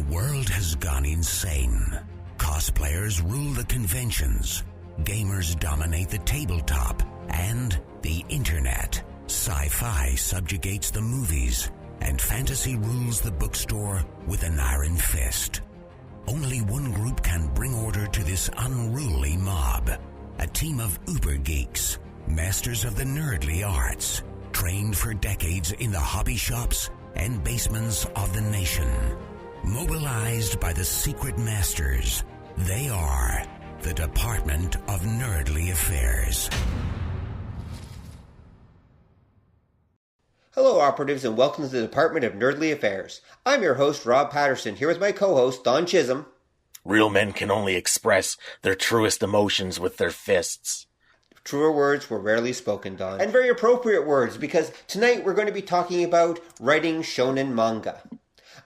world has gone insane. Cosplayers rule the conventions, gamers dominate the tabletop, and the internet. Sci-fi subjugates the movies, and fantasy rules the bookstore with an iron fist. Only one group can bring order to this unruly mob. A team of uber geeks, masters of the nerdly arts, trained for decades in the hobby shops and basements of the nation. Mobilized by the secret masters, they are the Department of Nerdly Affairs. Hello, operatives, and welcome to the Department of Nerdly Affairs. I'm your host, Rob Patterson, here with my co-host, Don Chisholm. Real men can only express their truest emotions with their fists. Truer words were rarely spoken, Don. And very appropriate words, because tonight we're going to be talking about writing shonen manga.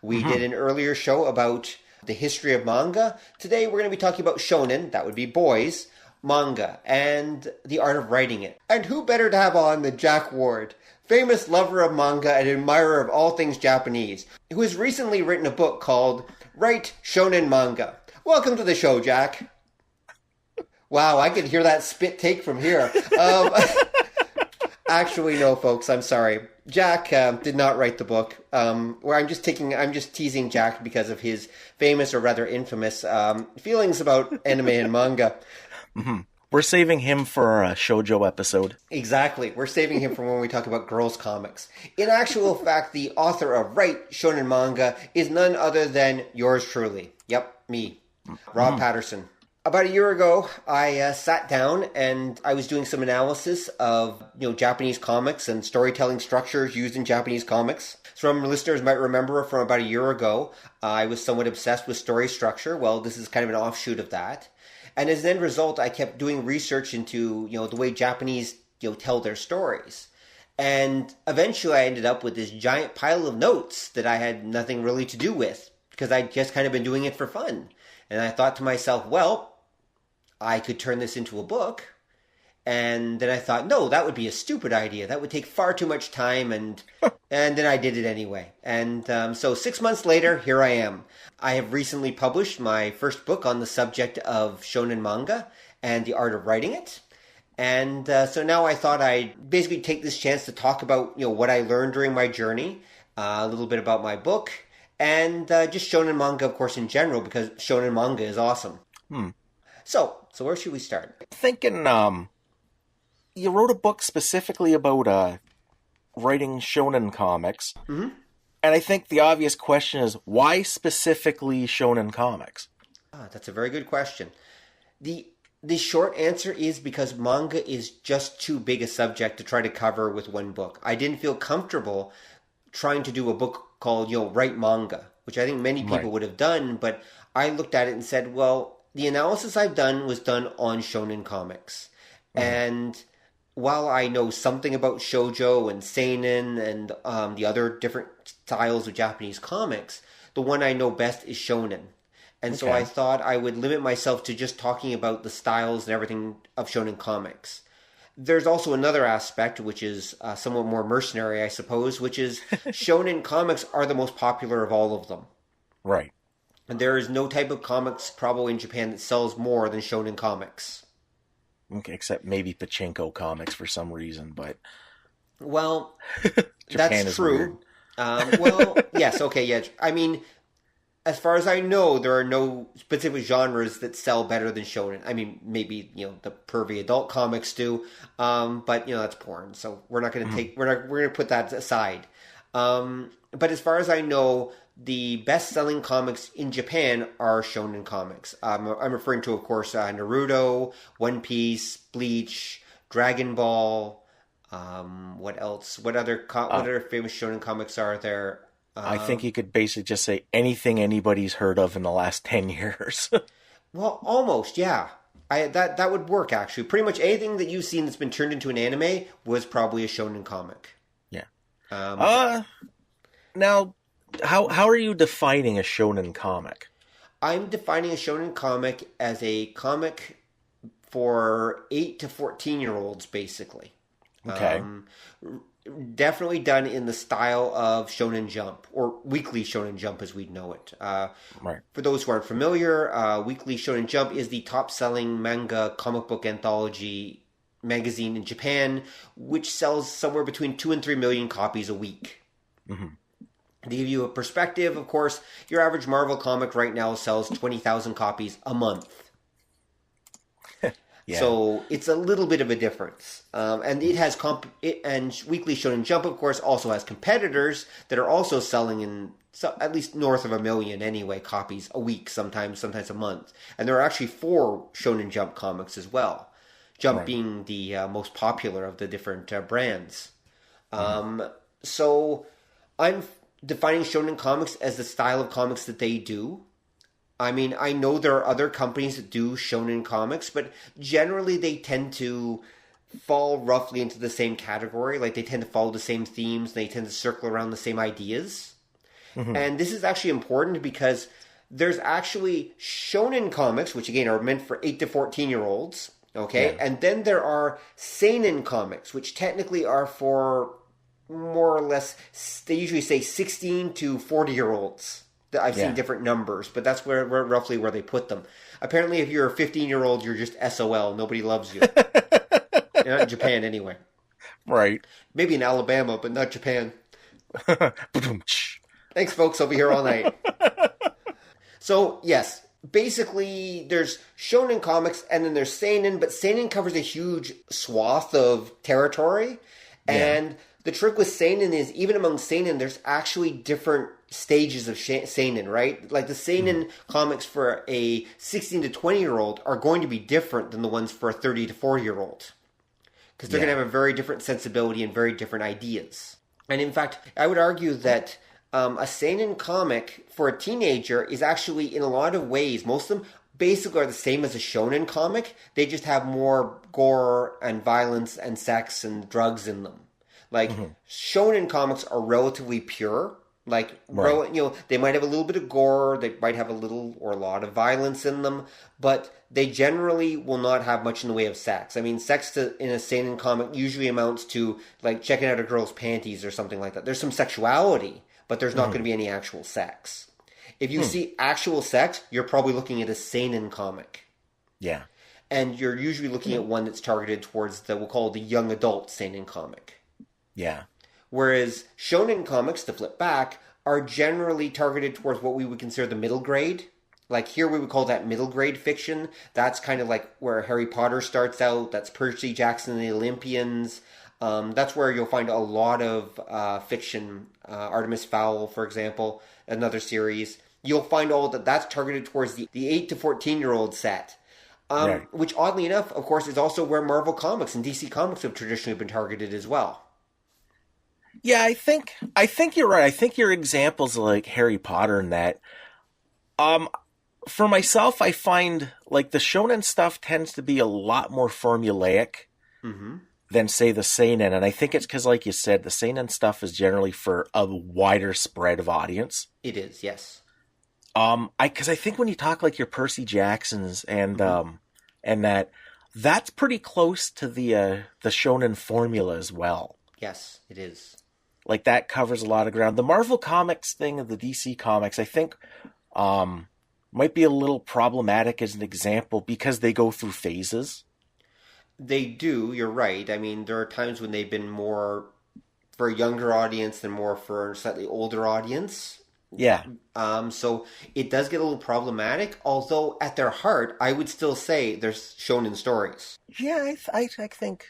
We did an earlier show about the history of manga. Today we're going to be talking about shonen, that would be boys, manga, and the art of writing it. And who better to have on than Jack Ward, famous lover of manga and admirer of all things Japanese, who has recently written a book called Write Shonen Manga. Welcome to the show, Jack. Wow, I could hear that spit take from here. Actually, no, folks, I'm sorry. Jack did not write the book. Where I'm just teasing Jack because of his famous, or rather infamous, feelings about anime and manga. Mm-hmm. We're saving him for a shoujo episode. Exactly. We're saving him for when we talk about girls' comics. In actual fact, the author of Write Shonen Manga is none other than yours truly. Yep, me, Rob Patterson. About a year ago, I sat down and I was doing some analysis of Japanese comics and storytelling structures used in Japanese comics. Some listeners might remember from about a year ago, I was somewhat obsessed with story structure. Well, this is kind of an offshoot of that. And as an end result, I kept doing research into the way Japanese tell their stories. And eventually I ended up with this giant pile of notes that I had nothing really to do with, because I'd just kind of been doing it for fun. And I thought to myself, well, I could turn this into a book. And then I thought, no, that would be a stupid idea. That would take far too much time. And then I did it anyway. And so 6 months later, here I am. I have recently published my first book on the subject of shonen manga and the art of writing it. And so now I thought I'd basically take this chance to talk about what I learned during my journey, a little bit about my book, and just shonen manga, of course, in general, because shonen manga is awesome. So where should we start? Thinking, you wrote a book specifically about writing shonen comics. Mm-hmm. And I think the obvious question is, why specifically shonen comics? That's a very good question. The short answer is because manga is just too big a subject to try to cover with one book. I didn't feel comfortable trying to do a book called, Write Manga, which I think many people would have done, but I looked at it and said, well, the analysis I've done was done on shonen comics. And while I know something about shoujo and seinen and the other different styles of Japanese comics, the one I know best is shonen. And so I thought I would limit myself to just talking about the styles and everything of shonen comics. There's also another aspect, which is somewhat more mercenary, I suppose, which is shonen comics are the most popular of all of them. Right. And there is no type of comics probably in Japan that sells more than shonen comics. Okay, except maybe pachinko comics for some reason, but... Well, Japan that's true. Well, yes, okay, yeah. I mean, as far as I know, there are no specific genres that sell better than shonen. I mean, maybe, the pervy adult comics do, but, that's porn, so we're not going to take... We're going to put that aside. But as far as I know, the best-selling comics in Japan are shonen comics. I'm referring to, of course, Naruto, One Piece, Bleach, Dragon Ball. What else? What other famous shonen comics are there? I think you could basically just say anything anybody's heard of in the last 10 years. Well, almost, yeah. That would work, actually. Pretty much anything that you've seen that's been turned into an anime was probably a shonen comic. Yeah. Now, how are you defining a shonen comic? I'm defining a shonen comic as a comic for 8 to 14-year-olds, basically. Okay. Definitely done in the style of Shonen Jump, or Weekly Shonen Jump as we know it. Right. For those who aren't familiar, Weekly Shonen Jump is the top-selling manga comic book anthology magazine in Japan, which sells somewhere between 2 and 3 million copies a week. Mm-hmm. To give you a perspective, of course, your average Marvel comic right now sells 20,000 copies a month. Yeah. So it's a little bit of a difference. And it has and Weekly Shonen Jump, of course, also has competitors that are also selling in at least north of 1 million anyway copies a week, sometimes a month. And there are actually 4 Shonen Jump comics as well. Jump being the most popular of the different brands. So I'm defining Shonen comics as the style of comics that they do. I mean, I know there are other companies that do shonen comics, but generally they tend to fall roughly into the same category. Like, they tend to follow the same themes. They tend to circle around the same ideas. Mm-hmm. And this is actually important because there's actually shonen comics, which again are meant for 8 to 14-year-olds. Okay? Yeah. And then there are seinen comics, which technically are for more or less, they usually say 16 to 40-year-olds. I've seen different numbers, but that's roughly where they put them. Apparently, if you're a 15-year-old, you're just SOL. Nobody loves you. You're not in Japan, anyway. Right. Maybe in Alabama, but not Japan. Thanks, folks. I'll be here all night. So, yes. Basically, there's shonen comics, and then there's seinen, but seinen covers a huge swath of territory. And the trick with seinen is, even among seinen, there's actually different stages of seinen, right? Like the seinen comics for a 16 to 20-year-old are going to be different than the ones for a 30 to 40-year-old. Because they're going to have a very different sensibility and very different ideas. And in fact, I would argue that a seinen comic for a teenager is actually, in a lot of ways, most of them basically are the same as a shonen comic. They just have more gore and violence and sex and drugs in them. Like, shonen comics are relatively pure. Like, they might have a little bit of gore, they might have a little or a lot of violence in them, but they generally will not have much in the way of sex. I mean, sex in a seinen comic usually amounts to, like, checking out a girl's panties or something like that. There's some sexuality, but there's not going to be any actual sex. If you see actual sex, you're probably looking at a seinen comic. Yeah. And you're usually looking at one that's targeted towards we'll call it the young adult seinen comic. Yeah. Whereas shonen comics, to flip back, are generally targeted towards what we would consider the middle grade. Like, here we would call that middle grade fiction. That's kind of like where Harry Potter starts out. That's Percy Jackson and the Olympians. That's where you'll find a lot of fiction. Artemis Fowl, for example, another series. You'll find all that's targeted towards the 8 to 14-year-old set. Which, oddly enough, of course, is also where Marvel Comics and DC Comics have traditionally been targeted as well. Yeah, I think you're right. I think your examples like Harry Potter and that. For myself, I find like the shonen stuff tends to be a lot more formulaic than, say, the seinen, and I think it's because, like you said, the seinen stuff is generally for a wider spread of audience. It is, yes. Because I think when you talk like your Percy Jacksons and that's pretty close to the shonen formula as well. Yes, it is. Like, that covers a lot of ground. The Marvel Comics thing of the DC Comics, I think, might be a little problematic as an example because they go through phases. They do, you're right. I mean, there are times when they've been more for a younger audience than more for a slightly older audience. Yeah. So it does get a little problematic, although at their heart, I would still say there's shonen stories. Yeah, I think...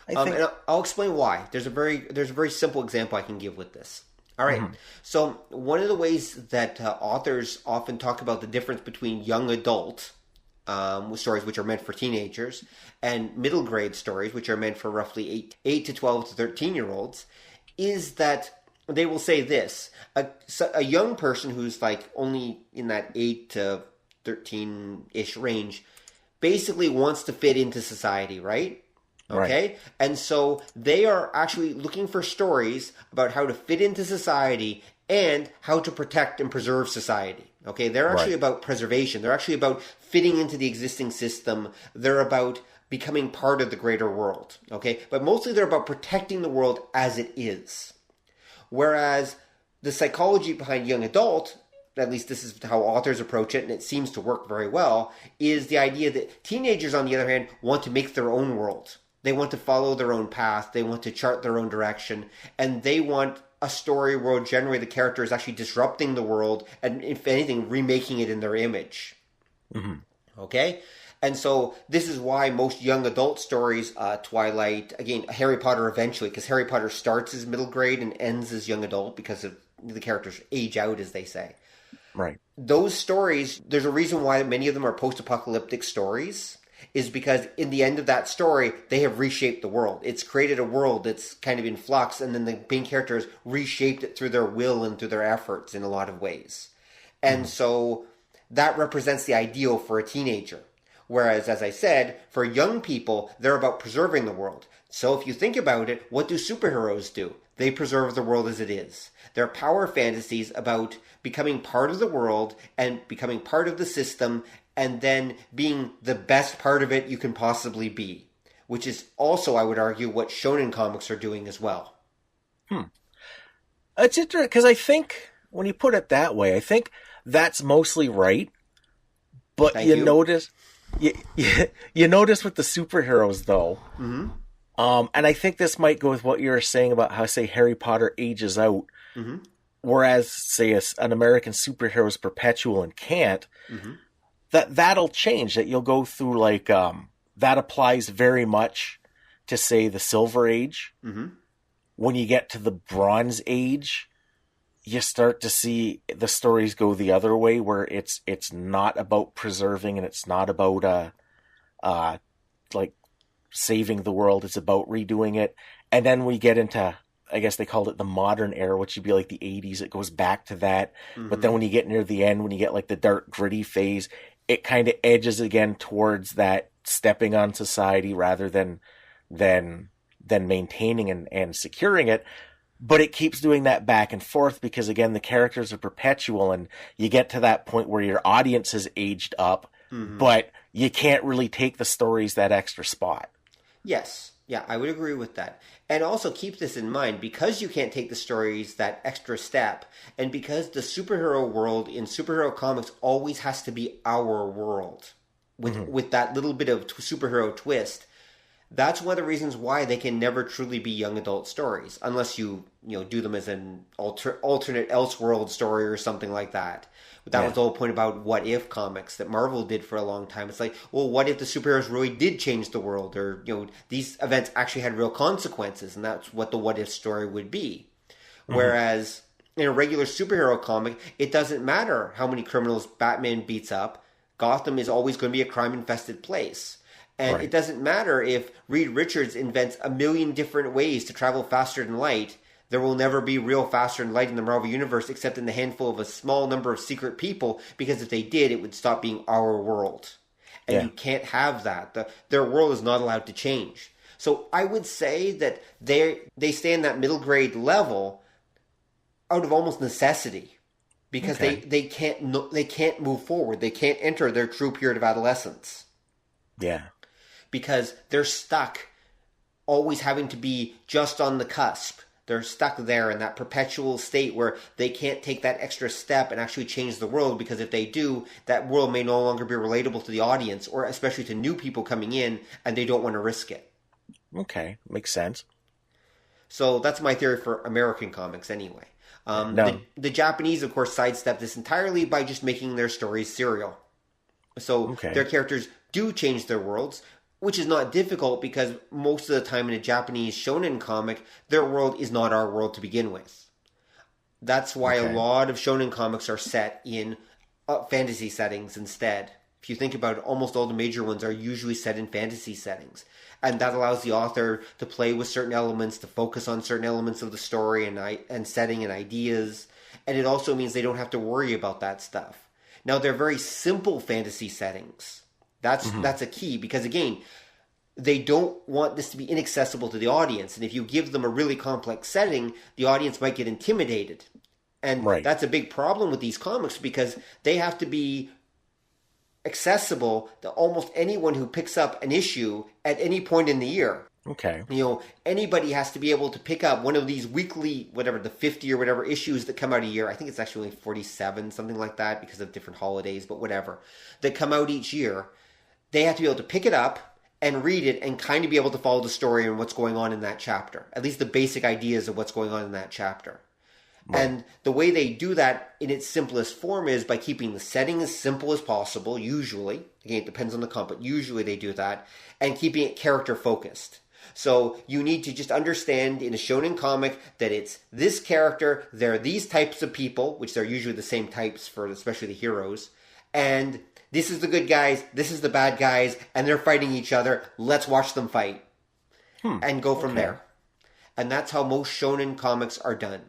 And I'll explain why. There's a very simple example I can give with this. All right. So one of the ways that authors often talk about the difference between young adult stories, which are meant for teenagers, and middle grade stories, which are meant for roughly 8 to 12 to 13-year-olds, is that they will say this: a young person who's like only in that 8 to 13-ish range basically wants to fit into society, right? Okay? Right. And so they are actually looking for stories about how to fit into society and how to protect and preserve society. Okay? They're actually about preservation. They're actually about fitting into the existing system. They're about becoming part of the greater world, okay? But mostly they're about protecting the world as it is. Whereas the psychology behind young adult, at least this is how authors approach it, and it seems to work very well, is the idea that teenagers, on the other hand, want to make their own world. They want to follow their own path. They want to chart their own direction. And they want a story where generally the character is actually disrupting the world and, if anything, remaking it in their image. Mm-hmm. Okay? And so this is why most young adult stories, Twilight, again, Harry Potter eventually, because Harry Potter starts as middle grade and ends as young adult because of the characters age out, as they say. Right. Those stories, there's a reason why many of them are post-apocalyptic stories, is because in the end of that story, they have reshaped the world. It's created a world that's kind of in flux, and then the main characters reshaped it through their will and through their efforts in a lot of ways. And so that represents the ideal for a teenager. Whereas, as I said, for young people, they're about preserving the world. So if you think about it, what do superheroes do? They preserve the world as it is. They're power fantasies about becoming part of the world and becoming part of the system and then being the best part of it you can possibly be. Which is also, I would argue, what shonen comics are doing as well. It's interesting, because I think, when you put it that way, I think that's mostly right. But Thank you. notice... You notice with the superheroes, though, and I think this might go with what you were saying about how, say, Harry Potter ages out, whereas, say, an American superhero is perpetual and can't, that'll change, that you'll go through, like, that applies very much to, say, the Silver Age. When you get to the Bronze Age, you start to see the stories go the other way, where it's not about preserving and it's not about like saving the world. It's about redoing it. And then we get into, I guess they called it the modern era, which would be like the 80s. It goes back to that. But then when you get near the end, when you get like the dark, gritty phase, it kind of edges again towards that stepping on society rather than maintaining and securing it. But it keeps doing that back and forth because, again, the characters are perpetual and you get to that point where your audience has aged up, but you can't really take the stories that extra spot. Yes. Yeah, I would agree with that. And also keep this in mind, because you can't take the stories that extra step, and because the superhero world in superhero comics always has to be our world, with that little bit of superhero twist, that's one of the reasons why they can never truly be young adult stories, unless you do them as an alternate Elseworld story or something like that. But that was the whole point about What If comics that Marvel did for a long time. It's like, well, what if the superheroes really did change the world, or these events actually had real consequences, and that's what the What If story would be. Whereas in a regular superhero comic, it doesn't matter how many criminals Batman beats up. Gotham is always going to be a crime-infested place. And it doesn't matter if Reed Richards invents a million different ways to travel faster than light. There will never be real faster than light in the Marvel Universe except in the handful of a small number of secret people, because if they did, it would stop being our world. And you can't have that. Their world is not allowed to change. So I would say that they stay in that middle grade level out of almost necessity, because they can't move forward. They can't enter their true period of adolescence. Yeah. Because they're stuck always having to be just on the cusp. They're stuck there in that perpetual state where they can't take that extra step and actually change the world, because if they do, that world may no longer be relatable to the audience, or especially to new people coming in, and they don't want to risk it. Okay, makes sense. So that's my theory for American comics anyway. The Japanese, of course, sidestep this entirely by just making their stories serial. So their characters do change their worlds, which is not difficult because most of the time in a Japanese shonen comic, their world is not our world to begin with. That's why a lot of shonen comics are set in fantasy settings instead. If you think about it, almost all the major ones are usually set in fantasy settings. And that allows the author to play with certain elements, to focus on certain elements of the story and setting and ideas. And it also means they don't have to worry about that stuff. Now, they're very simple fantasy settings. That's a key, because again, they don't want this to be inaccessible to the audience. And if you give them a really complex setting, the audience might get intimidated. And that's a big problem with these comics, because they have to be accessible to almost anyone who picks up an issue at any point in the year. Okay. Anybody has to be able to pick up one of these weekly, whatever, the 50 or whatever issues that come out a year. I think it's actually only 47, something like that, because of different holidays, but whatever, that come out each year. They have to be able to pick it up and read it and kind of be able to follow the story and what's going on in that chapter. At least the basic ideas of what's going on in that chapter. Right. And the way they do that in its simplest form is by keeping the setting as simple as possible, usually. Again, it depends on the comp, but usually they do that. And keeping it character focused. So you need to just understand in a shonen comic that it's this character, there are these types of people, which are usually the same types for especially the heroes. And this is the good guys, this is the bad guys, and they're fighting each other. Let's watch them fight. And go from there. And that's how most shonen comics are done.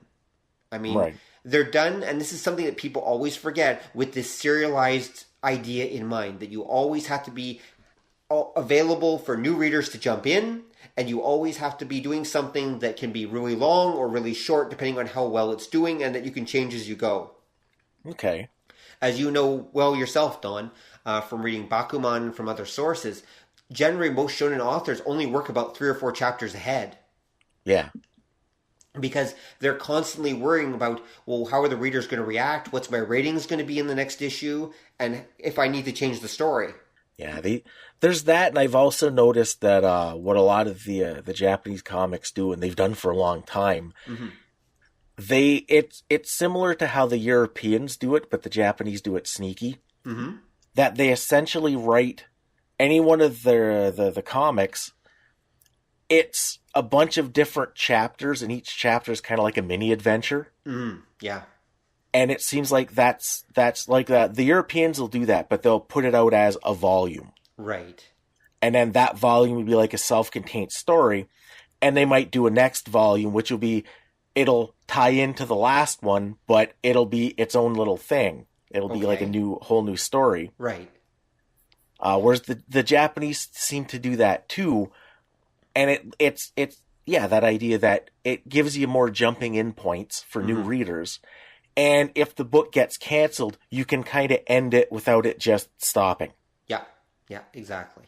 I mean, they're done, and this is something that people always forget, with this serialized idea in mind, that you always have to be available for new readers to jump in, and you always have to be doing something that can be really long or really short, depending on how well it's doing, and that you can change as you go. Okay. As you know well yourself, Don, from reading Bakuman and from other sources, generally most shonen authors only work about 3 or 4 chapters ahead. Yeah. Because they're constantly worrying about, well, how are the readers going to react? What's my ratings going to be in the next issue? And if I need to change the story. Yeah, there's that, and I've also noticed that what a lot of the Japanese comics do, and they've done for a long time, it's similar to how the Europeans do it, but the Japanese do it sneaky. That they essentially write any one of the comics. It's a bunch of different chapters, and each chapter is kind of like a mini adventure. Yeah. And it seems like that's like that. The Europeans will do that, but they'll put it out as a volume. Right. And then that volume will be like a self-contained story. And they might do a next volume, which will be, it'll tie into the last one, but it'll be its own little thing. It'll be like a whole new story. Right. Whereas the Japanese seem to do that too. And it's that idea that it gives you more jumping in points for new readers. And if the book gets canceled, you can kind of end it without it just stopping. Yeah, exactly.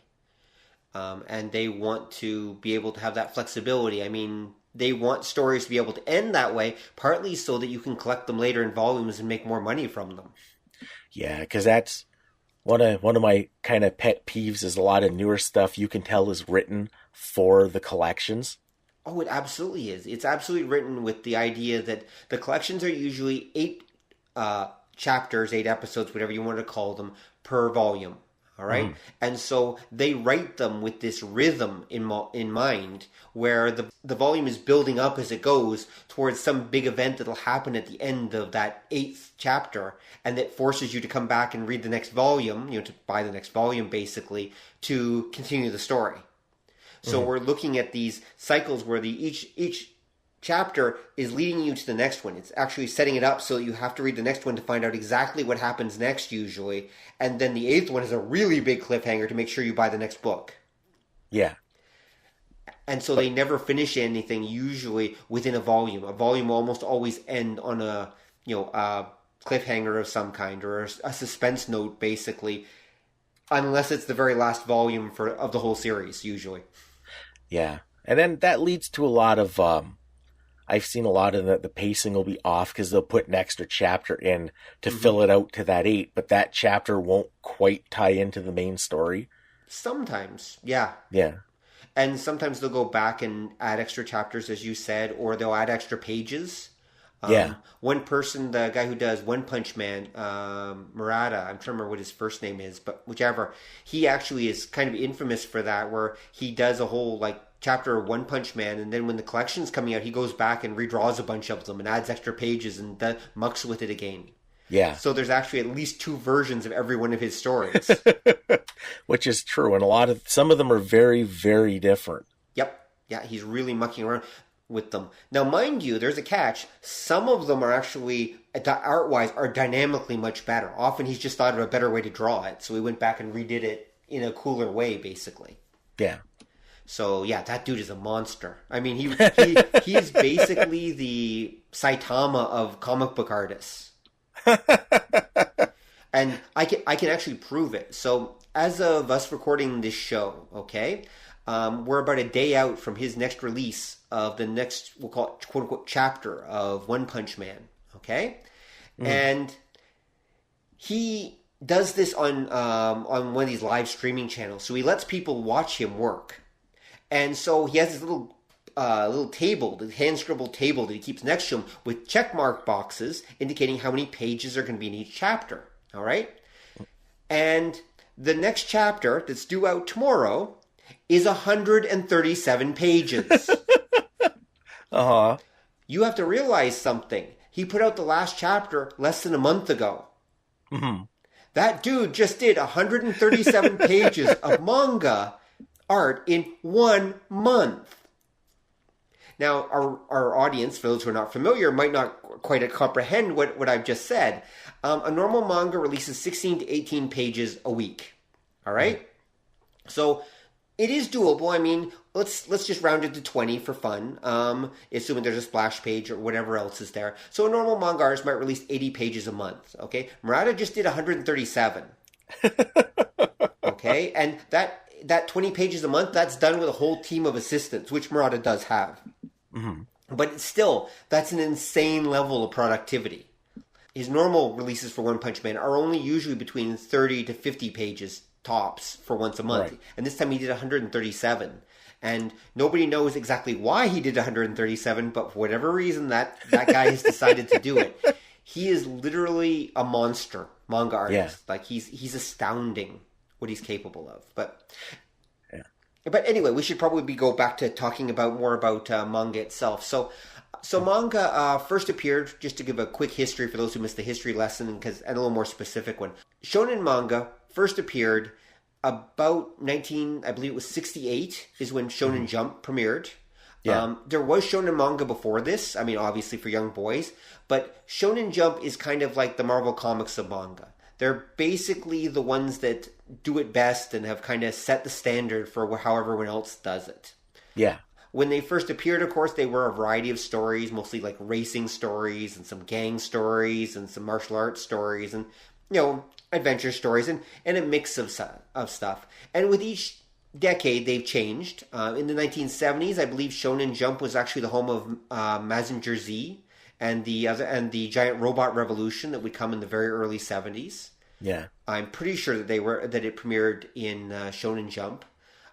And they want to be able to have that flexibility. I mean, they want stories to be able to end that way, partly so that you can collect them later in volumes and make more money from them. Yeah, because that's one of my kind of pet peeves is a lot of newer stuff you can tell is written for the collections. Oh, it absolutely is. It's absolutely written with the idea that the collections are usually 8 chapters, 8 episodes, whatever you want to call them, per volume. All right? And so they write them with this rhythm in mind, where the volume is building up as it goes towards some big event that'll happen at the end of that 8th chapter, and that forces you to come back and read the next volume, to buy the next volume, basically, to continue the story. So we're looking at these cycles where each chapter is leading you to the next one. It's actually setting it up so that you have to read the next one to find out exactly what happens next, usually. And then the 8th one is a really big cliffhanger to make sure you buy the next book. Yeah. And so they never finish anything, usually, within a volume. A volume will almost always end on a cliffhanger of some kind, or a suspense note, basically, unless it's the very last volume of the whole series, usually. Yeah, and then that leads to a lot of, I've seen a lot of the pacing will be off because they'll put an extra chapter in to fill it out to that 8, but that chapter won't quite tie into the main story. Sometimes, yeah. Yeah. And sometimes they'll go back and add extra chapters, as you said, or they'll add extra pages. One person, the guy who does One-Punch-Man, Murata, I'm trying to remember what his first name is, but whichever, he actually is kind of infamous for that, where he does a whole chapter of One-Punch-Man, and then when the collection's coming out, he goes back and redraws a bunch of them and adds extra pages and mucks with it again. Yeah. So there's actually at least 2 versions of every one of his stories. Which is true, and some of them are very, very different. Yep. Yeah, he's really mucking around with them. Now, mind you, there's a catch. Some of them are actually, art-wise, are dynamically much better. Often he's just thought of a better way to draw it, so he went back and redid it in a cooler way, basically. Yeah. So, yeah, that dude is a monster. I mean, he's basically the Saitama of comic book artists. And I can actually prove it. So as of us recording this show, okay, we're about a day out from his next release of the next, we'll call it, quote-unquote, chapter of One-Punch-Man, okay? And he does this on one of these live streaming channels. So he lets people watch him work. And so he has this little table, the hand-scribbled table that he keeps next to him with checkmark boxes indicating how many pages are going to be in each chapter, all right? And the next chapter that's due out tomorrow is 137 pages. Uh-huh. You have to realize something. He put out the last chapter less than a month ago. Mm-hmm. That dude just did 137 pages of manga art in 1 month. Now, our audience, for those who are not familiar, might not quite comprehend what I've just said. A normal manga releases 16 to 18 pages a week. All right? Mm-hmm. So it is doable. I mean, let's just round it to 20 for fun, assuming there's a splash page or whatever else is there. So a normal manga artist might release 80 pages a month, okay? Murata just did 137. Okay? And that 20 pages a month, that's done with a whole team of assistants, which Murata does have. Mm-hmm. But still, that's an insane level of productivity. His normal releases for One-Punch-Man are only usually between 30 to 50 pages tops for once a month. Right. And this time he did 137. And nobody knows exactly why he did 137, but for whatever reason that guy has decided to do it. He is literally a monster manga artist. Yeah. Like he's astounding what he's capable of. But anyway, we should probably go back to talking more about manga itself. So manga first appeared, just to give a quick history for those who missed the history lesson, and a little more specific one. Shonen manga first appeared about I believe it was 68 is when Shonen Jump premiered. Yeah. There was Shonen manga before this. I mean, obviously for young boys, but Shonen Jump is kind of like the Marvel Comics of manga. They're basically the ones that do it best and have kind of set the standard for how everyone else does it. Yeah. When they first appeared, of course, they were a variety of stories, mostly like racing stories and some gang stories and some martial arts stories and, adventure stories and a mix of stuff. And with each decade, they've changed. In the 1970s, I believe Shonen Jump was actually the home of Mazinger Z and the giant robot revolution that would come in the very early 70s. Yeah, I'm pretty sure that it premiered in Shonen Jump,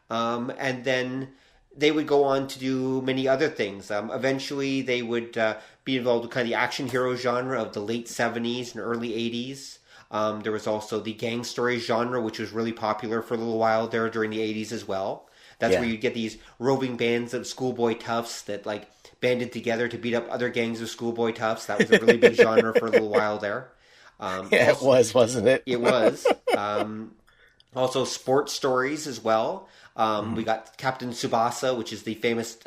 and then they would go on to do many other things. Eventually, they would be involved with kind of the action hero genre of the late 70s and early 80s. There was also the gang story genre, which was really popular for a little while there during the 80s as well. That's where you get these roving bands of schoolboy toughs that like banded together to beat up other gangs of schoolboy toughs. That was a really big genre for a little while there. It was, wasn't it? It was. Also sports stories as well. We got Captain Tsubasa, which is the famous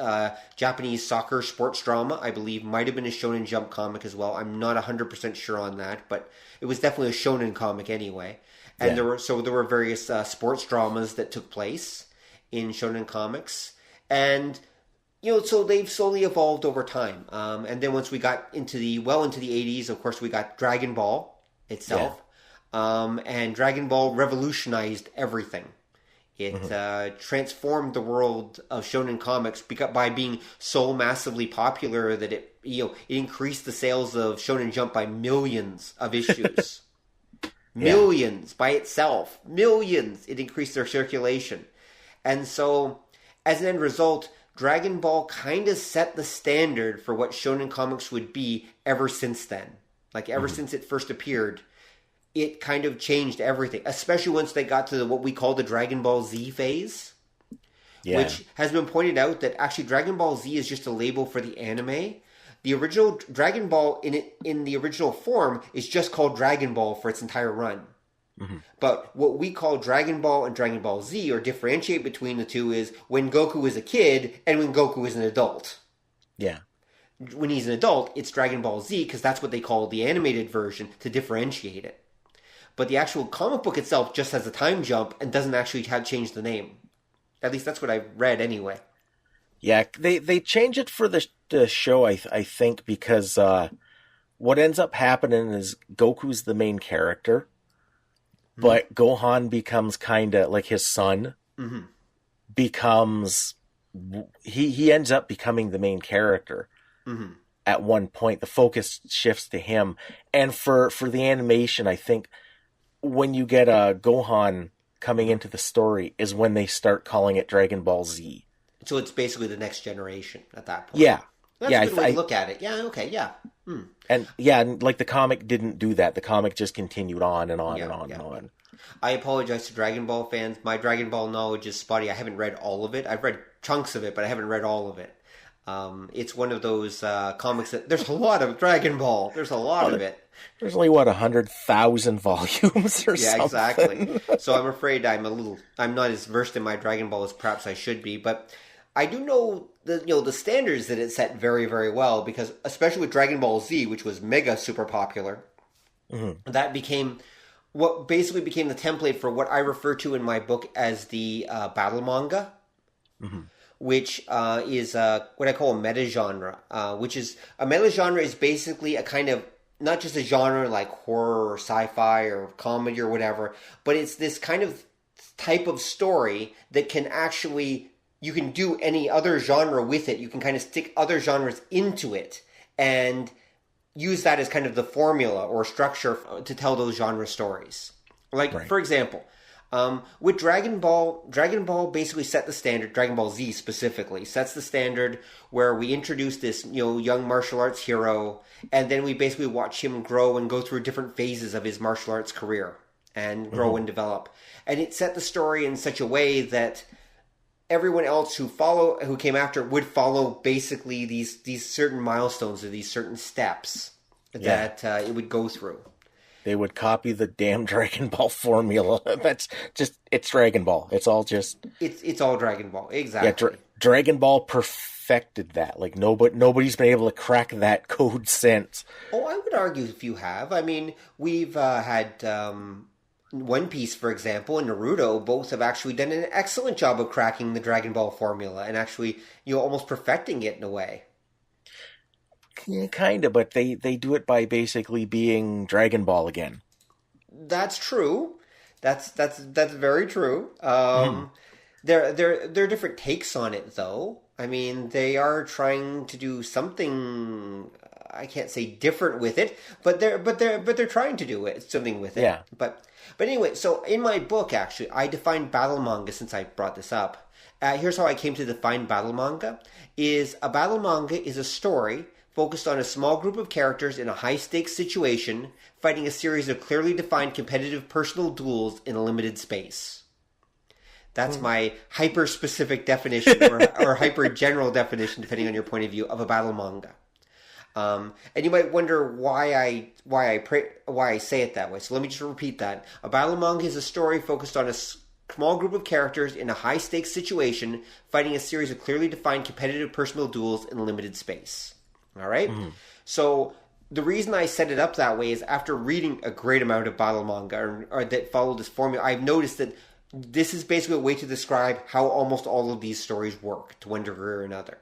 Japanese soccer sports drama. I believe might have been a Shonen Jump comic as well. I'm not 100% sure on that, but it was definitely a shonen comic anyway. And there were various sports dramas that took place in shonen comics. And so they've slowly evolved over time. And then once we got into the 80s, of course, we got Dragon Ball itself. Yeah. And Dragon Ball revolutionized everything. It transformed the world of shonen comics by being so massively popular that it increased the sales of Shonen Jump by millions of issues. Millions by itself. Millions. It increased their circulation. And so, as an end result, Dragon Ball kind of set the standard for what shonen comics would be ever since then. Like, ever since it first appeared, it kind of changed everything, especially once they got to what we call the Dragon Ball Z phase, which has been pointed out that actually Dragon Ball Z is just a label for the anime. The original Dragon Ball in the original form is just called Dragon Ball for its entire run. Mm-hmm. But what we call Dragon Ball and Dragon Ball Z, or differentiate between the two, is when Goku is a kid and when Goku is an adult. Yeah. When he's an adult, it's Dragon Ball Z because that's what they call the animated version to differentiate it. But the actual comic book itself just has a time jump and doesn't actually change the name. At least that's what I read anyway. Yeah, they change it for the show, I think, because what ends up happening is Goku's the main character. but Gohan becomes kind of like his son becomes, he ends up becoming the main character. At one point, the focus shifts to him. And for the animation, I think when you get a Gohan coming into the story is when they start calling it Dragon Ball Z. So it's basically the next generation at that point. Yeah. That's a good way to look at it. Yeah, okay, yeah. And like the comic didn't do that. The comic just continued on and on and on and on. I apologize to Dragon Ball fans. My Dragon Ball knowledge is spotty. I haven't read all of it. I've read chunks of it, but I haven't read all of it. It's one of those comics that there's a lot of Dragon Ball. There's a lot of it. There's only 100,000 volumes or something. Yeah, exactly. So I'm afraid I'm not as versed in my Dragon Ball as perhaps I should be, but I do know the standards that it set very, very well, because especially with Dragon Ball Z, which was mega super popular, that became what basically became the template for what I refer to in my book as the battle manga. Which is what I call a meta genre, which is a meta genre is basically a kind of not just a genre like horror or sci-fi or comedy or whatever, but it's this kind of type of story that can actually, you can do any other genre with it. You can kind of stick other genres into it and use that as kind of the formula or structure to tell those genre stories. Like, for example, with Dragon Ball basically set the standard. Dragon Ball Z specifically sets the standard where we introduce this, young martial arts hero, and then we basically watch him grow and go through different phases of his martial arts career and grow and develop. And it set the story in such a way that everyone else who came after would follow basically these certain milestones or these certain steps that it would go through. They would copy the damn Dragon Ball formula. That's just, it's Dragon Ball. It's all just... It's all Dragon Ball, exactly. Yeah, Dragon Ball perfected that. Like, nobody's been able to crack that code since. Oh, I would argue if you have. I mean, we've had One Piece, for example, and Naruto both have actually done an excellent job of cracking the Dragon Ball formula and actually, almost perfecting it in a way. Yeah, kind of, but they do it by basically being Dragon Ball again. That's true. That's very true. There are different takes on it, though. I mean, they are trying to do something. I can't say different with it, but they're trying to do something with it. Yeah. But anyway, so in my book, actually, I defined battle manga since I brought this up. Here's how I came to define battle manga: a battle manga is a story focused on a small group of characters in a high-stakes situation, fighting a series of clearly defined competitive personal duels in a limited space. That's my hyper-specific definition, or hyper-general definition, depending on your point of view, of a battle manga. And you might wonder why I say it that way. So let me just repeat that. A battle manga is a story focused on a small group of characters in a high-stakes situation, fighting a series of clearly defined competitive personal duels in a limited space. All right? So the reason I set it up that way is after reading a great amount of battle manga or that follow this formula, I've noticed that this is basically a way to describe how almost all of these stories work to one degree or another.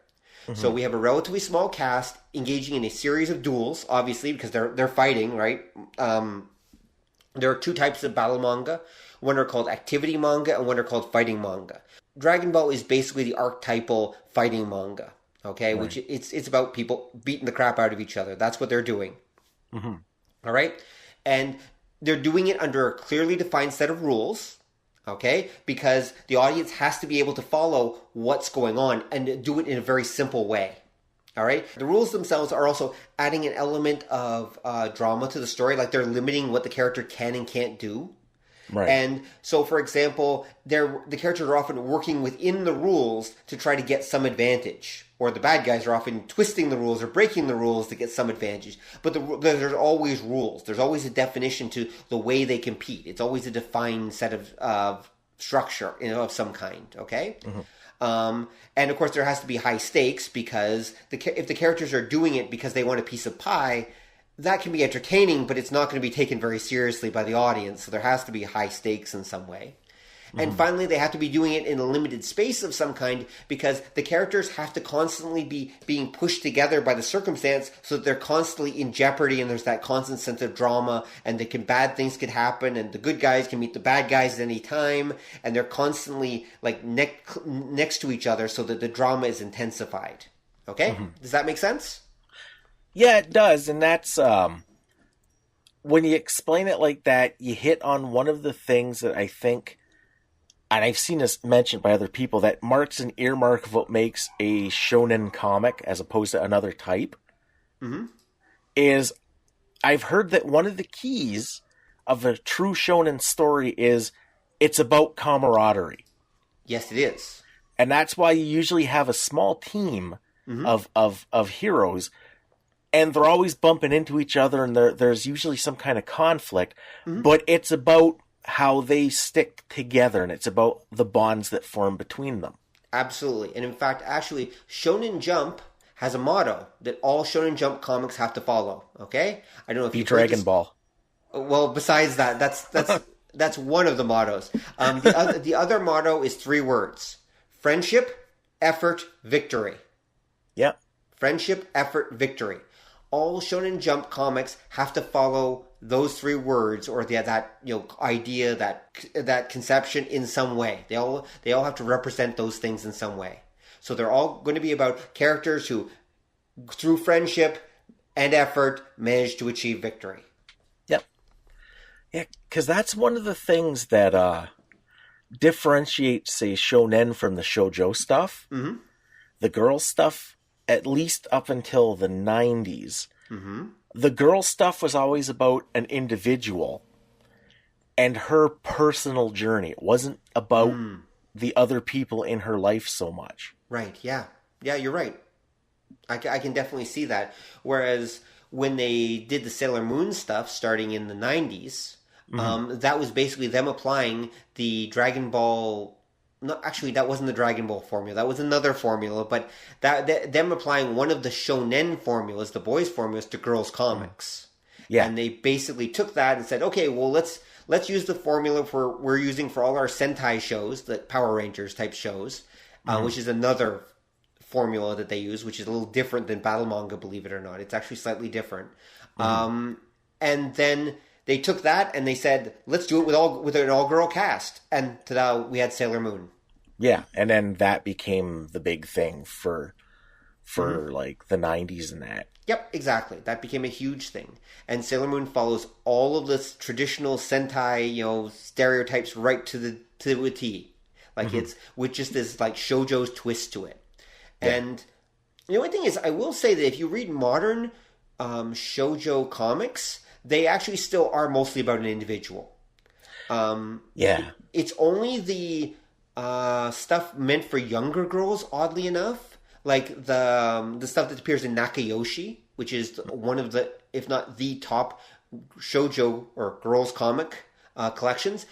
So we have a relatively small cast engaging in a series of duels, obviously, because they're fighting, right? There are two types of battle manga. One are called activity manga and one are called fighting manga. Dragon Ball is basically the archetypal fighting manga. Okay, which it's about people beating the crap out of each other. That's what they're doing. All right? And they're doing it under a clearly defined set of rules, okay? Because the audience has to be able to follow what's going on and do it in a very simple way. All right? The rules themselves are also adding an element of drama to the story, like they're limiting what the character can and can't do. Right. And so, for example, the characters are often working within the rules to try to get some advantage. Or the bad guys are often twisting the rules or breaking the rules to get some advantage. But there's always rules. There's always a definition to the way they compete. It's always a defined set of structure of some kind, okay? And, of course, there has to be high stakes because if the characters are doing it because they want a piece of pie, that can be entertaining, but it's not going to be taken very seriously by the audience. So there has to be high stakes in some way. And finally, they have to be doing it in a limited space of some kind because the characters have to constantly be being pushed together by the circumstance so that they're constantly in jeopardy and there's that constant sense of drama and bad things could happen and the good guys can meet the bad guys at any time and they're constantly like next to each other so that the drama is intensified. Okay? Does that make sense? Yeah, it does. And that's, when you explain it like that, you hit on one of the things that I think, and I've seen this mentioned by other people, that marks an earmark of what makes a shonen comic as opposed to another type, is I've heard that one of the keys of a true shonen story is it's about camaraderie. Yes, it is. And that's why you usually have a small team of heroes, and they're always bumping into each other, and there's usually some kind of conflict, but it's about how they stick together, and it's about the bonds that form between them. Absolutely. And in fact, actually, Shonen Jump has a motto that all Shonen Jump comics have to follow, okay? I don't know if you Dragon Ball. Well, besides that, that's one of the mottos. The other motto is 3 words. Friendship, effort, victory. Yep. Friendship, effort, victory. All Shonen Jump comics have to follow those 3 words or that idea, that conception in some way. They all have to represent those things in some way. So they're all going to be about characters who, through friendship and effort, manage to achieve victory. Yep. Yeah, because that's one of the things that differentiates, say, shonen from the shoujo stuff. The girl stuff, at least up until the 90s, the girl stuff was always about an individual and her personal journey. It wasn't about the other people in her life so much. Right, yeah. Yeah, you're right. I can definitely see that. Whereas when they did the Sailor Moon stuff starting in the 90s, that was basically them applying the Dragon Ball... No, actually, that wasn't the Dragon Ball formula. That was another formula, but them applying one of the shonen formulas, the boys' formulas, to girls' comics. Yeah. And they basically took that and said, okay, well, let's use the formula we're using for all our Sentai shows, the Power Rangers type shows, which is another formula that they use, which is a little different than battle manga, believe it or not. It's actually slightly different. And then they took that and they said, let's do it with an all-girl cast. And ta-da, we had Sailor Moon. Yeah, and then that became the big thing for like the 90s and that. Yep, exactly. That became a huge thing. And Sailor Moon follows all of the traditional Sentai, stereotypes right to a T. Like it's with just this like shoujo's twist to it. Yeah. And the only thing is, I will say that if you read modern shoujo comics, they actually still are mostly about an individual. It's only the stuff meant for younger girls, oddly enough, like the stuff that appears in Nakayoshi, which is one of the, if not the top shoujo or girls comic collections.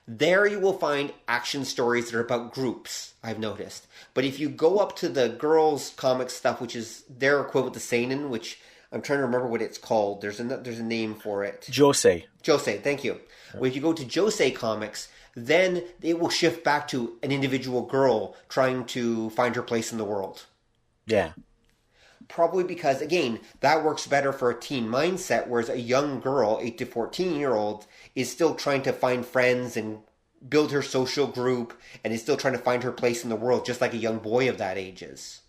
There you will find action stories that are about groups, I've noticed. But if you go up to the girls comic stuff, which is their equivalent to seinen, which I'm trying to remember what it's called. There's a name for it. Josei. Josei, thank you. Well, if you go to Josei comics, then it will shift back to an individual girl trying to find her place in the world. Yeah. Probably because, again, that works better for a teen mindset, whereas a young girl, 8 to 14-year-old, is still trying to find friends and build her social group and is still trying to find her place in the world, just like a young boy of that age is.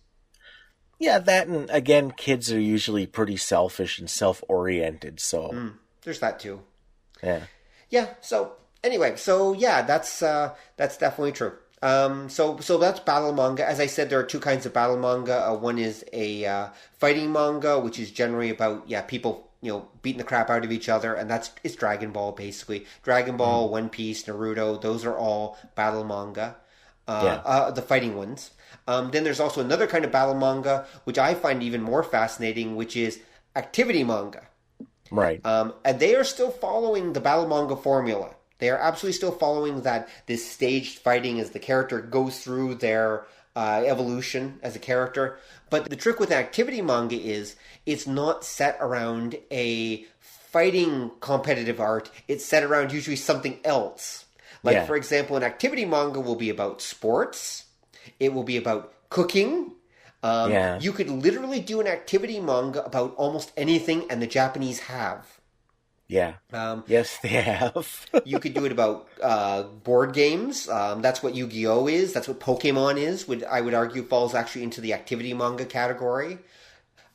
Yeah, that, and again, kids are usually pretty selfish and self-oriented, so... there's that too. Yeah. Yeah, so, anyway, so yeah, that's definitely true. So that's battle manga. As I said, there are 2 kinds of battle manga. One is a fighting manga, which is generally about, people, beating the crap out of each other, and it's Dragon Ball, basically. Dragon Ball, One Piece, Naruto, those are all battle manga. The fighting ones. Then there's also another kind of battle manga, which I find even more fascinating, which is activity manga. Right. And they are still following the battle manga formula. They are absolutely still following this staged fighting as the character goes through their evolution as a character. But the trick with activity manga is it's not set around a fighting competitive art. It's set around usually something else. Like, for example, an activity manga will be about sports. It will be about cooking. You could literally do an activity manga about almost anything, and the Japanese have. Yeah. Yes, they have. You could do it about board games. That's what Yu-Gi-Oh! Is. That's what Pokemon is. I would argue falls actually into the activity manga category.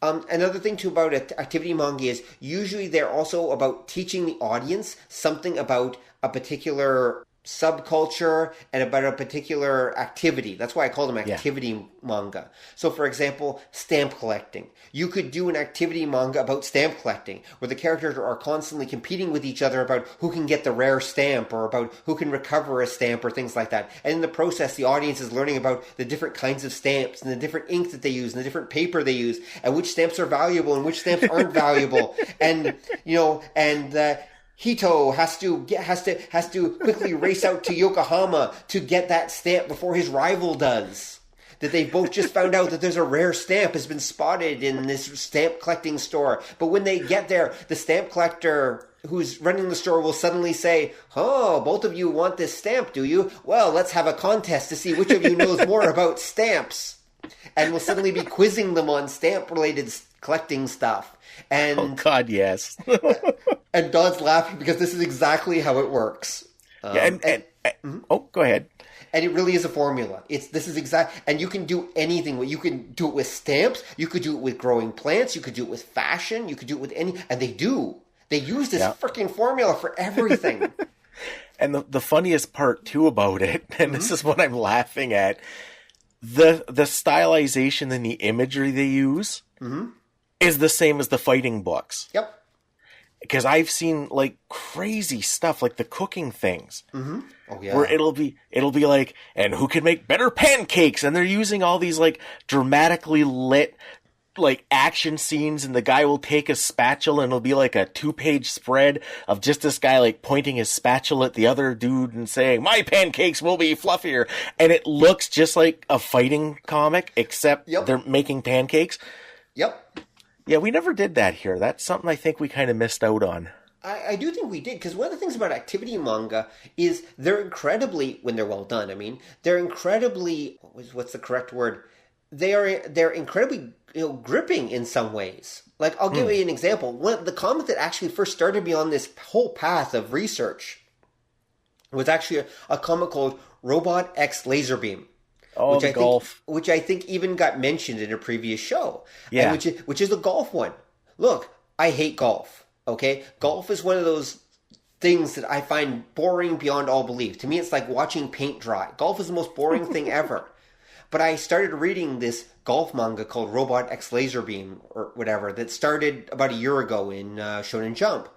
Another thing, too, about activity manga is usually they're also about teaching the audience something about a particular subculture and about a particular activity. That's why I call them activity manga. So, for example, stamp collecting. You could do an activity manga about stamp collecting, where the characters are constantly competing with each other about who can get the rare stamp, or about who can recover a stamp, or things like that. And in the process, the audience is learning about the different kinds of stamps, and the different ink that they use, and the different paper they use, and which stamps are valuable, and which stamps aren't valuable. And, Hito has to quickly race out to Yokohama to get that stamp before his rival does. That they both just found out that there's a rare stamp has been spotted in this stamp collecting store. But when they get there, the stamp collector who's running the store will suddenly say, "Oh, both of you want this stamp, do you? Well, let's have a contest to see which of you knows more about stamps." And we'll suddenly be quizzing them on stamp-related collecting stuff. And, oh, God, yes. And Don's laughing because this is exactly how it works. Go ahead. And it really is a formula. And you can do anything. You can do it with stamps. You could do it with growing plants. You could do it with fashion. You could do it with and they do. They use this freaking formula for everything. And the funniest part, too, about it, and this is what I'm laughing at, the stylization and the imagery they use is the same as the fighting books. Yep. Because I've seen like crazy stuff, like the cooking things, Oh yeah, where it'll be like, and who can make better pancakes? And they're using all these like dramatically lit like action scenes, and the guy will take a spatula, and it'll be like a 2-page spread of just this guy like pointing his spatula at the other dude and saying, "My pancakes will be fluffier," and it looks just like a fighting comic, except they're making pancakes. Yep. Yeah, we never did that here. That's something I think we kind of missed out on. I do think we did, because one of the things about activity manga is they're incredibly, when they're well done, I mean, they're incredibly, what's the correct word? They're incredibly gripping in some ways. Like, I'll give you an example. The comic that actually first started me on this whole path of research was actually a comic called Robot X Lazerbeam. Oh, which I think even got mentioned in a previous show. Yeah. And which is the golf one. Look, I hate golf. Okay? Golf is one of those things that I find boring beyond all belief. To me, it's like watching paint dry. Golf is the most boring thing ever. But I started reading this golf manga called Robot X Lazerbeam, or whatever, that started about a year ago in Shonen Jump.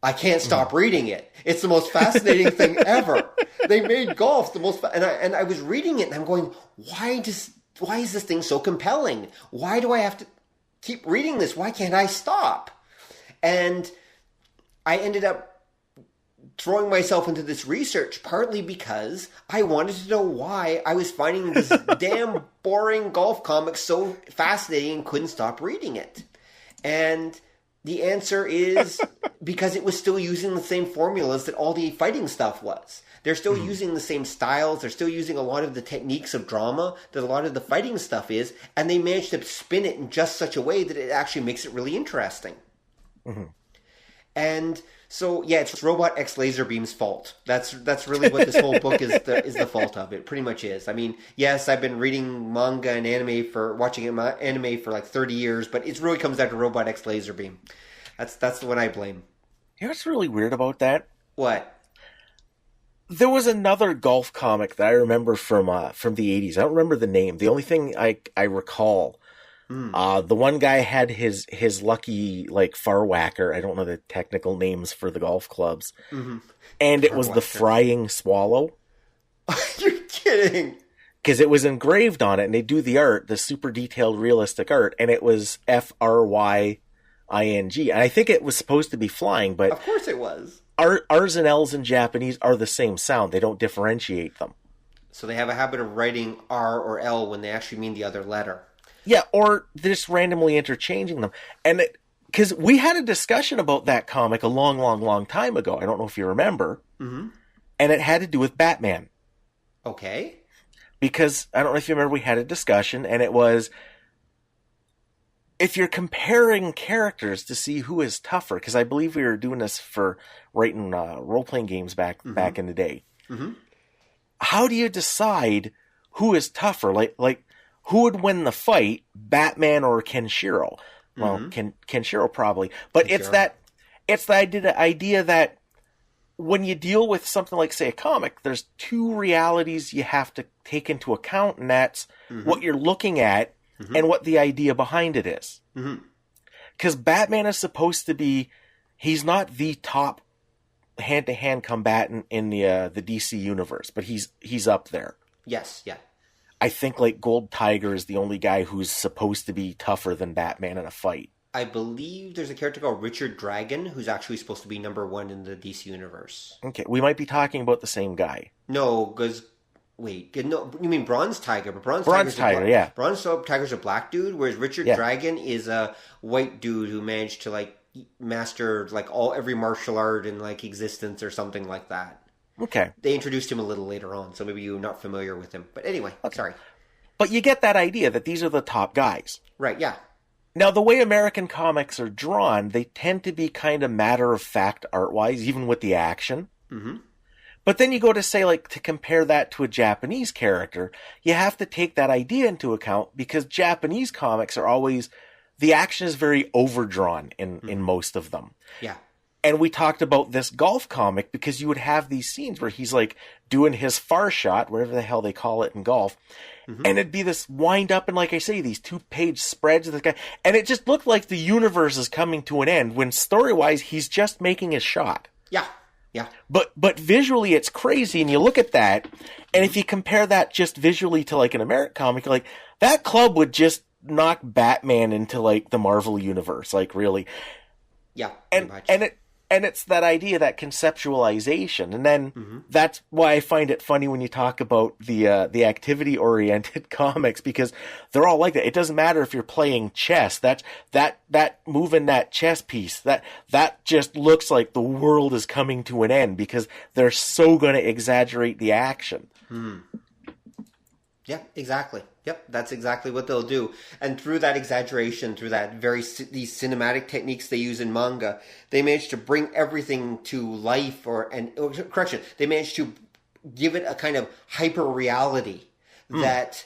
I can't stop reading it. It's the most fascinating thing ever. They made golf the most... And I was reading it, and I'm going, why is this thing so compelling? Why do I have to keep reading this? Why can't I stop? And I ended up throwing myself into this research, partly because I wanted to know why I was finding this damn boring golf comic so fascinating and couldn't stop reading it. And the answer is because it was still using the same formulas that all the fighting stuff was. They're still using the same styles. They're still using a lot of the techniques of drama that a lot of the fighting stuff is. And they managed to spin it in just such a way that it actually makes it really interesting. And so, yeah, it's Robot X Lazerbeam's fault. That's really what this whole book is the fault of. It pretty much is. I mean, yes, I've been reading manga and watching anime for like 30 years, but it really comes down to Robot X Lazerbeam. That's the one I blame. You know what's really weird about that? What? There was another golf comic that I remember from the 80s. I don't remember the name. The only thing I recall, the one guy had his lucky like far whacker. I don't know the technical names for the golf clubs. And it was the frying swallow. You're kidding. Because it was engraved on it, and they do the art, the super detailed realistic art, and it was FRYING. And I think it was supposed to be flying, but of course it was. R's and L's in Japanese are the same sound. They don't differentiate them. So they have a habit of writing R or L when they actually mean the other letter. Yeah, or just randomly interchanging them. And because we had a discussion about that comic a long, long, long time ago. I don't know if you remember. and it had to do with Batman. Okay. Because, I don't know if you remember, we had a discussion, and it was, if you're comparing characters to see who is tougher, because I believe we were doing this for writing role-playing games back in the day. Mm-hmm. How do you decide who is tougher? Like who would win the fight, Batman or Kenshiro? Well, Kenshiro probably. But Kenshiro. It's the idea that when you deal with something like, say, a comic, there's two realities you have to take into account, and that's what you're looking at and what the idea behind it is. Because Batman is supposed to be, he's not the top hand-to-hand combatant in the DC universe, but he's up there. Yes, yeah. I think like Gold Tiger is the only guy who's supposed to be tougher than Batman in a fight. I believe there's a character called Richard Dragon who's actually supposed to be number one in the DC universe. Okay, we might be talking about the same guy. No, because... Wait, no, you mean Bronze Tiger, but Bronze Tiger, yeah. Bronze Tiger's a black dude, whereas Richard Dragon is a white dude who managed to, like, master, like, every martial art in, like, existence or something like that. Okay. They introduced him a little later on, so maybe you're not familiar with him. But anyway, sorry. But you get that idea that these are the top guys. Right, yeah. Now, the way American comics are drawn, they tend to be kind of matter-of-fact art-wise, even with the action. Mm-hmm. But then you go to say, like, to compare that to a Japanese character, you have to take that idea into account because Japanese comics are always, the action is very overdrawn in most of them. Yeah. And we talked about this golf comic because you would have these scenes where he's, like, doing his far shot, whatever the hell they call it in golf, and it'd be this wind up and, like I say, these 2-page spreads of this guy, and it just looked like the universe is coming to an end when story-wise he's just making his shot. Yeah. Yeah. But visually it's crazy, and you look at that, and if you compare that just visually to like an American comic, like that club would just knock Batman into like the Marvel universe, like really. Yeah. And it's that idea, that conceptualization, and then that's why I find it funny when you talk about the activity oriented comics, because they're all like that. It doesn't matter if you're playing chess. That moving that chess piece, that just looks like the world is coming to an end because they're so going to exaggerate the action. Yeah, exactly. Yep, that's exactly what they'll do. And through that exaggeration, through that these cinematic techniques they use in manga, they manage to bring everything to life, they manage to give it a kind of hyper reality that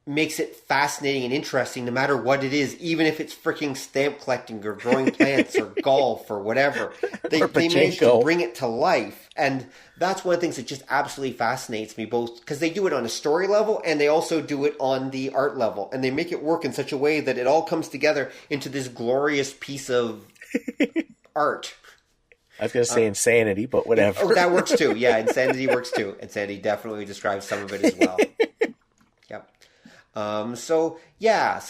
makes it fascinating and interesting no matter what it is, even if it's freaking stamp collecting or growing plants or golf or whatever. They manage to bring it to life. And that's one of the things that just absolutely fascinates me, both because they do it on a story level and they also do it on the art level. And they make it work in such a way that it all comes together into this glorious piece of art. I was going to say insanity, but whatever. Oh, that works too. Yeah, insanity works too. Insanity definitely describes some of it as well. So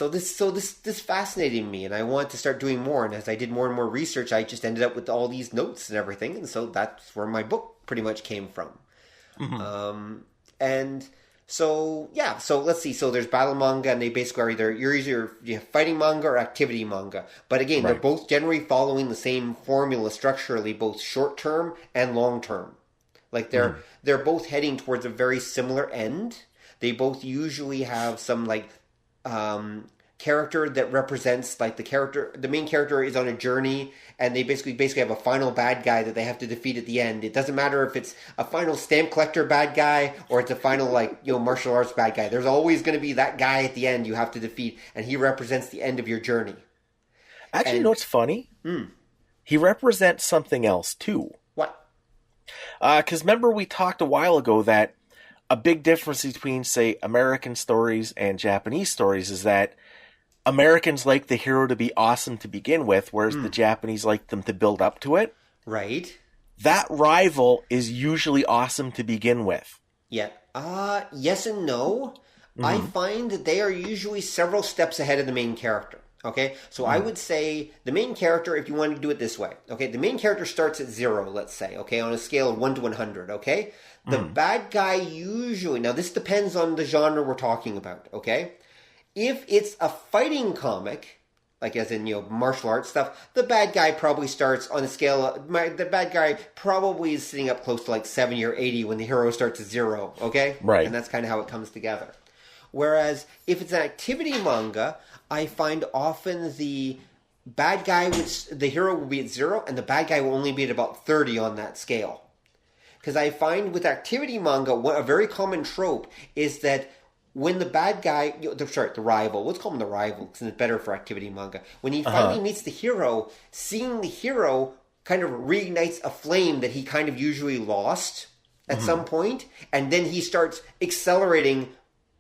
this fascinated me, and I wanted to start doing more. And as I did more and more research, I just ended up with all these notes and everything. And so that's where my book pretty much came from. So let's see. So there's battle manga, and they basically are you have fighting manga or activity manga. But again, they're both generally following the same formula structurally, both short term and long term. Like they're both heading towards a very similar end. They both usually have some like character that represents like the main character is on a journey, and they basically have a final bad guy that they have to defeat at the end. It doesn't matter if it's a final stamp collector bad guy or it's a final martial arts bad guy. There's always going to be that guy at the end you have to defeat, and he represents the end of your journey. Actually, you know what's funny? He represents something else too. What? Because remember we talked a while ago that a big difference between, say, American stories and Japanese stories is that Americans like the hero to be awesome to begin with, whereas the Japanese like them to build up to it. Right. That rival is usually awesome to begin with. Yeah. Yes and no. I find that they are usually several steps ahead of the main character. Okay, so I would say the main character, if you want to do it this way, okay, the main character starts at 0, let's say, okay, on a scale of 1 to 100, okay? The bad guy usually, now this depends on the genre we're talking about, okay? If it's a fighting comic, like as in, martial arts stuff, the bad guy probably starts on a scale the bad guy probably is sitting up close to like 70 or 80 when the hero starts at 0, okay? Right. And that's kind of how it comes together. Whereas if it's an activity manga, I find often the bad guy, the hero will be at 0, and the bad guy will only be at about 30 on that scale. Because I find with activity manga, a very common trope is that when the bad guy, the rival, let's call him the rival, because it's better for activity manga. When he finally meets the hero, seeing the hero kind of reignites a flame that he kind of usually lost at some point, and then he starts accelerating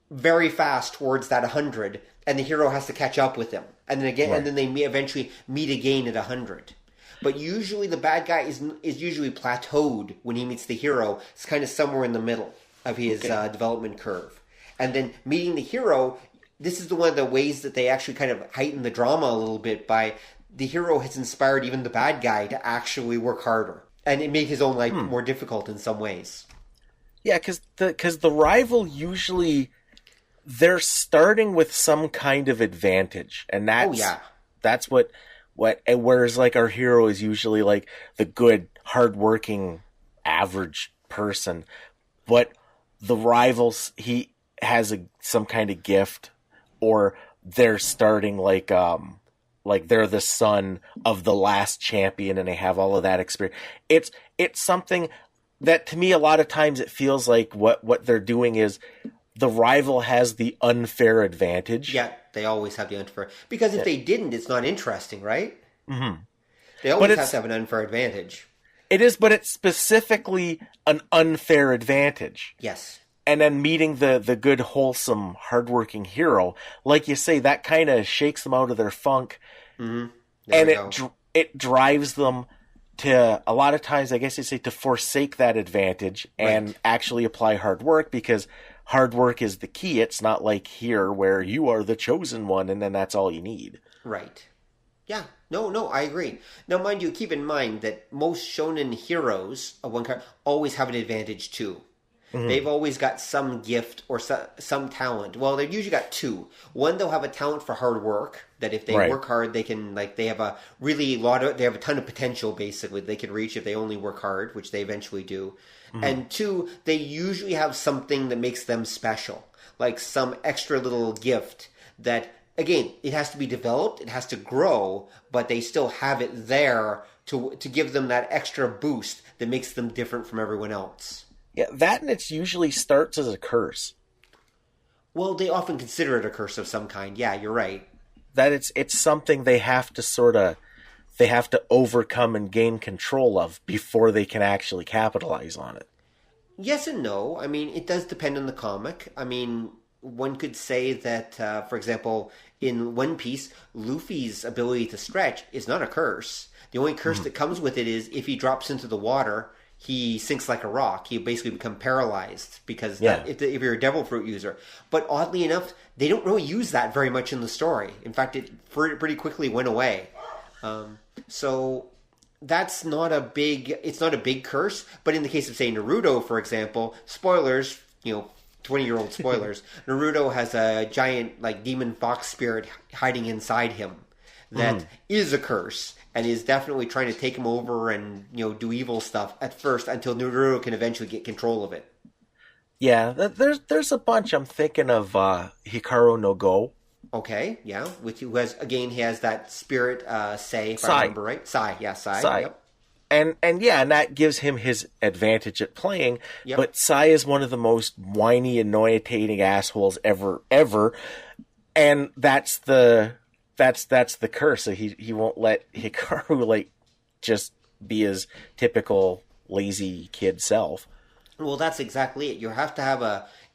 very fast towards that 100, and the hero has to catch up with him. And then again, and then they eventually meet again at 100. But usually the bad guy is usually plateaued when he meets the hero. It's kind of somewhere in the middle of his development curve. And then meeting the hero, this is one of the ways that they actually kind of heighten the drama a little bit by the hero has inspired even the bad guy to actually work harder. And it made his own life more difficult in some ways. Yeah, because the rival usually, they're starting with some kind of advantage. And that's what whereas like our hero is usually like the good, hardworking, average person. But the rivals, he has some kind of gift, or they're starting like they're the son of the last champion and they have all of that experience. It's something that to me a lot of times it feels like what they're doing is the rival has the unfair advantage. Yeah, they always have the unfair, because if they didn't, it's not interesting, right? Mm-hmm. They always have to have an unfair advantage. It is, but it's specifically an unfair advantage. Yes. And then meeting the good, wholesome, hardworking hero, like you say, that kind of shakes them out of their funk. Mm-hmm. And it drives them to, a lot of times, I guess you say, to forsake that advantage and actually apply hard work, because hard work is the key. It's not like here where you are the chosen one and then that's all you need. Right. Yeah. No, I agree. Now, mind you, keep in mind that most shonen heroes of one kind always have an advantage too. Mm-hmm. They've always got some gift or some talent. Well, they've usually got two. One, they'll have a talent for hard work, that if they work hard, they can, they have they have a ton of potential, basically, they can reach if they only work hard, which they eventually do. Mm-hmm. And two, they usually have something that makes them special, like some extra little gift that, again, it has to be developed, it has to grow, but they still have it there to give them that extra boost that makes them different from everyone else. Yeah, that and it usually starts as a curse. Well, they often consider it a curse of some kind. Yeah, you're right. That it's something they have to overcome and gain control of before they can actually capitalize on it. Yes and no. I mean, it does depend on the comic. I mean, one could say that, for example, in One Piece, Luffy's ability to stretch is not a curse. The only curse that comes with it is if he drops into the water, he sinks like a rock. He basically become paralyzed because if you're a devil fruit user. But oddly enough, they don't really use that very much in the story. In fact, it pretty quickly went away. So that's not a big curse. But in the case of, say, Naruto, for example, spoilers, 20-year-old spoilers, Naruto has a giant demon fox spirit hiding inside him that is a curse. And is definitely trying to take him over and, do evil stuff at first until Naruto can eventually get control of it. Yeah, there's a bunch. I'm thinking of Hikaru no Go. Okay, yeah. He has that spirit, Sai, if I remember right. Sai. Yep. And that gives him his advantage at playing. Yep. But Sai is one of the most whiny, annoying assholes ever. And that's the curse. So he won't let Hikaru just be his typical lazy kid self. Well, that's exactly it. You have to have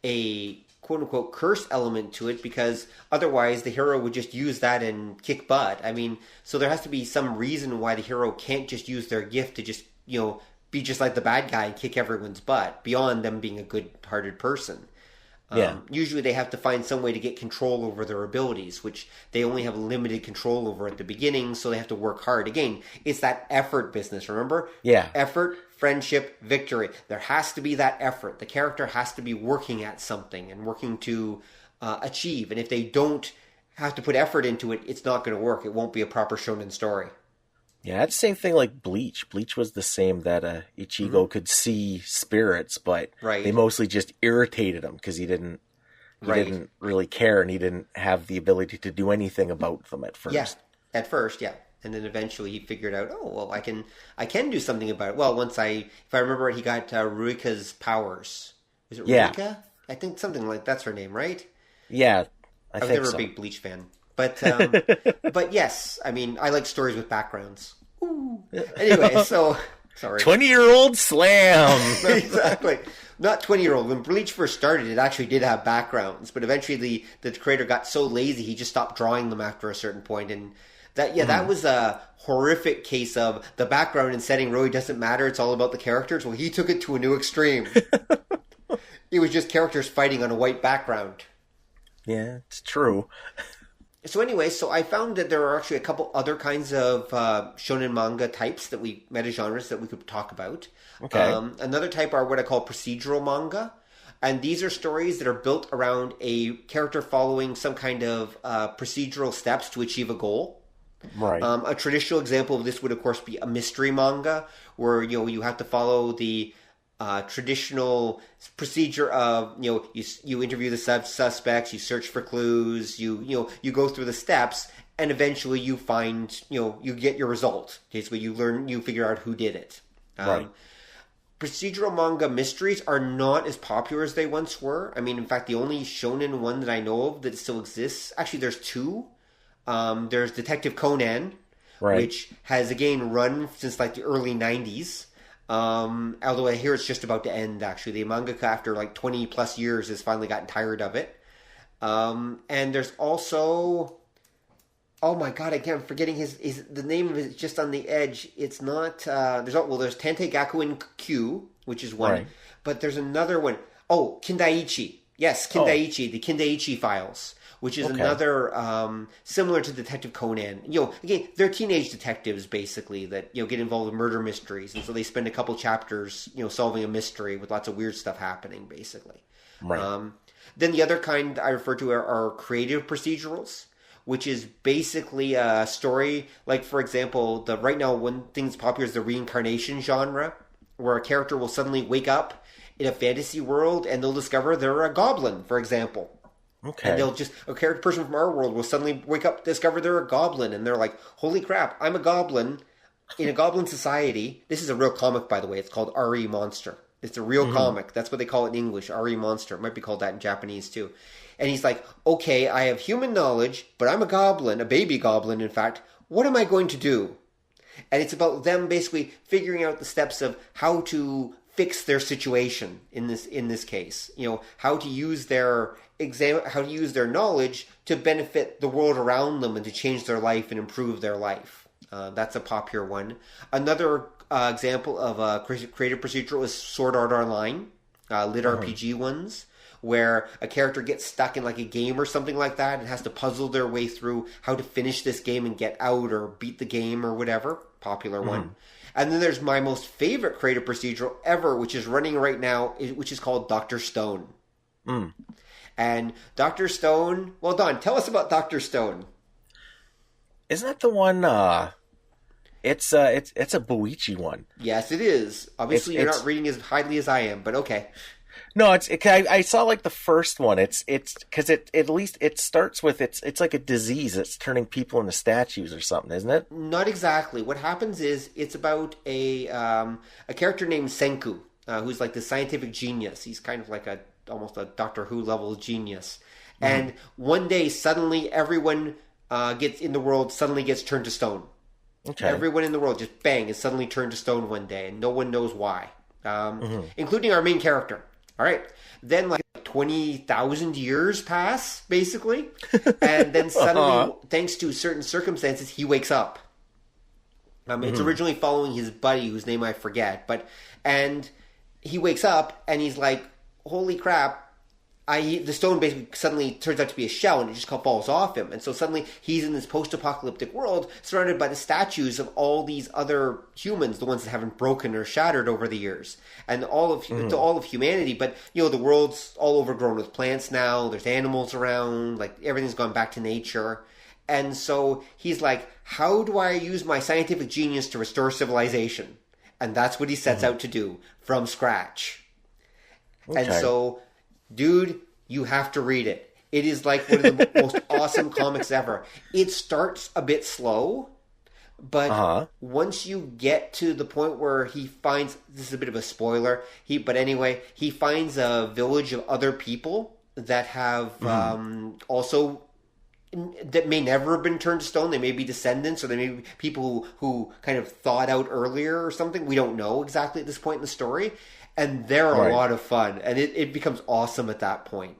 a quote unquote curse element to it, because otherwise the hero would just use that and kick butt. I mean, so there has to be some reason why the hero can't just use their gift to just, be just like the bad guy and kick everyone's butt beyond them being a good-hearted person. Usually they have to find some way to get control over their abilities, which they only have limited control over at the beginning, so they have to work hard. Again, it's that effort business, remember? Yeah. Effort, friendship, victory. There has to be that effort. The character has to be working at something and working to achieve. And if they don't have to put effort into it, it's not going to work. It won't be a proper shonen story. Yeah, it's the same thing like Bleach. Bleach was the same, that Ichigo could see spirits, but they mostly just irritated him because he didn't really care, and he didn't have the ability to do anything about them at first. Yeah, at first, yeah. And then eventually he figured out, oh, well, I can do something about it. Well, if I remember right, he got Ruika's powers. Was it Ruika? I think something like that's her name, right? Yeah, I was never a big Bleach fan. But but yes, I mean, I like stories with backgrounds. Ooh. Anyway, so sorry. 20-year-old slam. Exactly. Not 20-year-old. When Bleach first started, it actually did have backgrounds, but eventually the creator got so lazy he just stopped drawing them after a certain point, and that was a horrific case of the background and setting really doesn't matter. It's all about the characters. Well, he took it to a new extreme. It was just characters fighting on a white background. Yeah, it's true. So anyway, I found that there are actually a couple other kinds of shonen manga types meta-genres that we could talk about. Okay. Another type are what I call procedural manga. And these are stories that are built around a character following some kind of procedural steps to achieve a goal. Right. A traditional example of this would, of course, be a mystery manga, where you have to follow the traditional procedure of you interview the suspects, you search for clues, you go through the steps, and eventually you find you get your result. Basically, you figure out who did it. Right. Procedural manga mysteries are not as popular as they once were. I mean, in fact, the only shonen one that I know of that still exists, actually, there's two. There's Detective Conan, which has again run since like the early 90s. Although I hear it's just about to end, actually. The mangaka, after like 20 plus years, has finally gotten tired of it. And there's also, oh my god, I'm forgetting the name of it is just on the edge. It's not, there's Tantei Gakuen Q, which is one, but there's another one. Oh, Kindaichi. Yes, Kindaichi, the Kindaichi Files, which is another, similar to Detective Conan. Again, they're teenage detectives, basically, that, get involved in murder mysteries. And so they spend a couple chapters, solving a mystery with lots of weird stuff happening, basically. Right. Then the other kind I refer to are creative procedurals, which is basically a story, like, for example, right now one thing that's popular is the reincarnation genre, where a character will suddenly wake up in a fantasy world and they'll discover they're a goblin, for example. Okay. And a person from our world will suddenly wake up, discover they're a goblin, and they're like, holy crap, I'm a goblin in a goblin society. This is a real comic, by the way. It's called R.E. Monster. It's a real comic. That's what they call it in English, R.E. Monster. It might be called that in Japanese, too. And he's like, okay, I have human knowledge, but I'm a goblin, a baby goblin, in fact. What am I going to do? And it's about them basically figuring out the steps of how to fix their situation in this case. How to use their knowledge to benefit the world around them and to change their life and improve their life. That's a popular one. Another example of a creative procedural is Sword Art Online, lit RPG ones, where a character gets stuck in like a game or something like that and has to puzzle their way through how to finish this game and get out or beat the game or whatever. Popular one. And then there's my most favorite creative procedural ever, which is running right now, which is called Dr. Stone. And Dr. Stone, well, Don, tell us about Dr. Stone. Isn't that the one, it's a Boichi one. Yes, it is. Obviously, you're not reading as highly as I am, but okay. No, I saw like the first one. It's because at least it starts with it's like a disease that's turning people into statues or something, isn't it? Not exactly. What happens is it's about a character named Senku, who's like the scientific genius. He's kind of like almost a Doctor Who level genius. And one day suddenly everyone in the world gets turned to stone. Okay. Everyone in the world just bang is suddenly turned to stone one day, and no one knows why, including our main character. All right. Then like 20,000 years pass, basically. And then suddenly, thanks to certain circumstances, he wakes up. It's originally following his buddy, whose name I forget. And he wakes up and he's like, holy crap, the stone basically suddenly turns out to be a shell, and it just falls off him. And so suddenly he's in this post-apocalyptic world surrounded by the statues of all these other humans, the ones that haven't broken or shattered over the years, and all of humanity. But, the world's all overgrown with plants now. There's animals around. Like, everything's gone back to nature. And so he's like, how do I use my scientific genius to restore civilization? And that's what he sets out to do from scratch. Okay. And so... dude, you have to read it. It is like one of the most awesome comics ever. It starts a bit slow, but once you get to the point where he finds, this is a bit of a spoiler, he finds a village of other people that have also, that may never have been turned to stone. They may be descendants, or they may be people who kind of thawed out earlier or something. We don't know exactly at this point in the story. And they're a lot of fun. And it becomes awesome at that point.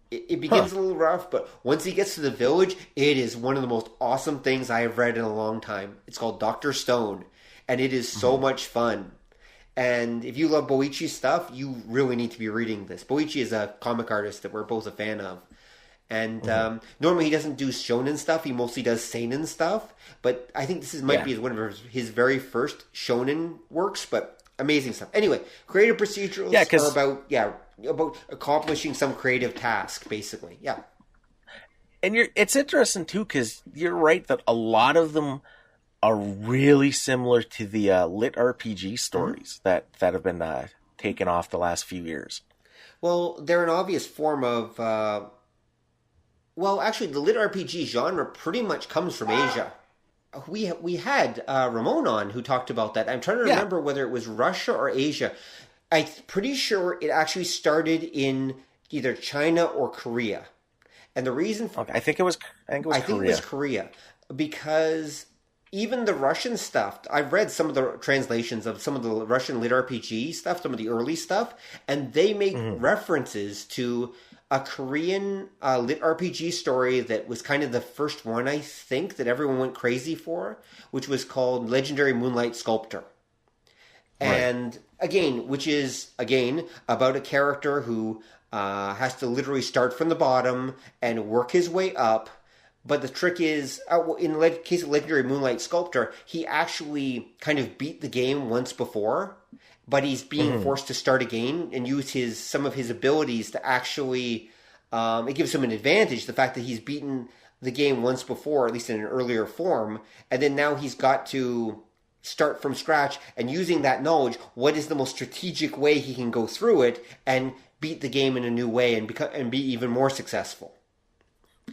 It begins a little rough, but once he gets to the village, it is one of the most awesome things I have read in a long time. It's called Dr. Stone. And it is so much fun. And if you love Boichi's stuff, you really need to be reading this. Boichi is a comic artist that we're both a fan of. And normally he doesn't do shonen stuff. He mostly does seinen stuff. But I think this might be one of his very first shonen works, but... amazing stuff. Anyway, creative procedurals are about accomplishing some creative task, basically. Yeah. And it's interesting, too, because you're right that a lot of them are really similar to the lit RPG stories that have been taken off the last few years. Well, they're an obvious form of... actually, the lit RPG genre pretty much comes from Asia. We had Ramon on who talked about that. I'm trying to remember whether it was Russia or Asia. I'm pretty sure it actually started in either China or Korea. And the reason for I think it was Korea, because even the Russian stuff, I've read some of the translations of some of the Russian lit RPG stuff, some of the early stuff, and they make references to a Korean lit RPG story that was kind of the first one, I think, that everyone went crazy for, which was called Legendary Moonlight Sculptor. And which is about a character who has to literally start from the bottom and work his way up. But the trick is, in the case of Legendary Moonlight Sculptor, he actually kind of beat the game once before, but he's being forced to start again and use some of his abilities to actually... it gives him an advantage, the fact that he's beaten the game once before, at least in an earlier form, and then now he's got to start from scratch, and using that knowledge, what is the most strategic way he can go through it and beat the game in a new way and be even more successful.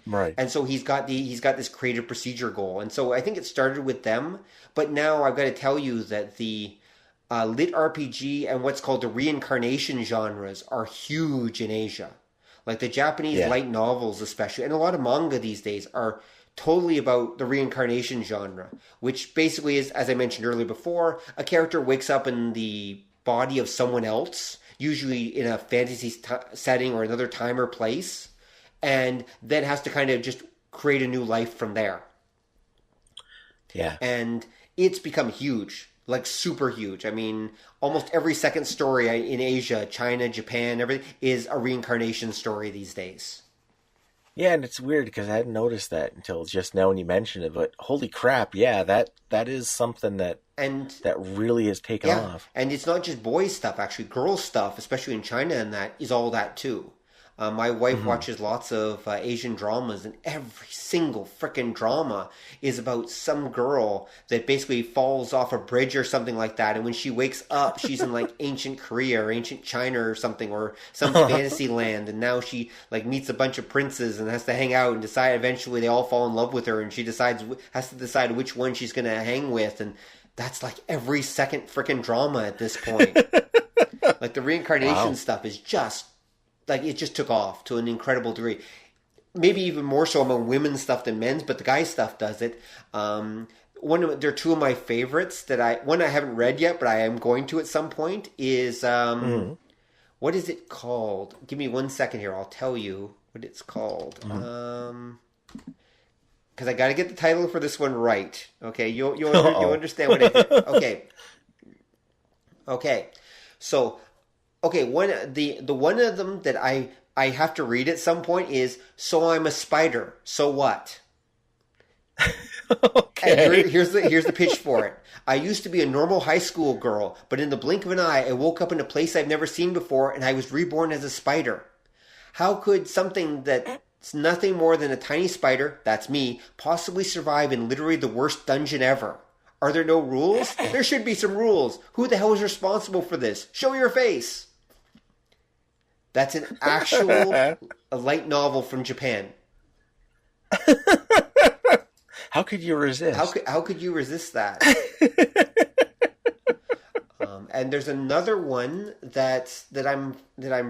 Right. And so he's got this creative procedure goal. And so I think it started with them, but now I've got to tell you that the lit RPG and what's called the reincarnation genres are huge in Asia. Like the Japanese light novels especially, and a lot of manga these days are totally about the reincarnation genre, which basically is, as I mentioned earlier before, a character wakes up in the body of someone else, usually in a fantasy setting or another time or place, and then has to kind of just create a new life from there. Yeah. And it's become huge. Like super huge. I mean, almost every second story in Asia, China, Japan, everything is a reincarnation story these days. Yeah, and it's weird because I hadn't noticed that until just now when you mentioned it. But holy crap, yeah, that is something that really has taken off. And it's not just boys stuff, actually. Girls stuff, especially in China, and that is all that too. My wife watches lots of Asian dramas, and every single frickin' drama is about some girl that basically falls off a bridge or something like that. And when she wakes up, she's in like ancient Korea or ancient China or something, or some fantasy land. And now she like meets a bunch of princes and has to hang out and decide. Eventually, they all fall in love with her, and she has to decide which one she's going to hang with. And that's like every second frickin' drama at this point. Like the reincarnation stuff is just. Like, it just took off to an incredible degree. Maybe even more so among women's stuff than men's, but the guys' stuff does it. There are two of my favorites that one I haven't read yet, but I am going to at some point, is, what is it called? Give me 1 second here, I'll tell you what it's called. Because I got to get the title for this one right. Okay, you'll understand what I did. Okay. So... Okay, the one of them that I I have to read at some point is, so I'm a spider, so what? Okay. And here's the pitch for it. I used to be a normal high school girl, but in the blink of an eye, I woke up in a place I've never seen before, and I was reborn as a spider. How could something that's nothing more than a tiny spider, that's me, possibly survive in literally the worst dungeon ever? Are there no rules? There should be some rules. Who the hell is responsible for this? Show your face. That's an actual a light novel from Japan. How could you resist? How could you resist that? And there's another one that I'm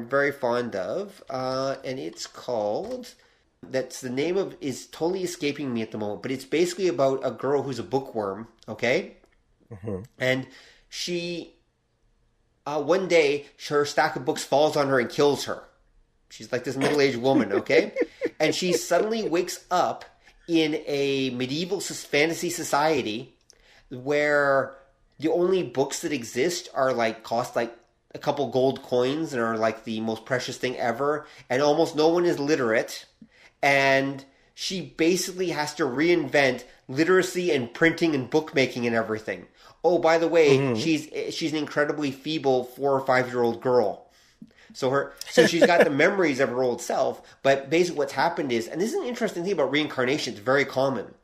very fond of, and it's called. That's the name of is totally escaping me at the moment, but it's basically about a girl who's a bookworm. Okay, and she one day her stack of books falls on her and kills her. She's like this middle-aged woman. Okay, and she suddenly wakes up in a medieval fantasy society where the only books that exist are cost a couple gold coins and are like the most precious thing ever, and almost no one is literate, and she basically has to reinvent literacy and printing and bookmaking and everything. Oh, by the way, she's an incredibly feeble 4 or 5-year-old girl. So she's got the memories of her old self, but basically what's happened is, and this is an interesting thing about reincarnation, it's very common.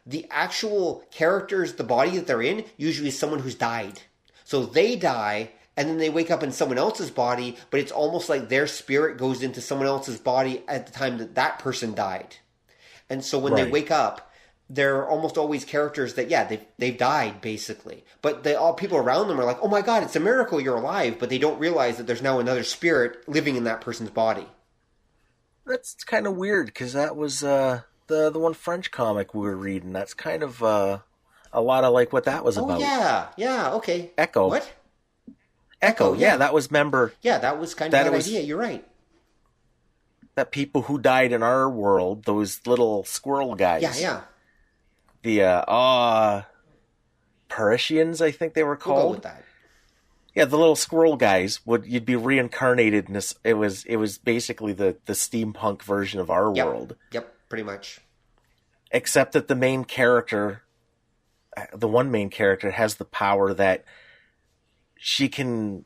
The actual characters, the body that they're in, usually is someone who's died. So they die, and then they wake up in someone else's body, but it's almost like their spirit goes into someone else's body at the time that that person died. And so when they wake up, they're almost always characters that, they've died, basically. But all people around them are like, oh my god, it's a miracle you're alive, but they don't realize that there's now another spirit living in that person's body. That's kind of weird, because that was the one French comic we were reading. That's kind of a lot of like what that was about. Yeah, okay. Ekho. What? Ekho, yeah, that was member. Yeah, that was kind of that idea, you're right. That people who died in our world, those little squirrel guys. Yeah. The Parisians, I think they were called. We'll go with that. Yeah, the little squirrel guys you'd be reincarnated in this. It was basically the steampunk version of our world. Yep, pretty much. Except that the main character, the one main character, has the power that she can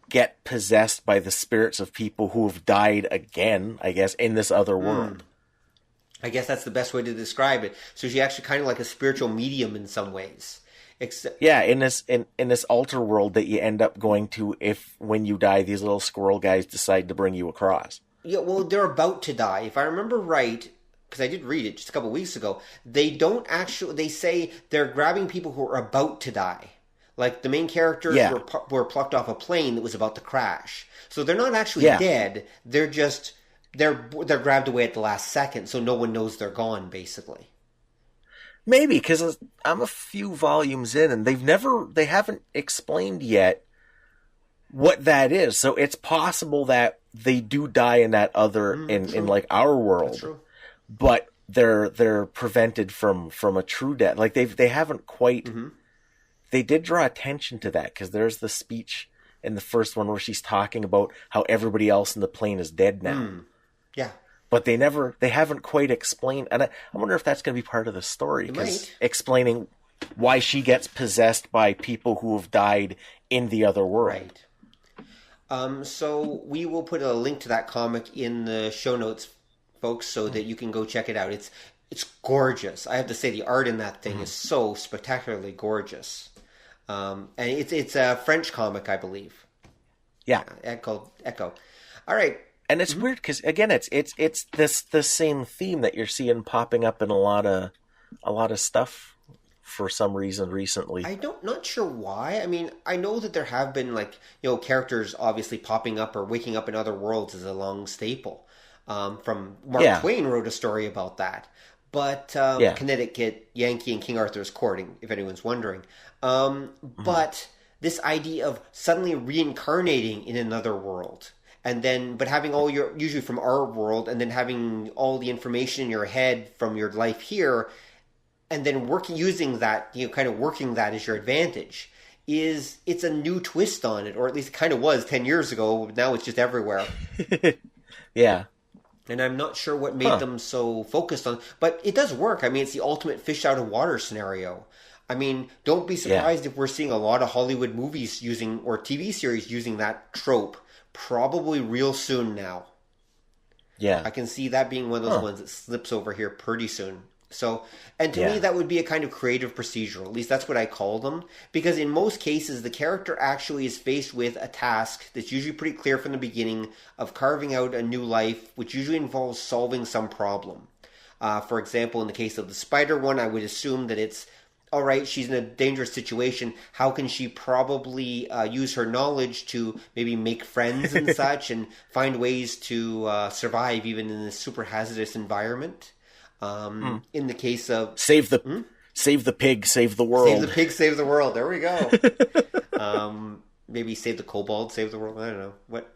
get possessed by the spirits of people who have died again, I guess, in this other world. I guess that's the best way to describe it. So she's actually kind of like a spiritual medium in some ways. In this alter world that you end up going to when you die, these little squirrel guys decide to bring you across. Yeah, well, they're about to die. If I remember right, because I did read it just a couple of weeks ago, they say they're grabbing people who are about to die. Like the main characters were plucked off a plane that was about to crash. So they're not actually dead. They're just... They're grabbed away at the last second, so no one knows they're gone, basically. Maybe, because I'm a few volumes in, and they haven't explained yet what that is. So it's possible that they do die in that other, in like our world. That's true. But they're prevented from a true death. Like they haven't quite, they did draw attention to that, because there's the speech in the first one where she's talking about how everybody else in the plane is dead now. Yeah. But they haven't quite explained, and I wonder if that's going to be part of the story, because explaining why she gets possessed by people who have died in the other world. Right. So we will put a link to that comic in the show notes, folks, so that you can go check it out. It's gorgeous. I have to say the art in that thing is so spectacularly gorgeous. And it's a French comic, I believe. Yeah. Ekho. All right. And it's weird because, again, it's the same theme that you're seeing popping up in a lot of stuff for some reason recently. Not sure why. I mean, I know that there have been characters obviously popping up or waking up in other worlds as a long staple. From Mark Twain wrote a story about that. But Connecticut, Yankee, and King Arthur's courting, if anyone's wondering. But this idea of suddenly reincarnating in another world. And then, but having all usually from our world, and then having all the information in your head from your life here, and then using that, kind of working that as your advantage, it's a new twist on it, or at least it kind of was 10 years ago. Now it's just everywhere. Yeah. And I'm not sure what made them so focused on, but it does work. I mean, it's the ultimate fish out of water scenario. I mean, don't be surprised if we're seeing a lot of Hollywood movies using, or TV series using that trope, probably real soon now. Yeah. I can see that being one of those ones that slips over here pretty soon. So, and to me, that would be a kind of creative procedural. At least that's what I call them. Because in most cases, the character actually is faced with a task that's usually pretty clear from the beginning of carving out a new life, which usually involves solving some problem. For example, in the case of the spider one, I would assume that it's, all right, she's in a dangerous situation. How can she probably use her knowledge to maybe make friends and such and find ways to survive even in this super hazardous environment? In the case of... Save the pig, save the world. Save the pig, save the world. There we go. Maybe save the kobold, save the world. I don't know. What?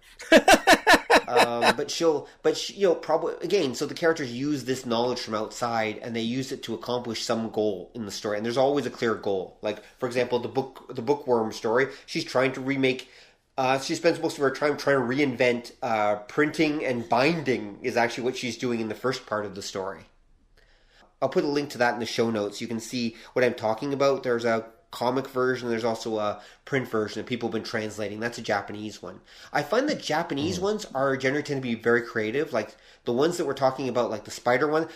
Probably, again, so the characters use this knowledge from outside and they use it to accomplish some goal in the story. And there's always a clear goal. Like, for example, the Bookworm story, she's trying to remake... she spends most of her time trying to reinvent printing and binding is actually what she's doing in the first part of the story. I'll put a link to that in the show notes. You can see what I'm talking about. There's a comic version. There's also a print version that people have been translating. That's a Japanese one. I find that Japanese ones are generally tend to be very creative. Like the ones that we're talking about, like the spider one,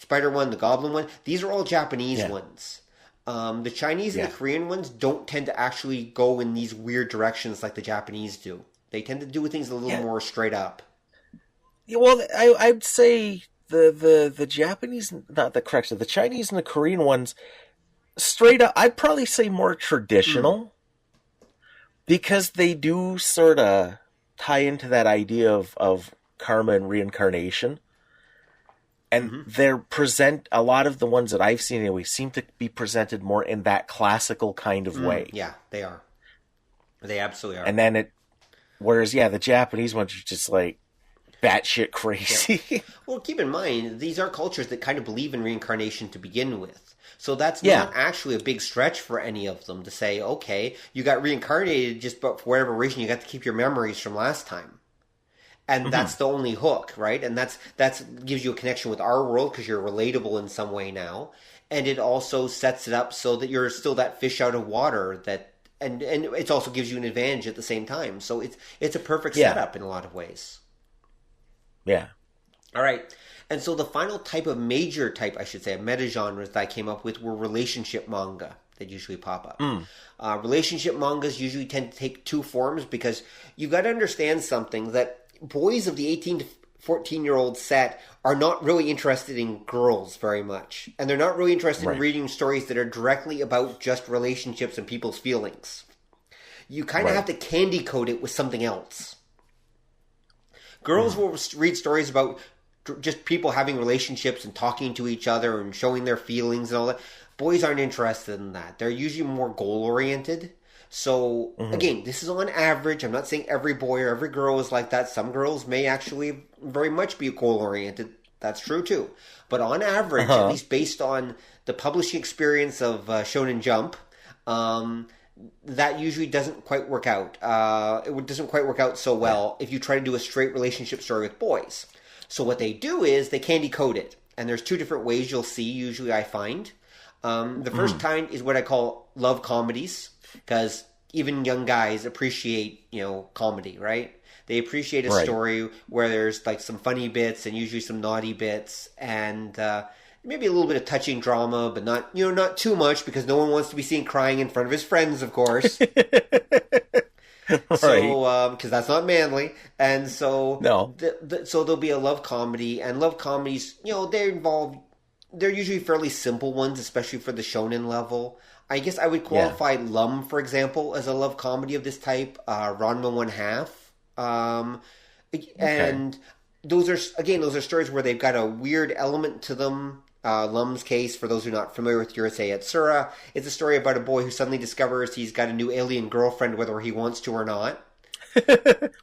the goblin one. These are all Japanese ones. The Chinese and the Korean ones don't tend to actually go in these weird directions like the Japanese do. They tend to do things a little more straight up. Yeah, well, I'd say the Japanese, not the correction, the Chinese and the Korean ones, straight up, I'd probably say more traditional, because they do sort of tie into that idea of karma and reincarnation. And a lot of the ones that I've seen anyway seem to be presented more in that classical kind of way. Yeah, they are. They absolutely are. And then whereas the Japanese ones are just like batshit crazy. Yeah. Well, keep in mind, these are cultures that kind of believe in reincarnation to begin with. So that's not actually a big stretch for any of them to say, okay, you got reincarnated just but for whatever reason you got to keep your memories from last time. And that's the only hook, right? And that's gives you a connection with our world because you're relatable in some way now. And it also sets it up so that you're still that fish out of water that and it also gives you an advantage at the same time. So it's a perfect setup in a lot of ways. Yeah. All right. And so the final major type, I should say, of meta-genres that I came up with were relationship manga that usually pop up. Relationship mangas usually tend to take two forms because you've got to understand something, that boys of the 18 to 14-year-old set are not really interested in girls very much. And they're not really interested in reading stories that are directly about just relationships and people's feelings. You kind of have to candy coat it with something else. Girls will read stories about just people having relationships and talking to each other and showing their feelings and all that. Boys aren't interested in that. They're usually more goal-oriented. So, again, this is on average. I'm not saying every boy or every girl is like that. Some girls may actually very much be goal-oriented. That's true, too. But on average, at least based on the publishing experience of Shonen Jump, that usually doesn't quite work out. It doesn't quite work out so well if you try to do a straight relationship story with boys. So what they do is they candy coat it. And there's two different ways you'll see, usually I find. The first kind is what I call love comedies, because even young guys appreciate, comedy, right? They appreciate a story where there's like some funny bits and usually some naughty bits and maybe a little bit of touching drama, but not too much because no one wants to be seen crying in front of his friends, of course. So, because that's not manly, and so so there'll be a love comedy, and love comedies, they're usually fairly simple ones, especially for the shonen level. I guess I would qualify Lum, for example, as a love comedy of this type. Ranma 1/2, and those are stories where they've got a weird element to them. Lum's case, for those who are not familiar with Yurusei Yatsura, it's a story about a boy who suddenly discovers he's got a new alien girlfriend, whether he wants to or not.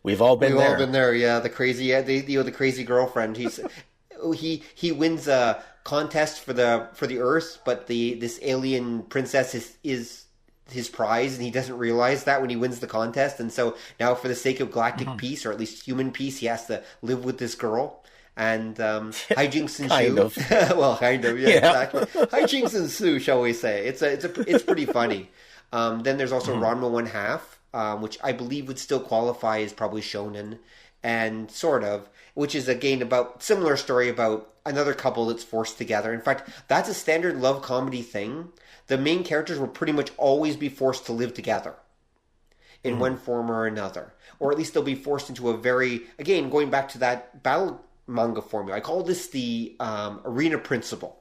We've all been there. Yeah. The crazy, the crazy girlfriend. He wins a contest for the Earth, but this alien princess is his prize, and he doesn't realize that when he wins the contest. And so now, for the sake of galactic peace, or at least human peace, he has to live with this girl. And hijinks ensue. Well, kind of, yeah, exactly. Hijinks ensue, shall we say? It's pretty funny. Then there's also Ranma 1/2, which I believe would still qualify as probably shonen, and sort of, which is again about similar story about another couple that's forced together. In fact, that's a standard love comedy thing. The main characters will pretty much always be forced to live together in one form or another, or at least they'll be forced into a very, again, going back to that battle manga formula. I call this the arena principle,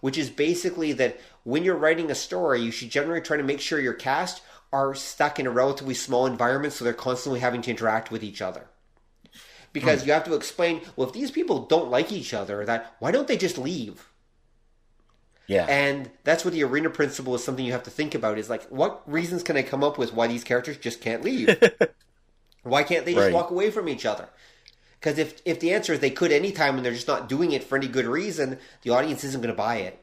which is basically that when you're writing a story, you should generally try to make sure your cast are stuck in a relatively small environment, so they're constantly having to interact with each other. Because you have to explain, well, if these people don't like each other, why don't they just leave? Yeah. And that's what the arena principle is, something you have to think about, is like, what reasons can I come up with why these characters just can't leave? Why can't they just walk away from each other? Because if the answer is they could anytime and they're just not doing it for any good reason, the audience isn't going to buy it.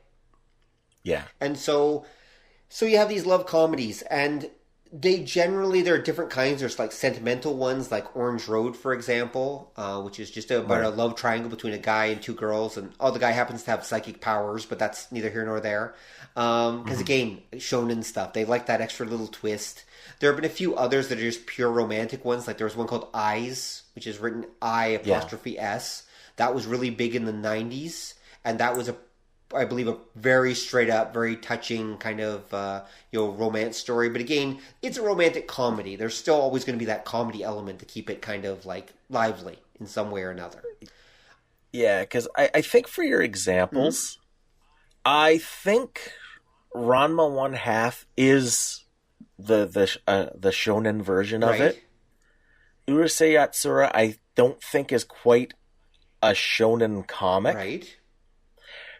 Yeah. And so you have these love comedies, and there are different kinds. There's like sentimental ones, like Orange Road, for example, which is just about a love triangle between a guy and two girls, and the guy happens to have psychic powers, but that's neither here nor there. Because again, shonen stuff, they like that extra little twist. There have been a few others that are just pure romantic ones. Like there was one called Eyes, which is written I''S. That was really big in the 90s, and that was I believe a very straight up, very touching kind of romance story. But again, it's a romantic comedy. There's still always going to be that comedy element to keep it kind of like lively in some way or another. Yeah, because I think for your examples, I think Ranma 1/2 is the shonen version of it. Urusei Yatsura, I don't think is quite a shonen comic. Right.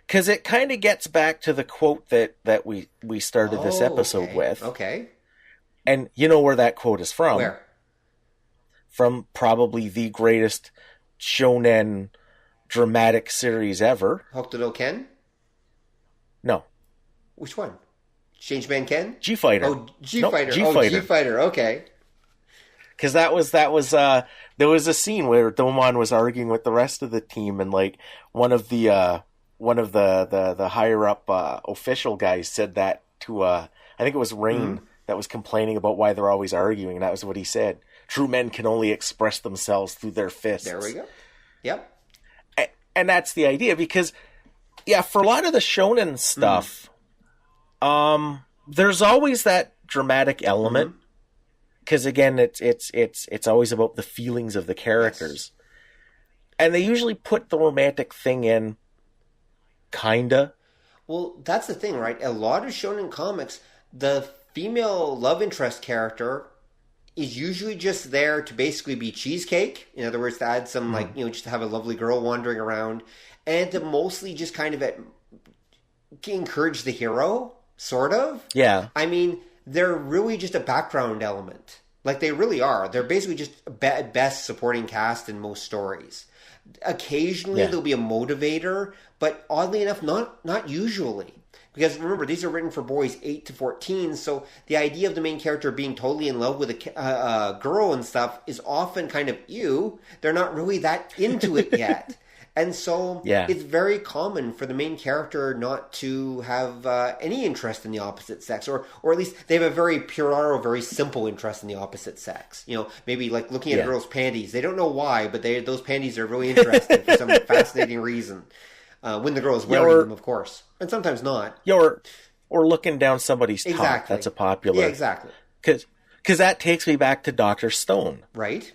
Because it kind of gets back to the quote that we started this episode with. Okay. And you know where that quote is from? Where? From probably the greatest shonen dramatic series ever. Hokuto no Ken? No. Which one? Changeman Ken? G-Fighter. Oh, G-Fighter. Nope, G-Fighter. G-Fighter, okay. Because that was there was a scene where Domon was arguing with the rest of the team, and like one of the higher up official guys said that to I think it was Rain that was complaining about why they're always arguing, and that was what he said. True men can only express themselves through their fists. There we go. Yep. And that's the idea, because for a lot of the shonen stuff, there's always that dramatic element. Because again, it's always about the feelings of the characters, and they usually put the romantic thing in. Kinda. Well, that's the thing, right? A lot of shonen comics, the female love interest character is usually just there to basically be cheesecake. In other words, to add some, just to have a lovely girl wandering around, and to mostly just kind of encourage the hero, sort of. Yeah. I mean, they're really just a background element. Like, they really are. They're basically just at best supporting cast in most stories. Occasionally there'll be a motivator, but oddly enough, not usually. Because remember, these are written for boys 8 to 14, so the idea of the main character being totally in love with a girl and stuff is often kind of, ew, they're not really that into it yet. And so it's very common for the main character not to have any interest in the opposite sex, or at least they have a very puerile, very simple interest in the opposite sex. Maybe like looking at a girl's panties. They don't know why, but those panties are really interesting for some fascinating reason. When the girl is wearing them, of course. And sometimes not. Or looking down somebody's top. That's a popular. Yeah, exactly. Because that takes me back to Dr. Stone. Right.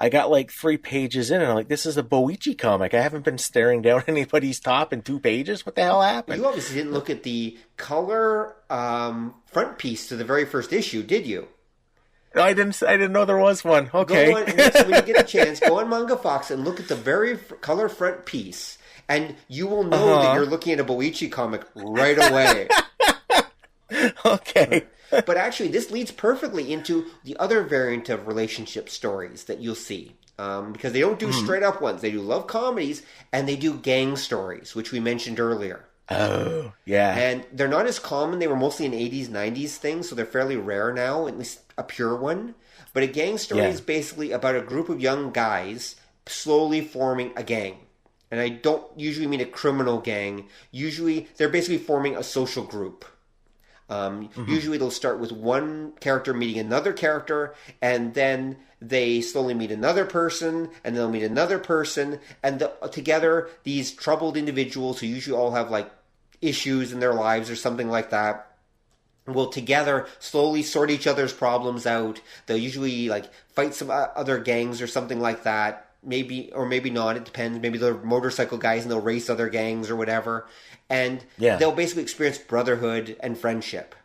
I got like 3 pages in, and I'm like, this is a Boichi comic. I haven't been staring down anybody's top in 2 pages. What the hell happened? You obviously didn't look at the color front piece to the very first issue, did you? No, I didn't know there was one. Okay. When you get a chance, go on Manga Fox and look at the very color front piece, and you will know that you're looking at a Boichi comic right away. Okay. But actually, this leads perfectly into the other variant of relationship stories that you'll see. Because they don't do straight-up ones. They do love comedies, and they do gang stories, which we mentioned earlier. Oh, yeah. And they're not as common. They were mostly an 80s, 90s thing, so they're fairly rare now, at least a pure one. But a gang story is basically about a group of young guys slowly forming a gang. And I don't usually mean a criminal gang. Usually, they're basically forming a social group. Usually, they'll start with one character meeting another character, and then they slowly meet another person, and they'll meet another person, and together, these troubled individuals who usually all have like issues in their lives or something like that will together slowly sort each other's problems out. They'll usually like fight some other gangs or something like that. Maybe or maybe not, it depends. Maybe they're motorcycle guys and they'll race other gangs or whatever. And they'll basically experience brotherhood and friendship.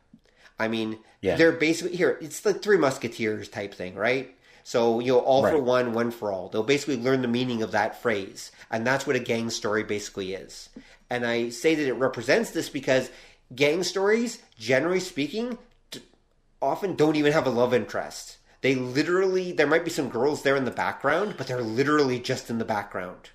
I mean, they're basically, here, it's the Three Musketeers type thing, right? So, all for one, one for all. They'll basically learn the meaning of that phrase. And that's what a gang story basically is. And I say that it represents this because gang stories, generally speaking, often don't even have a love interest. They literally, there might be some girls there in the background, but they're literally just in the background.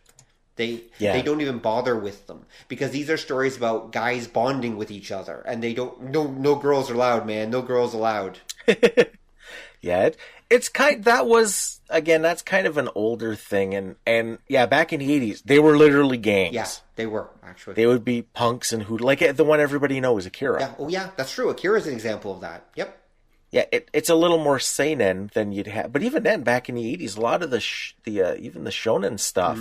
They don't even bother with them because these are stories about guys bonding with each other, and they don't. No girls are allowed, man. No girls allowed. It's kind. That was again. That's kind of an older thing, and back in the 80s, they were literally gangs. Yeah, they were actually. They would be punks and who like the one everybody knows, Akira. Yeah. Oh yeah, that's true. Akira is an example of that. Yep. Yeah, it's a little more seinen than you'd have, but even then, back in the 80s, a lot of the even the shonen stuff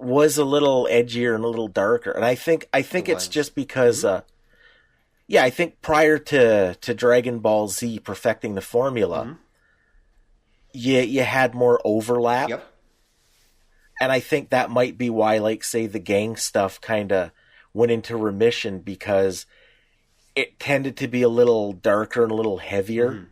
was a little edgier and a little darker, and I think it's just because, I think prior to Dragon Ball Z perfecting the formula, you had more overlap, and I think that might be why, like, say, the gang stuff kind of went into remission because it tended to be a little darker and a little heavier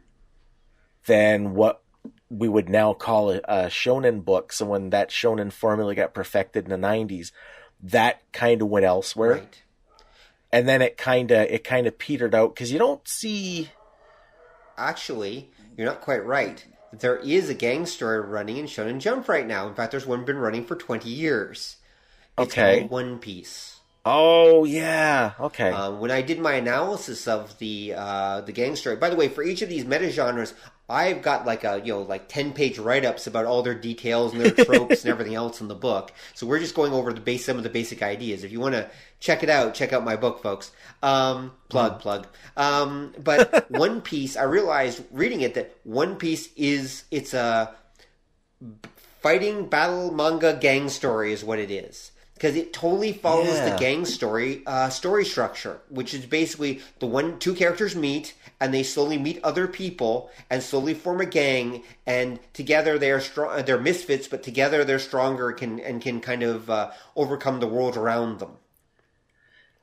than what we would now call a shonen book. So when that shonen formula got perfected in the 90s, that kind of went elsewhere. Right. And then it kind of petered out because you don't see... Actually, you're not quite right. There is a gang story running in Shonen Jump right now. In fact, there's one been running for 20 years. It's called One Piece. Oh yeah, okay. When I did my analysis of the gang story, by the way, for each of these meta genres, I've got like 10-page write-ups about all their details and their tropes and everything else in the book. So we're just going over some of the basic ideas. If you want to check it out, check out my book, folks. Plug. But One Piece, I realized reading it that One Piece it's a fighting battle manga gang story is what it is. Because it totally follows the gang story structure, which is basically two characters meet, and they slowly meet other people, and slowly form a gang, and together they are strong. They're misfits, but together they're stronger, and can kind of overcome the world around them.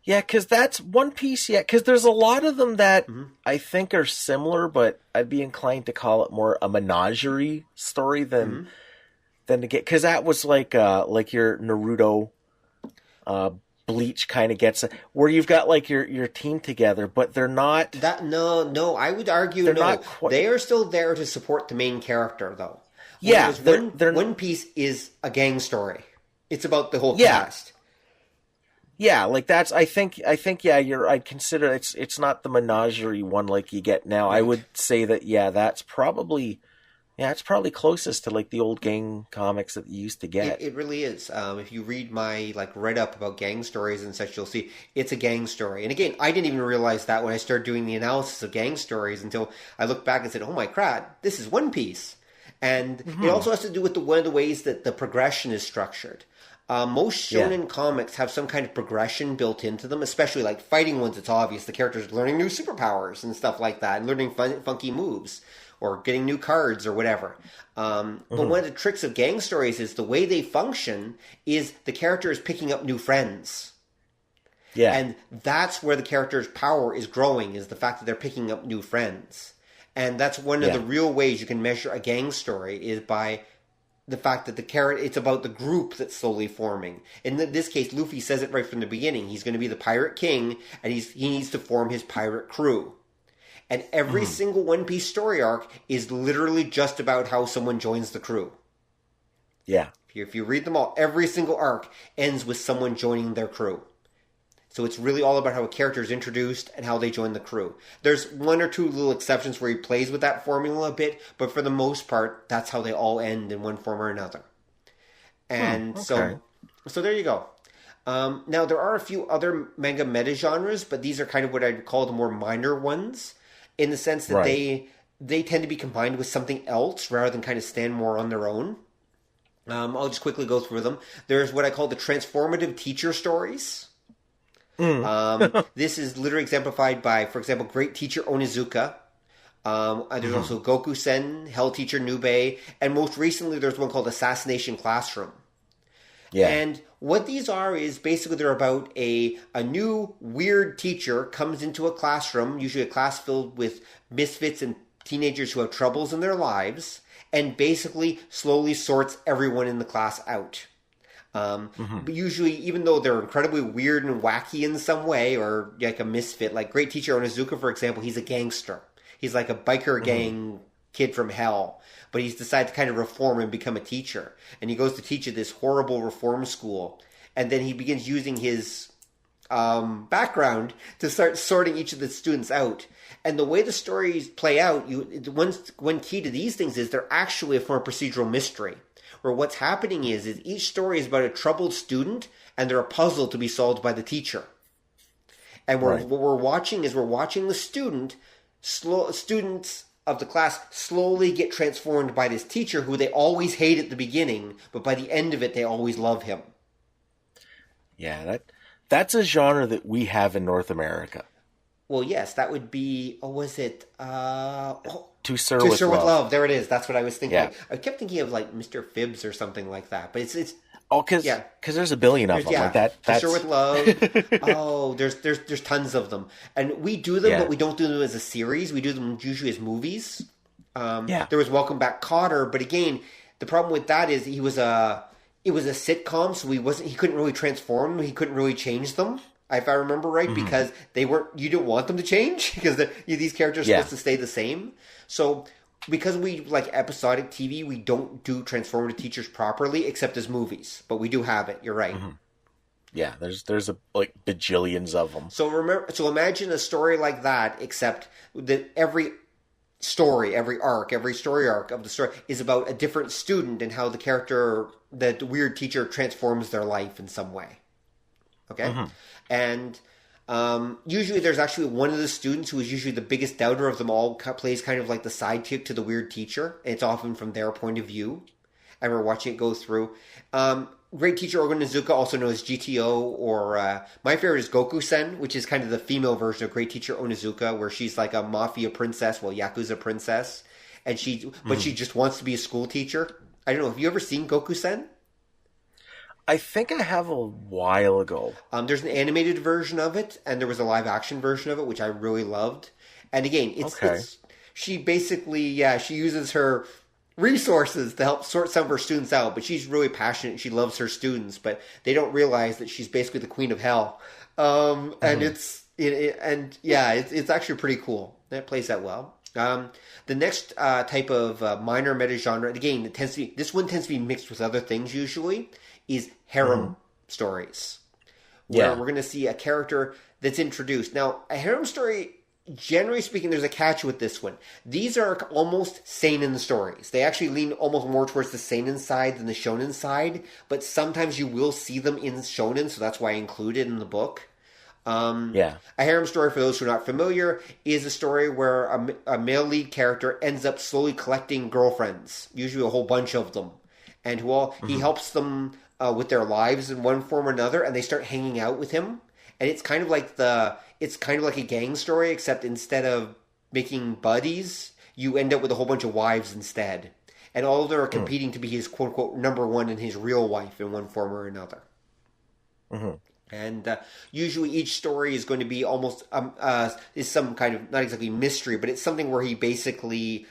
Yeah, because that's One Piece. Yeah, because there's a lot of them that I think are similar, but I'd be inclined to call it more a menagerie story than to get, because that was like your Naruto. Bleach kind of gets where you've got like your team together, but they're not. No. I would argue they are still there to support the main character, though. Yeah, One Piece is a gang story. It's about the whole cast. Yeah, like that's. I think. Yeah, I'd consider it's not the menagerie one like you get now. Right. I would say that. Yeah, that's probably. Yeah, it's probably closest to like the old gang comics that you used to get. It really is. If you read my write-up about gang stories and such, you'll see it's a gang story. And again, I didn't even realize that when I started doing the analysis of gang stories until I looked back and said, "Oh my crap, this is One Piece." And it also has to do with one of the ways that the progression is structured. Most shonen comics have some kind of progression built into them, especially like fighting ones. It's obvious the characters learning new superpowers and stuff like that, and learning funky moves. Or getting new cards or whatever. But one of the tricks of gang stories is the way they function is the character is picking up new friends. Yeah. And that's where the character's power is growing, is the fact that they're picking up new friends. And that's one of the real ways you can measure a gang story is by the fact that it's about the group that's slowly forming. In this case, Luffy says it right from the beginning. He's going to be the pirate king, and he needs to form his pirate crew. And every single One Piece story arc is literally just about how someone joins the crew. Yeah. If you read them all, every single arc ends with someone joining their crew. So it's really all about how a character is introduced and how they join the crew. There's one or two little exceptions where he plays with that formula a bit, but for the most part, that's how they all end in one form or another. And so there you go. Now, there are a few other manga meta-genres, but these are kind of what I'd call the more minor ones, in the sense that they tend to be combined with something else rather than kind of stand more on their own. I'll just quickly go through them. There's what I call the transformative teacher stories. This is literally exemplified by, for example, Great Teacher Onizuka. There's also Goku-sen, Hell Teacher Nube, and most recently there's one called Assassination Classroom. Yeah. And what these are is basically they're about a new weird teacher comes into a classroom, usually a class filled with misfits and teenagers who have troubles in their lives, and basically slowly sorts everyone in the class out. But usually, even though they're incredibly weird and wacky in some way, or like a misfit, like Great Teacher Onizuka, for example, he's a gangster. He's like a biker gang kid from hell, but he's decided to kind of reform and become a teacher. And he goes to teach at this horrible reform school. And then he begins using his background to start sorting each of the students out. And the way the stories play out, one key to these things is they're actually a form of procedural mystery. Where what's happening is each story is about a troubled student, and they're a puzzle to be solved by the teacher. And what we're watching is the students of the class slowly get transformed by this teacher who they always hate at the beginning, but by the end of it, they always love him. Yeah, that's a genre that we have in North America. Well, yes, that would be, was it? To Sir With Love. There it is. That's what I was thinking. Yeah. I kept thinking of like Mr. Phibbs or something like that. But it's because there's a billion of them. Yeah, like that. To Sir With Love. There's tons of them, and we do them, but we don't do them as a series. We do them usually as movies. There was Welcome Back, Kotter, but again, the problem with that is it was a sitcom, so he couldn't really transform them. He couldn't really change them. If I remember right, because you didn't want them to change because these characters are supposed to stay the same. So because we like episodic TV, we don't do transformative teachers properly except as movies, but we do have it. You're right. Yeah, there's like bajillions of them. So imagine a story like that, except that every story arc of the story is about a different student and how the weird teacher transforms their life in some way. Okay? And usually there's actually one of the students who is usually the biggest doubter of them all, plays kind of like the sidekick to the weird teacher. And it's often from their point of view. And we're watching it go through. Great Teacher Onizuka, also known as GTO, or my favorite is Goku-sen, which is kind of the female version of Great Teacher Onizuka, where she's like a mafia princess, Yakuza princess. And but she just wants to be a school teacher. I don't know, have you ever seen Goku-sen? I think I have a while ago. There's an animated version of it, and there was a live-action version of it, which I really loved. And again, she basically, she uses her resources to help sort some of her students out, but she's really passionate. She loves her students, but they don't realize that she's basically the queen of hell. And it's actually pretty cool. That plays that well. The next type of minor meta-genre, again, this one tends to be mixed with other things usually, is harem stories. Where we're going to see a character that's introduced. Now, a harem story, generally speaking, there's a catch with this one. These are almost seinen stories. They actually lean almost more towards the seinen side than the shonen side, but sometimes you will see them in shonen, so that's why I include it in the book. A harem story, for those who are not familiar, is a story where a male lead character ends up slowly collecting girlfriends, usually a whole bunch of them, and he helps them with their lives in one form or another, and they start hanging out with him. And it's kind of like a gang story, except instead of making buddies, you end up with a whole bunch of wives instead, and all of them are competing to be his quote unquote number one and his real wife in one form or another. And usually each story is going to be almost is some kind of, not exactly mystery, but it's something where he basically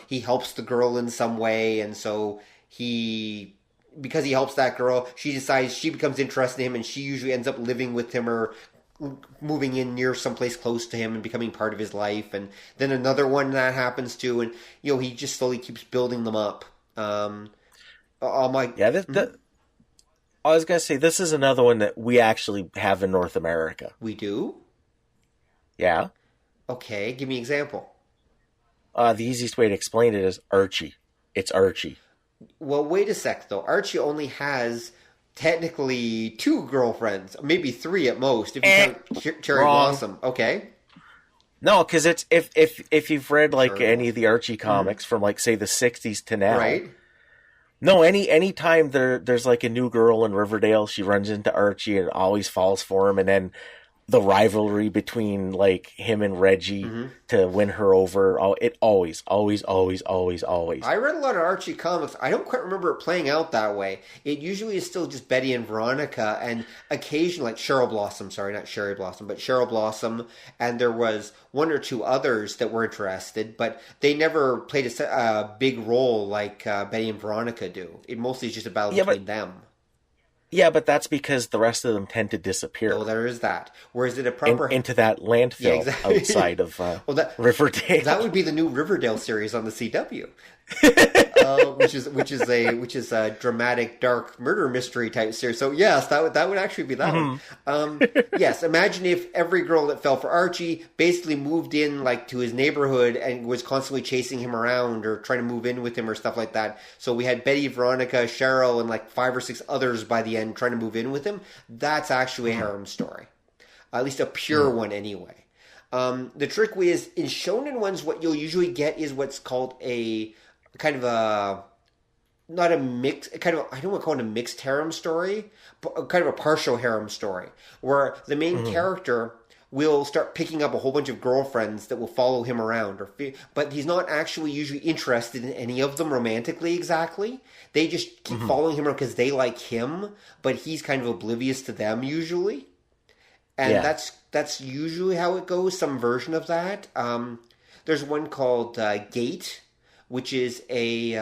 he helps the girl in some way, and so because he helps that girl, she becomes interested in him, and she usually ends up living with him or moving in near someplace close to him and becoming part of his life. And then another one that happens to, and he just slowly keeps building them up. I was going to say, this is another one that we actually have in North America. We do? Yeah. Okay, give me an example. The easiest way to explain it is Archie. It's Archie. Well, wait a sec, though. Archie only has technically 2 girlfriends, maybe 3 at most, if you count Cherry Blossom. Okay. No, because it's if you've read like any of the Archie comics from like say the 60s to now. Right. No, any time there's like a new girl in Riverdale, she runs into Archie and always falls for him, and then the rivalry between like him and Reggie to win her over. It always. I read a lot of Archie comics. I don't quite remember it playing out that way. It usually is still just Betty and Veronica, and occasionally like Cheryl Blossom. Sorry, not Sherry Blossom, but Cheryl Blossom. And there was 1 or 2 others that were interested, but they never played a big role like Betty and Veronica do. It mostly is just a battle between them. Yeah, but that's because the rest of them tend to disappear. Oh, there is that. Whereas it a proper into that landfill outside of Riverdale. That would be the new Riverdale series on the CW, which is a dramatic, dark murder mystery type series. So yes, that would actually be that one. Yes, imagine if every girl that fell for Archie basically moved in like to his neighborhood and was constantly chasing him around or trying to move in with him or stuff like that. So we had Betty, Veronica, Cheryl, and like 5 or 6 others by the end trying to move in with him. That's actually a harem story, at least a pure one anyway. The trick is in shonen ones, what you'll usually get is what's called a kind of a, not a mix, kind of, I don't want to call it a mixed harem story, but kind of a partial harem story, where the main character will start picking up a whole bunch of girlfriends that will follow him around, but he's not actually usually interested in any of them romantically exactly. They just keep following him around because they like him, but he's kind of oblivious to them usually. And that's usually how it goes, some version of that. There's one called Gate, which is a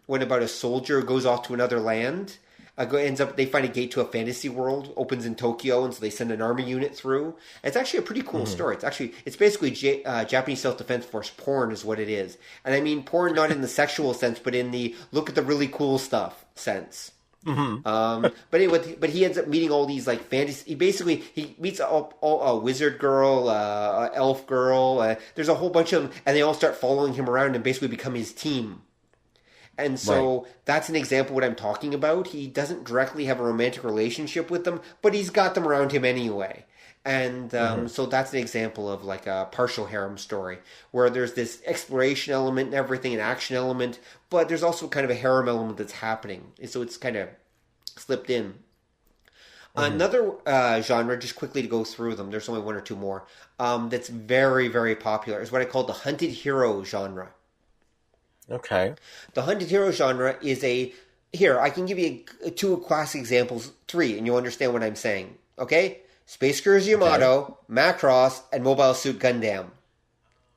one about a soldier who goes off to another land. They find a gate to a fantasy world, opens in Tokyo, and so they send an army unit through. It's actually a pretty cool story. It's basically Japanese Self-Defense Force porn is what it is. And I mean porn not in the sexual sense, but in the look at the really cool stuff sense. But anyway, but he ends up meeting all these like fantasy. He meets a wizard girl, a elf girl. There's a whole bunch of them, and they all start following him around and basically become his team. And so that's an example of what I'm talking about. He doesn't directly have a romantic relationship with them, but he's got them around him anyway. And so that's an example of like a partial harem story where there's this exploration element and everything, an action element, but there's also kind of a harem element that's happening. So it's kind of slipped in. Another genre, just quickly to go through them, there's only 1 or 2 more, that's very, very popular is what I call the hunted hero genre. Okay. The hunted hero genre is here, I can give you 2 classic examples, 3, and you'll understand what I'm saying. Okay? Space Cruise Yamato, Macross, and Mobile Suit Gundam.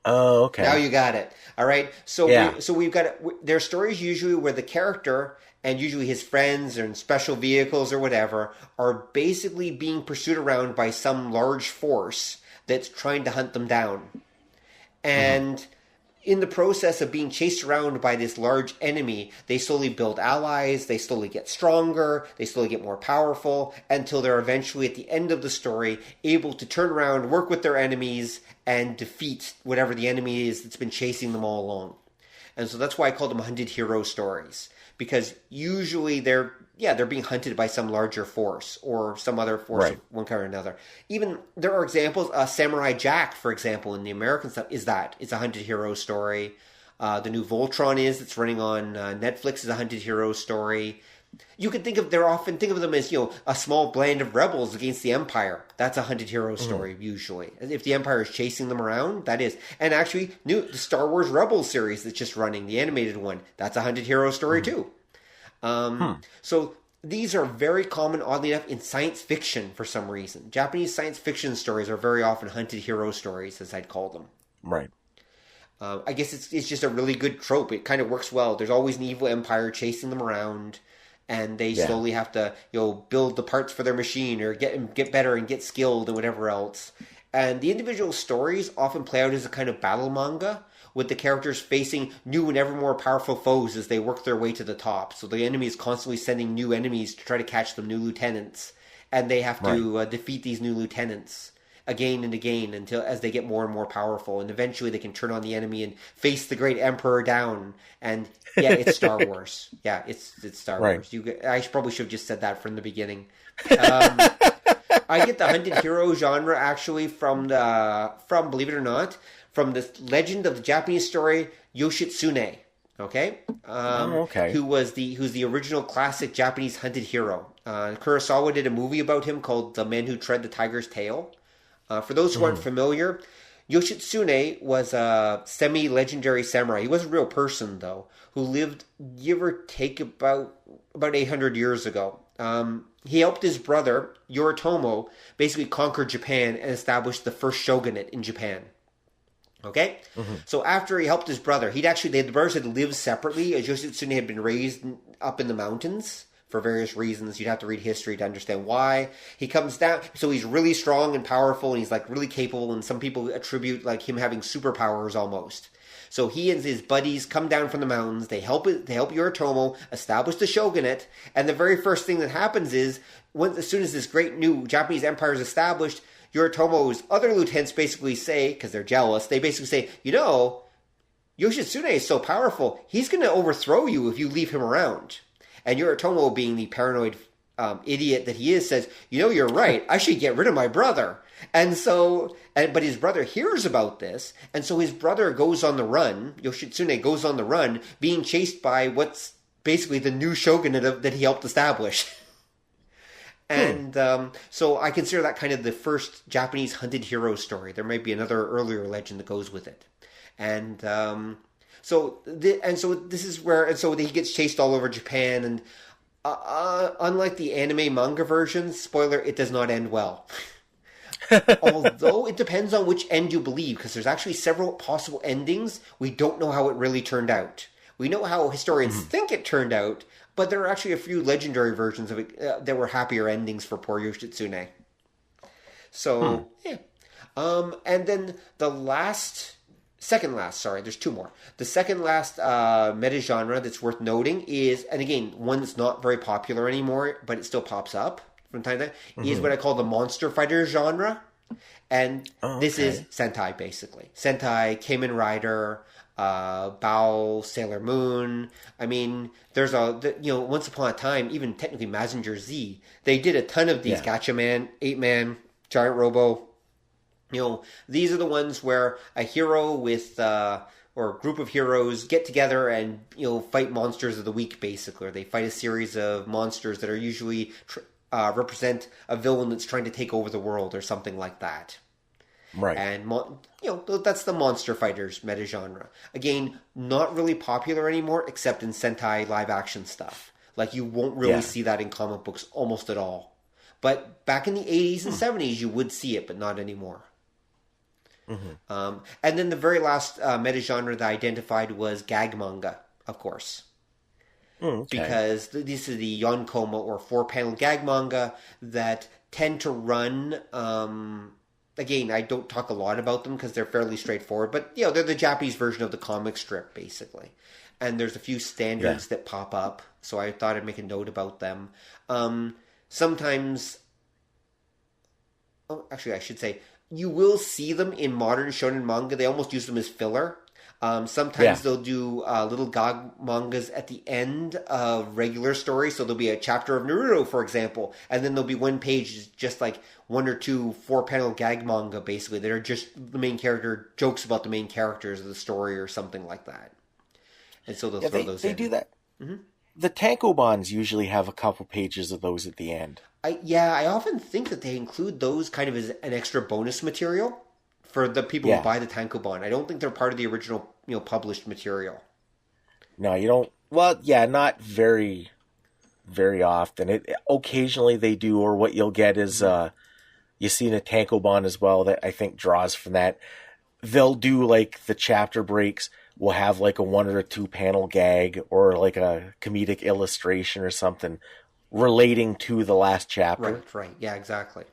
Oh, okay. Now you got it. All right? So we've got there are stories usually where the character and usually his friends and special vehicles or whatever are basically being pursued around by some large force that's trying to hunt them down. And in the process of being chased around by this large enemy, they slowly build allies, they slowly get stronger, they slowly get more powerful, until they're eventually, at the end of the story, able to turn around, work with their enemies, and defeat whatever the enemy is that's been chasing them all along. And so that's why I call them hunted hero stories. Because usually they're being hunted by some larger force or some other force of one kind or another. Even there are examples. Samurai Jack, for example, in the American stuff, it's a hunted hero story. The new Voltron that's running on Netflix is a hunted hero story. You can think of them as a small band of rebels against the Empire. That's a hunted hero story usually. If the Empire is chasing them around, that is. And actually, the Star Wars Rebels series that's just running, the animated one, that's a hunted hero story too. So these are very common, oddly enough, in science fiction for some reason. Japanese science fiction stories are very often hunted hero stories, as I'd call them. Right. I guess it's just a really good trope. It kind of works well. There's always an evil empire chasing them around, and they slowly have to build the parts for their machine or get better and get skilled and whatever else. And the individual stories often play out as a kind of battle manga, with the characters facing new and ever more powerful foes as they work their way to the top. So the enemy is constantly sending new enemies to try to catch them, new lieutenants. And they have to defeat these new lieutenants again and again until as they get more and more powerful. And eventually they can turn on the enemy and face the great emperor down. And yeah, it's Star Wars. Yeah, it's Star Wars. I probably should have just said that from the beginning. I get the hunted hero genre actually from believe it or not, from the legend of the Japanese story Yoshitsune. Okay? Who's the original classic Japanese hunted hero. Kurosawa did a movie about him called The Man Who Tread the Tiger's Tail. For those who aren't familiar, Yoshitsune was a semi-legendary samurai. He was a real person, though, who lived, give or take, about 800 years ago. He helped his brother, Yoritomo, basically conquer Japan and establish the first shogunate in Japan. Okay? So after he helped his brother, the brothers had lived separately, as Yoshitsune had been raised up in the mountains for various reasons. You'd have to read history to understand why. He comes down, so he's really strong and powerful, and he's like really capable, and some people attribute like him having superpowers almost. So he and his buddies come down from the mountains. They help Yoritomo establish the shogunate, and the very first thing that happens is, as soon as this great new Japanese empire is established, Yoritomo's other lieutenants basically say, because they're jealous, they basically say, Yoshitsune is so powerful, he's going to overthrow you if you leave him around. And Yoritomo, being the paranoid idiot that he is, says, you're right, I should get rid of my brother. But his brother hears about this, and so his brother goes on the run, Yoshitsune goes on the run, being chased by what's basically the new shogunate that he helped establish. And so I consider that kind of the first Japanese hunted hero story. There might be another earlier legend that goes with it. And so this is where, and so he gets chased all over Japan. And unlike the anime manga version, spoiler, it does not end well. Although it depends on which end you believe, because there's actually several possible endings. We don't know how it really turned out. We know how historians think it turned out, but there are actually a few legendary versions of it that were happier endings for poor Yoshitsune. So, yeah. And then there's two more. The second last meta genre that's worth noting is, and again, one that's not very popular anymore, but it still pops up from time to time, is what I call the monster fighter genre. And this is Sentai, basically. Sentai, Kamen Rider, Bao, Sailor Moon. I mean, there's once upon a time, even technically Mazinger Z, they did a ton of these. Gatchaman, 8-Man, Giant Robo. These are the ones where a hero with or a group of heroes get together and fight monsters of the week, basically. Or they fight a series of monsters that are usually represent a villain that's trying to take over the world or something like that. Right. And, that's the monster fighters meta genre. Again, not really popular anymore, except in Sentai live action stuff. Like, you won't really see that in comic books almost at all. But back in the 80s and 70s, you would see it, but not anymore. And then the very last meta genre that I identified was gag manga, of course. Because this is the yonkoma, or 4-panel gag manga, that tend to run... Again, I don't talk a lot about them because they're fairly straightforward, but they're the Japanese version of the comic strip, basically. And there's a few standards that pop up, so I thought I'd make a note about them. Sometimes, I should say, you will see them in modern shonen manga. They almost use them as filler. Sometimes they'll do little gag mangas at the end of regular stories. So there'll be a chapter of Naruto, for example, and then there'll be one page just like one or two 4-panel gag manga, basically, that are just the main character, jokes about the main characters of the story or something like that. And so they'll throw those in. They do that. The Tankobons usually have a couple pages of those at the end. I often think that they include those kind of as an extra bonus material for the people who buy the Tankobon. I don't think they're part of the original, published material. No, you don't. Well, not very, very often. Occasionally they do, or what you'll get is you see in a Tankobon as well that I think draws from that. They'll do like the chapter breaks. We'll have like a 1 or 2 panel gag or like a comedic illustration or something relating to the last chapter. Right. Yeah, exactly.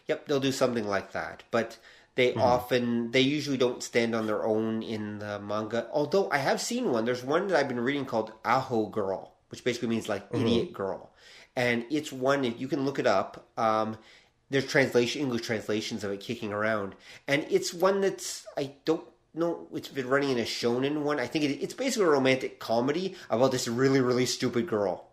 Yep, they'll do something like that. But they usually don't stand on their own in the manga. Although I have seen one. There's one that I've been reading called Aho Girl, which basically means like idiot girl. And it's one, if you can look it up, there's English translations of it kicking around. And it's one that's, I don't know, it's been running in a shonen one. I think it's basically a romantic comedy about this really, really stupid girl.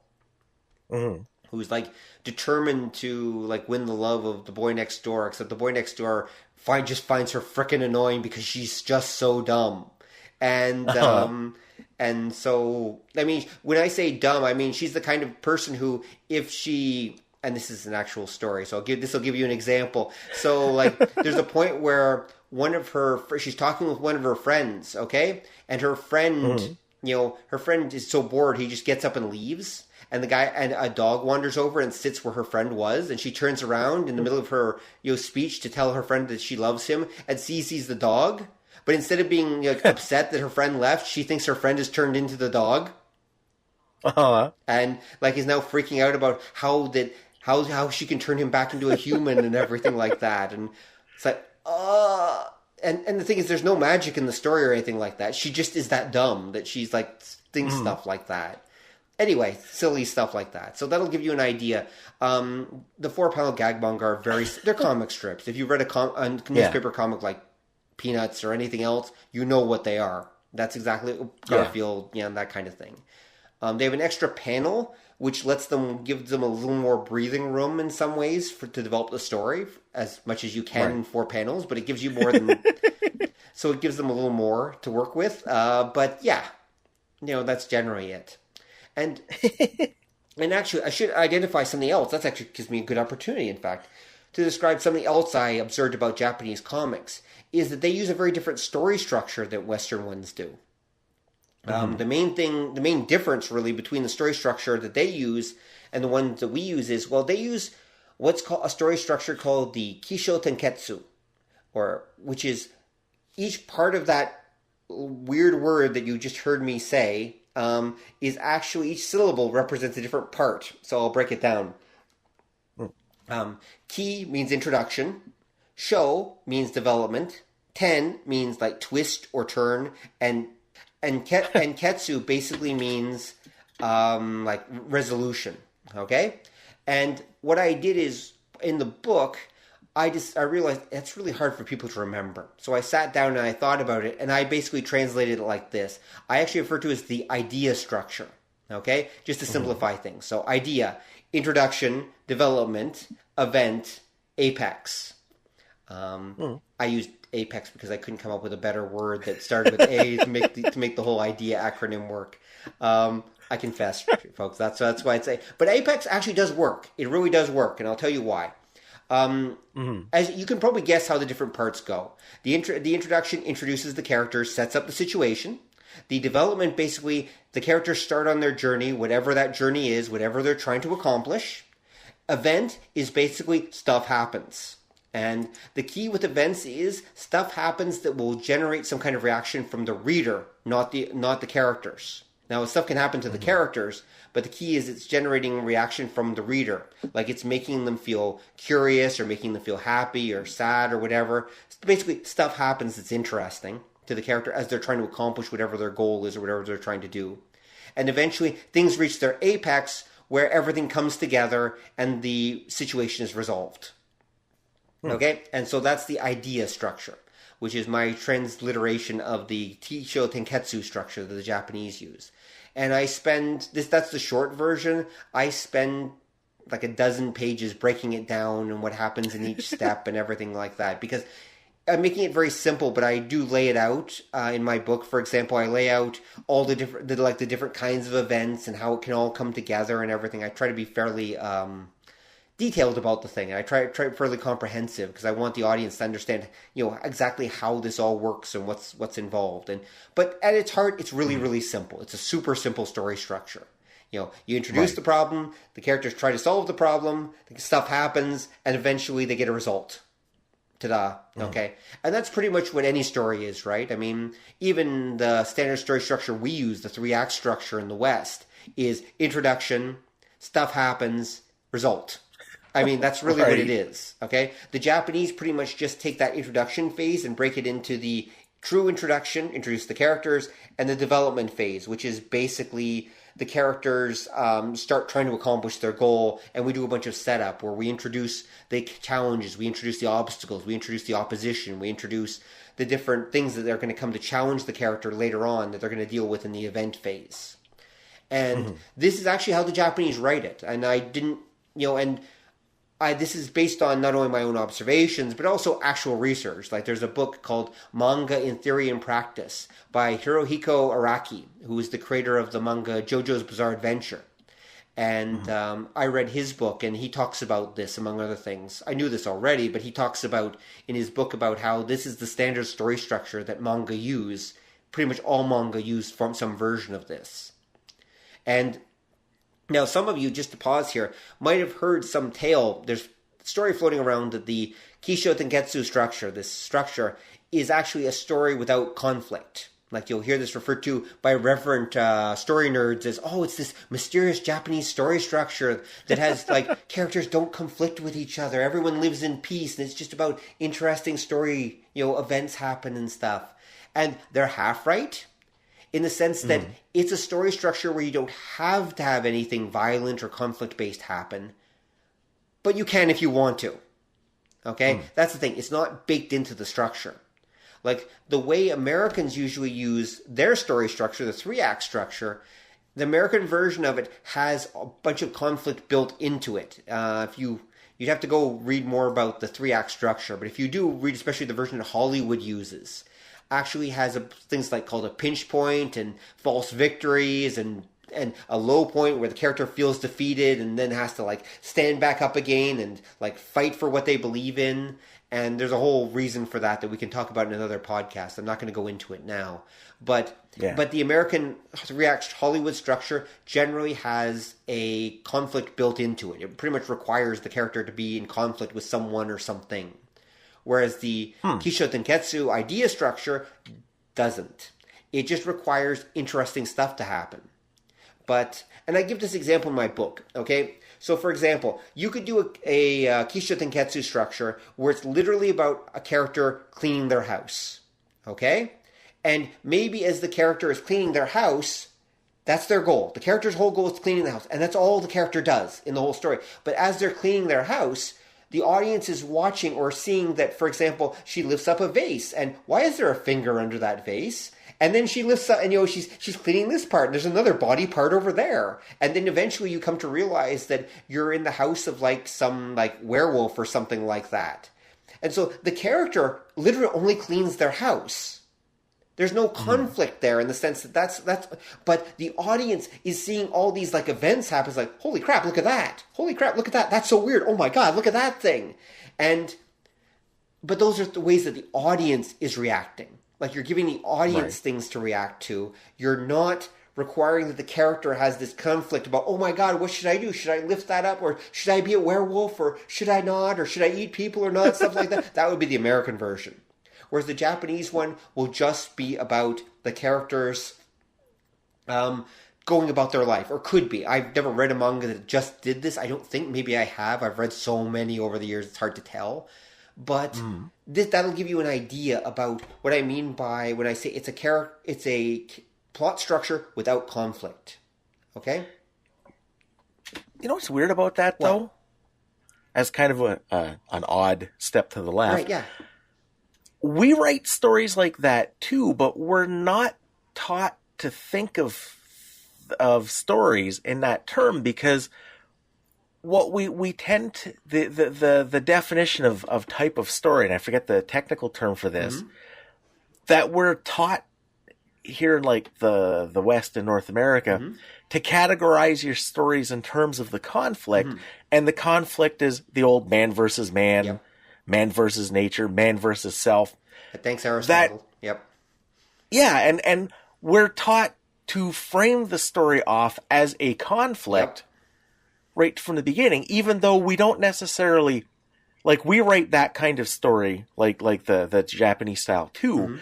Who's like determined to like win the love of the boy next door, except the boy next door just finds her frickin' annoying because she's just so dumb. And and so, I mean, when I say dumb, I mean she's the kind of person who, if she, and this is an actual story, so this will give you an example. So like, there's a point where she's talking with one of her friends, okay, and her friend, her friend is so bored he just gets up and leaves. And a dog wanders over and sits where her friend was, and she turns around in the middle of her speech to tell her friend that she loves him, and sees the dog. But instead of being upset that her friend left, she thinks her friend has turned into the dog, and like is now freaking out about how she can turn him back into a human and everything like that. And it's like, and the thing is, there's no magic in the story or anything like that. She just is that dumb that she's like thinks stuff like that. Anyway, silly stuff like that. So that'll give you an idea. The 4-panel gag manga are they're comic strips. If you read a newspaper comic like Peanuts or anything else, you know what they are. That's exactly Garfield, that kind of thing. They have an extra panel, which gives them a little more breathing room in some ways to develop the story as much as you can in 4 panels, but it gives you more than... so it gives them a little more to work with. But yeah, that's generally it. And actually, I should identify something else. That actually gives me a good opportunity, in fact, to describe something else I observed about Japanese comics, is that they use a very different story structure than Western ones do. The main difference, really, between the story structure that they use and the ones that we use is, they use what's called a story structure called the Kisho Tenketsu, which is each part of that weird word that you just heard me say, is actually each syllable represents a different part. So I'll break it down. Ki means introduction. Sho means development. Ten means like twist or turn. And ketsu basically means like resolution. Okay? And what I did is, in the book, I realized it's really hard for people to remember. So I sat down and I thought about it, and I basically translated it like this. I actually refer to it as the idea structure, okay? Just to simplify things. So idea, introduction, development, event, apex. I used apex because I couldn't come up with a better word that started with A to make the whole idea acronym work. I confess, folks. That's why I'd say. But apex actually does work. It really does work, and I'll tell you why. As you can probably guess how the different parts go. The introduction introduces the characters, sets up the situation. The development, basically, the characters start on their journey, whatever that journey is, whatever they're trying to accomplish. Event is basically stuff happens. And the key with events is stuff happens that will generate some kind of reaction from the reader, not the characters. Now, stuff can happen to the characters, but the key is it's generating a reaction from the reader. Like it's making them feel curious or making them feel happy or sad or whatever. Basically, stuff happens that's interesting to the character as they're trying to accomplish whatever their goal is or whatever they're trying to do. And eventually, things reach their apex where everything comes together and the situation is resolved. Okay? And so that's the idea structure, which is my transliteration of the Kisho Tenketsu structure that the Japanese use. And that's the short version. I spend like a dozen pages breaking it down and what happens in each step and everything like that. Because I'm making it very simple, but I do lay it out in my book. For example, I lay out all the different kinds of events and how it can all come together and everything. I try to be fairly detailed about the thing. And I try fairly comprehensive because I want the audience to understand, exactly how this all works and what's involved. But at its heart, it's really, really simple. It's a super simple story structure. You introduce the problem, the characters try to solve the problem, stuff happens, and eventually they get a result. Ta-da. Okay. And that's pretty much what any story is, right? I mean, even the standard story structure we use, the 3-act structure in the West, is introduction, stuff happens, result. I mean, that's really what it is, okay? The Japanese pretty much just take that introduction phase and break it into the true introduction, introduce the characters, and the development phase, which is basically the characters start trying to accomplish their goal, and we do a bunch of setup where we introduce the challenges, we introduce the obstacles, we introduce the opposition, we introduce the different things that they're going to come to challenge the character later on that they're going to deal with in the event phase. And this is actually how the Japanese write it. And I didn't, this is based on not only my own observations, but also actual research. Like there's a book called Manga in Theory and Practice by Hirohiko Araki, who is the creator of the manga JoJo's Bizarre Adventure. And I read his book, and he talks about this, among other things. I knew this already, but he talks about, in his book, about how this is the standard story structure that manga use. Pretty much all manga use from some version of this. And now, some of you, just to pause here, might have heard some tale. There's a story floating around that the Kisho Tenketsu structure, this structure, is actually a story without conflict. Like you'll hear this referred to by reverent story nerds as, it's this mysterious Japanese story structure that has, like, characters don't conflict with each other. Everyone lives in peace, and it's just about interesting story, events happen and stuff. And they're half right. In the sense that it's a story structure where you don't have to have anything violent or conflict-based happen, but you can if you want to. Okay? That's the thing. It's not baked into the structure. Like, the way Americans usually use their story structure, the 3-act structure, the American version of it has a bunch of conflict built into it. You'd have to go read more about the 3-act structure, but if you do read especially the version that Hollywood uses, actually has things like called a pinch point and false victories and a low point where the character feels defeated and then has to like stand back up again and like fight for what they believe in. And there's a whole reason for that we can talk about in another podcast. I'm not going to go into it now. But the American 3-act Hollywood structure generally has a conflict built into it. It pretty much requires the character to be in conflict with someone or something. Whereas the Kisho Tenketsu idea structure doesn't. It just requires interesting stuff to happen. And I give this example in my book, okay? So, for example, you could do a Kisho Tenketsu structure where it's literally about a character cleaning their house, okay? And maybe as the character is cleaning their house, that's their goal. The character's whole goal is cleaning the house, and that's all the character does in the whole story. But as they're cleaning their house, the audience is watching or seeing that, for example, she lifts up a vase, and why is there a finger under that vase? And then she lifts up, and she's cleaning this part, and there's another body part over there. And then eventually you come to realize that you're in the house of like some like werewolf or something like that. And so the character literally only cleans their house. There's no conflict there in the sense that that's, but the audience is seeing all these like events happen. It's like, holy crap, look at that. Holy crap, look at that. That's so weird. Oh my God, look at that thing. But those are the ways that the audience is reacting. Like you're giving the audience things to react to. You're not requiring that the character has this conflict about, oh my God, what should I do? Should I lift that up? Or should I be a werewolf? Or should I not? Or should I eat people or not? Stuff like that. That would be the American version. Whereas the Japanese one will just be about the characters going about their life, or could be. I've never read a manga that just did this. I don't think. Maybe I have. I've read so many over the years, it's hard to tell. But that'll give you an idea about what I mean by when I say it's a plot structure without conflict. Okay? You know what's weird about that, though? As kind of an odd step to the left. Right, yeah. We write stories like that too, but we're not taught to think of stories in that term, because what we tend to the definition of type of story, and I forget the technical term for this, that we're taught here in like the West and North America to categorize your stories in terms of the conflict, and the conflict is the old man versus man. Yep. Man versus nature, man versus self. Thanks, Aristotle. Yep. Yeah, and we're taught to frame the story off as a conflict right from the beginning, even though we don't necessarily, like, we write that kind of story, like the Japanese style too,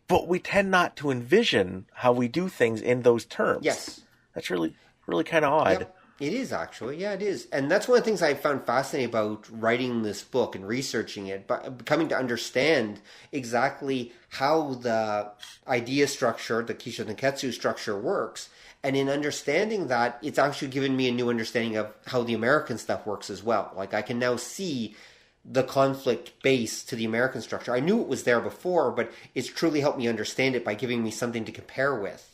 but we tend not to envision how we do things in those terms. Yes. That's really, really kind of odd. Yep. It is actually, yeah, it is. And that's one of the things I found fascinating about writing this book and researching it, but coming to understand exactly how the idea structure, the Kisho Tenketsu structure works. And in understanding that, it's actually given me a new understanding of how the American stuff works as well. Like, I can now see the conflict base to the American structure. I knew it was there before, but it's truly helped me understand it by giving me something to compare with.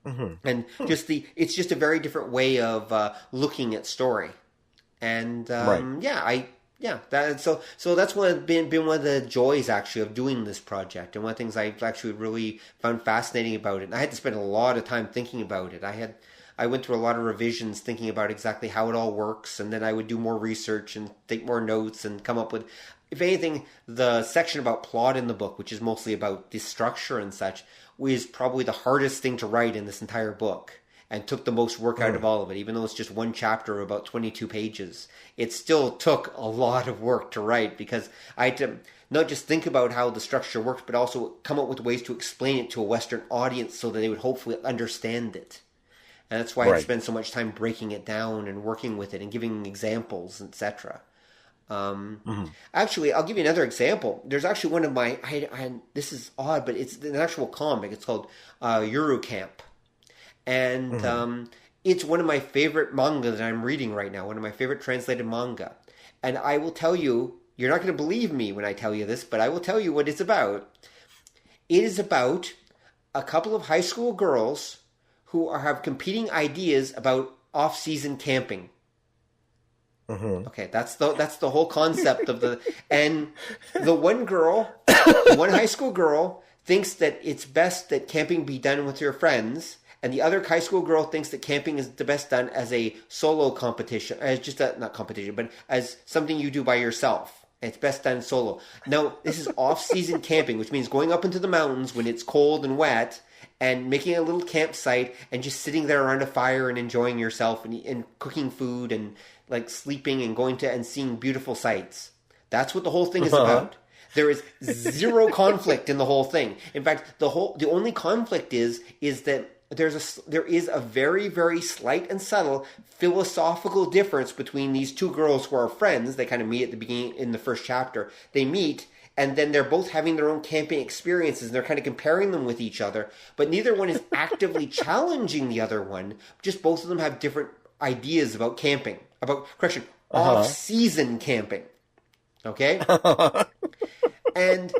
Mm-hmm. And it's just a very different way of looking at story, and right. So that's been one of the joys actually of doing this project, and one of the things I've actually really found fascinating about it. And I had to spend a lot of time thinking about it. I went through a lot of revisions thinking about exactly how it all works, and then I would do more research and take more notes and come up with, if anything, the section about plot in the book, which is mostly about the structure and such, was probably the hardest thing to write in this entire book and took the most work out of all of it. Even though it's just one chapter of about 22 pages, it still took a lot of work to write because I had to not just think about how the structure works, but also come up with ways to explain it to a Western audience so that they would hopefully understand it. And that's why I spend so much time breaking it down and working with it and giving examples, etc. Actually, I'll give you another example. There's actually one of my, this is odd, but it's an actual comic. It's called Yuru Camp. And it's one of my favorite manga that I'm reading right now, one of my favorite translated manga. And I will tell you, you're not going to believe me when I tell you this, but I will tell you what it's about. It is about a couple of high school girls who have competing ideas about off-season camping. Mm-hmm. Okay, that's the whole concept of and the one high school girl thinks that it's best that camping be done with your friends, and the other high school girl thinks that camping is the best done as a solo competition, as just not competition, but as something you do by yourself. And it's best done solo. Now, this is off-season camping, which means going up into the mountains when it's cold and wet, and making a little campsite and just sitting there around a fire and enjoying yourself and cooking food and like sleeping and going to and seeing beautiful sights. That's what the whole thing is about. There is zero conflict in the whole thing. In fact, the only conflict is that there is a very, very slight and subtle philosophical difference between these two girls who are friends. They kind of meet at the beginning in the first chapter. They meet, and then they're both having their own camping experiences, and they're kind of comparing them with each other. But neither one is actively challenging the other one. Just both of them have different ideas about camping. Off-season camping. Okay? And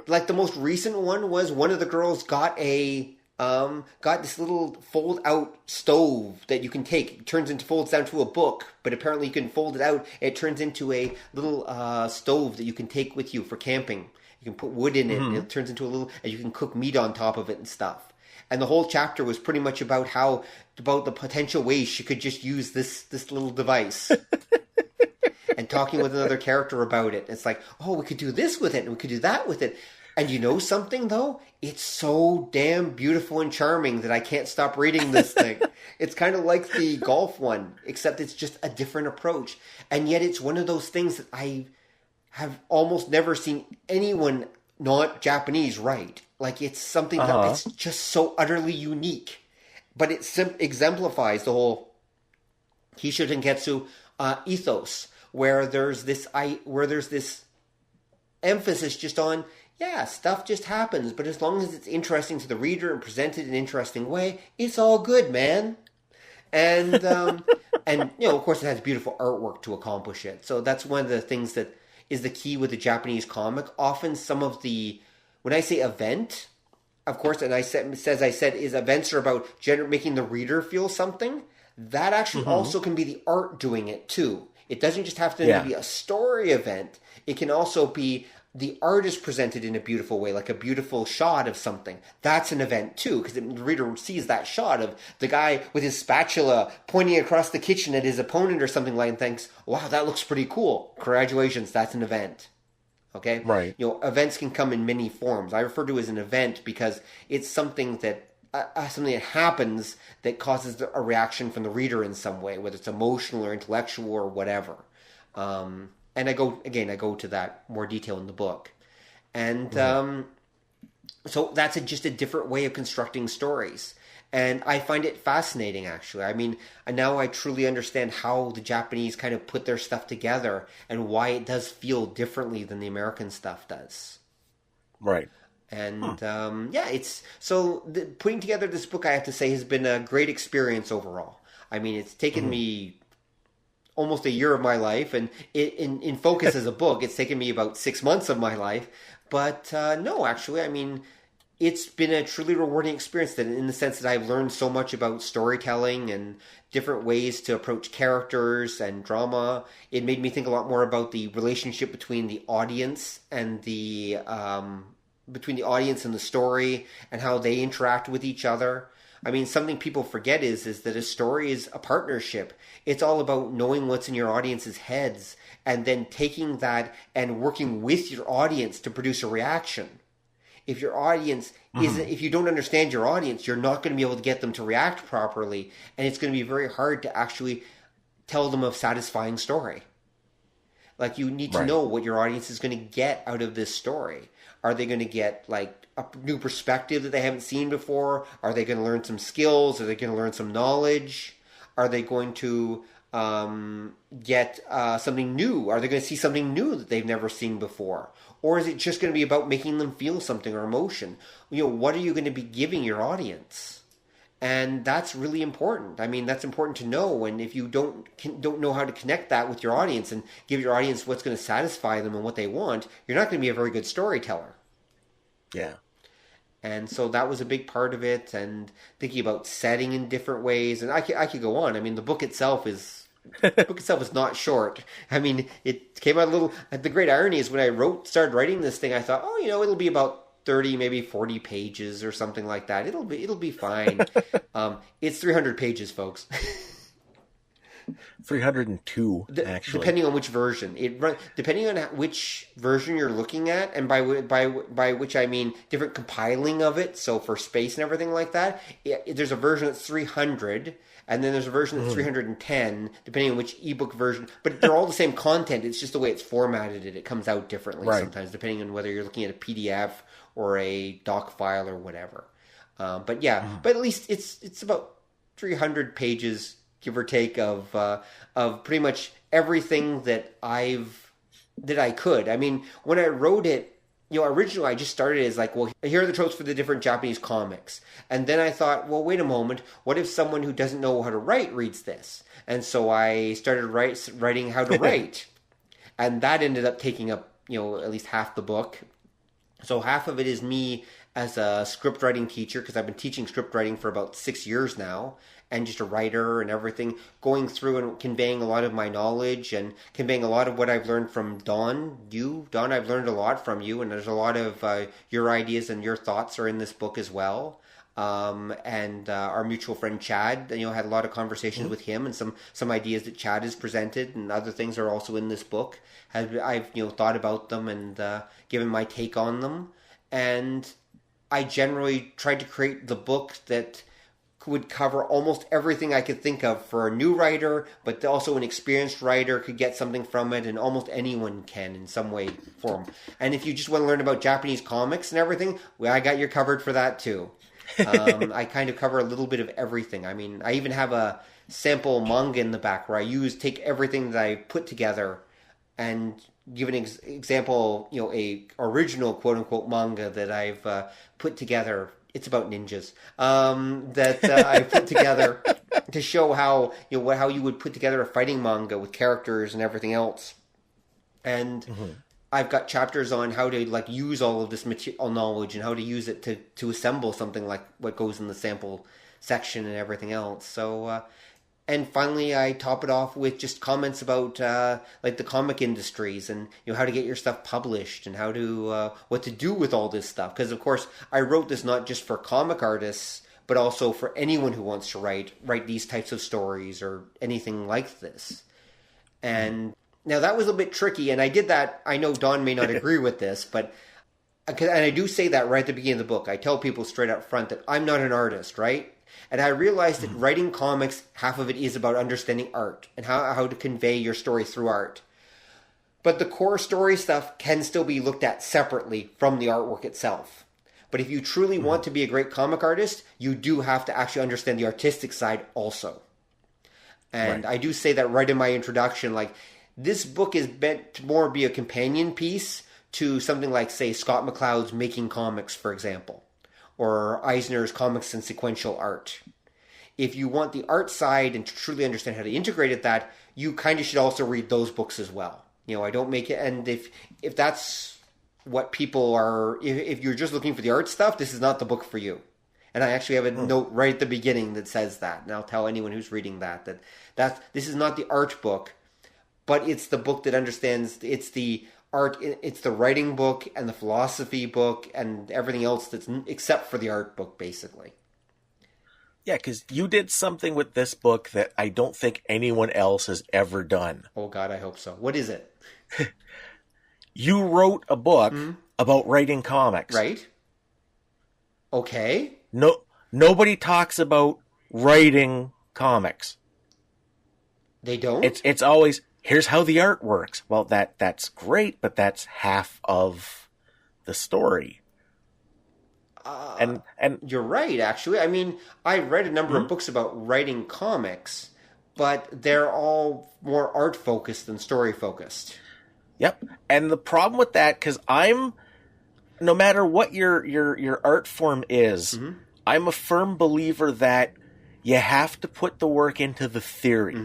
like the most recent one was one of the girls got this little fold-out stove that you can take. It folds down to a book, but apparently you can fold it out. It turns into a little stove that you can take with you for camping. You can put wood in it, and it turns into and you can cook meat on top of it and stuff. And the whole chapter was pretty much about the potential ways she could just use this little device. And talking with another character about it. It's like, oh, we could do this with it, and we could do that with it. And you know something, though? It's so damn beautiful and charming that I can't stop reading this thing. It's kind of like the golf one, except it's just a different approach. And yet it's one of those things that I have almost never seen anyone not Japanese write. Like, it's something that's just so utterly unique. But it exemplifies the whole Kisho Tenketsu ethos, where there's this emphasis just on, yeah, stuff just happens, but as long as it's interesting to the reader and presented in an interesting way, it's all good, man. And and of course, it has beautiful artwork to accomplish it. So that's one of the things that is the key with the Japanese comic. Often, when I say event, of course, and I said is events are about making the reader feel something. That actually also can be the art doing it too. It doesn't just have to be a story event. It can also be the art is presented in a beautiful way, like a beautiful shot of something. That's an event too, because the reader sees that shot of the guy with his spatula pointing across the kitchen at his opponent or something like that and thinks, wow, that looks pretty cool. Congratulations, that's an event. Okay? Right. Events can come in many forms. I refer to it as an event because it's something that happens that causes a reaction from the reader in some way, whether it's emotional or intellectual or whatever. And I go to that more detail in the book. And so that's just a different way of constructing stories. And I find it fascinating, actually. I mean, now I truly understand how the Japanese kind of put their stuff together and why it does feel differently than the American stuff does. Right. And it's so putting together this book, I have to say, has been a great experience overall. I mean, it's taken me almost a year of my life, and in focus as a book, it's taken me about 6 months of my life. But no, actually, I mean, it's been a truly rewarding experience in the sense that I've learned so much about storytelling and different ways to approach characters and drama. It made me think a lot more about the relationship between the audience and the story and how they interact with each other. I mean, something people forget is that a story is a partnership. It's all about knowing what's in your audience's heads and then taking that and working with your audience to produce a reaction. If your audience isn't, if you don't understand your audience, you're not going to be able to get them to react properly, and it's going to be very hard to actually tell them a satisfying story. Like, you need to know what your audience is going to get out of this story. Are they going to get like a new perspective that they haven't seen before? Are they going to learn some skills? Are they going to learn some knowledge? Are they going to get something new? Are they going to see something new that they've never seen before? Or is it just going to be about making them feel something or emotion? You know, what are you going to be giving your audience? And that's really important. I mean, that's important to know. And if you don't know how to connect that with your audience and give your audience what's going to satisfy them and what they want, you're not going to be a very good storyteller. Yeah. And so that was a big part of it, and thinking about setting in different ways. And I could go on. I mean, the book itself is not short. I mean, it came out a little. The great irony is when I started writing this thing, I thought, oh, you know, it'll be about 30, maybe 40 pages or something like that. It'll be fine. It's 300 pages, folks. 302, actually. Depending on which version. Depending on which version you're looking at, and by which I mean different compiling of it, so for space and everything like that, there's a version that's 300, and then there's a version that's 310, depending on which ebook version. But they're all the same content, it's just the way it's formatted. It comes out differently sometimes, depending on whether you're looking at a PDF or a doc file or whatever. But at least it's about 300 pages, give or take, of pretty much everything that I could. I mean, when I wrote it, you know, originally I just started as like, well, here are the tropes for the different Japanese comics. And then I thought, well, wait a moment, what if someone who doesn't know how to write reads this? And so I started writing how to write. And that ended up taking up, you know, at least half the book. So half of it is me as a script writing teacher, because I've been teaching script writing for about 6 years now, and just a writer and everything, going through and conveying a lot of my knowledge and conveying a lot of what I've learned from Don, I've learned a lot from you, and there's a lot of your ideas and your thoughts are in this book as well. And our mutual friend Chad, you know, had a lot of conversations with him, and some ideas that Chad has presented and other things are also in this book. I've you know, thought about them and given my take on them, and I generally tried to create the book that would cover almost everything I could think of for a new writer, but also an experienced writer could get something from it, and almost anyone can in some way, form. And if you just want to learn about Japanese comics and everything, well, I got you covered for that too. I kind of cover a little bit of everything. I mean, I even have a sample manga in the back where I take everything that I put together and give an example, you know, a original quote-unquote manga that I've put together. It's about ninjas that I put together to show how, you know, how you would put together a fighting manga with characters and everything else. And I've got chapters on how to like use all of this material knowledge and how to use it to assemble something like what goes in the sample section and everything else. So, and finally, I top it off with just comments about like the comic industries and, you know, how to get your stuff published and how to what to do with all this stuff. Because of course, I wrote this not just for comic artists, but also for anyone who wants to write these types of stories or anything like this. And now that was a bit tricky, and I did that. I know Don may not agree with this, but and I do say that right at the beginning of the book. I tell people straight up front that I'm not an artist, right? And I realized that writing comics, half of it is about understanding art and how to convey your story through art. But the core story stuff can still be looked at separately from the artwork itself. But if you truly want to be a great comic artist, you do have to actually understand the artistic side also. And I do say that right in my introduction, like, this book is meant to more be a companion piece to something like, say, Scott McCloud's Making Comics, for example, or Eisner's Comics and Sequential Art. If you want the art side and to truly understand how to integrate it, that you kind of should also read those books as well. You know, I don't make it, and if that's what people are, if you're just looking for the art stuff, this is not the book for you. And I actually have a note right at the beginning that says that, and I'll tell anyone who's reading that this is not the art book, but it's the book that understands, it's the art, it's the writing book and the philosophy book and everything else that's except for the art book, basically. Yeah, because you did something with this book that I don't think anyone else has ever done. Oh, God, I hope so. What is it? You wrote a book about writing comics. Right. Okay. Nobody talks about writing comics. They don't? It's always, here's how the art works. Well, that's great, but that's half of the story. And you're right, actually. I mean, I read a number of books about writing comics, but they're all more art focused than story focused. Yep. And the problem with that, because no matter what your art form is, I'm a firm believer that you have to put the work into the theory.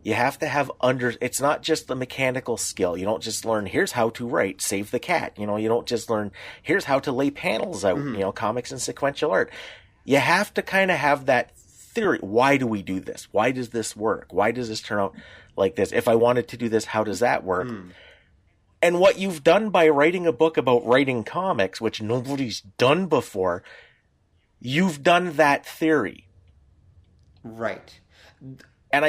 You have to have it's not just the mechanical skill. You don't just learn, here's how to write Save the Cat. You know, you don't just learn, here's how to lay panels out, you know, comics and sequential art. You have to kind of have that theory. Why do we do this? Why does this work? Why does this turn out like this? If I wanted to do this, how does that work? And what you've done by writing a book about writing comics, which nobody's done before, you've done that theory. Right. And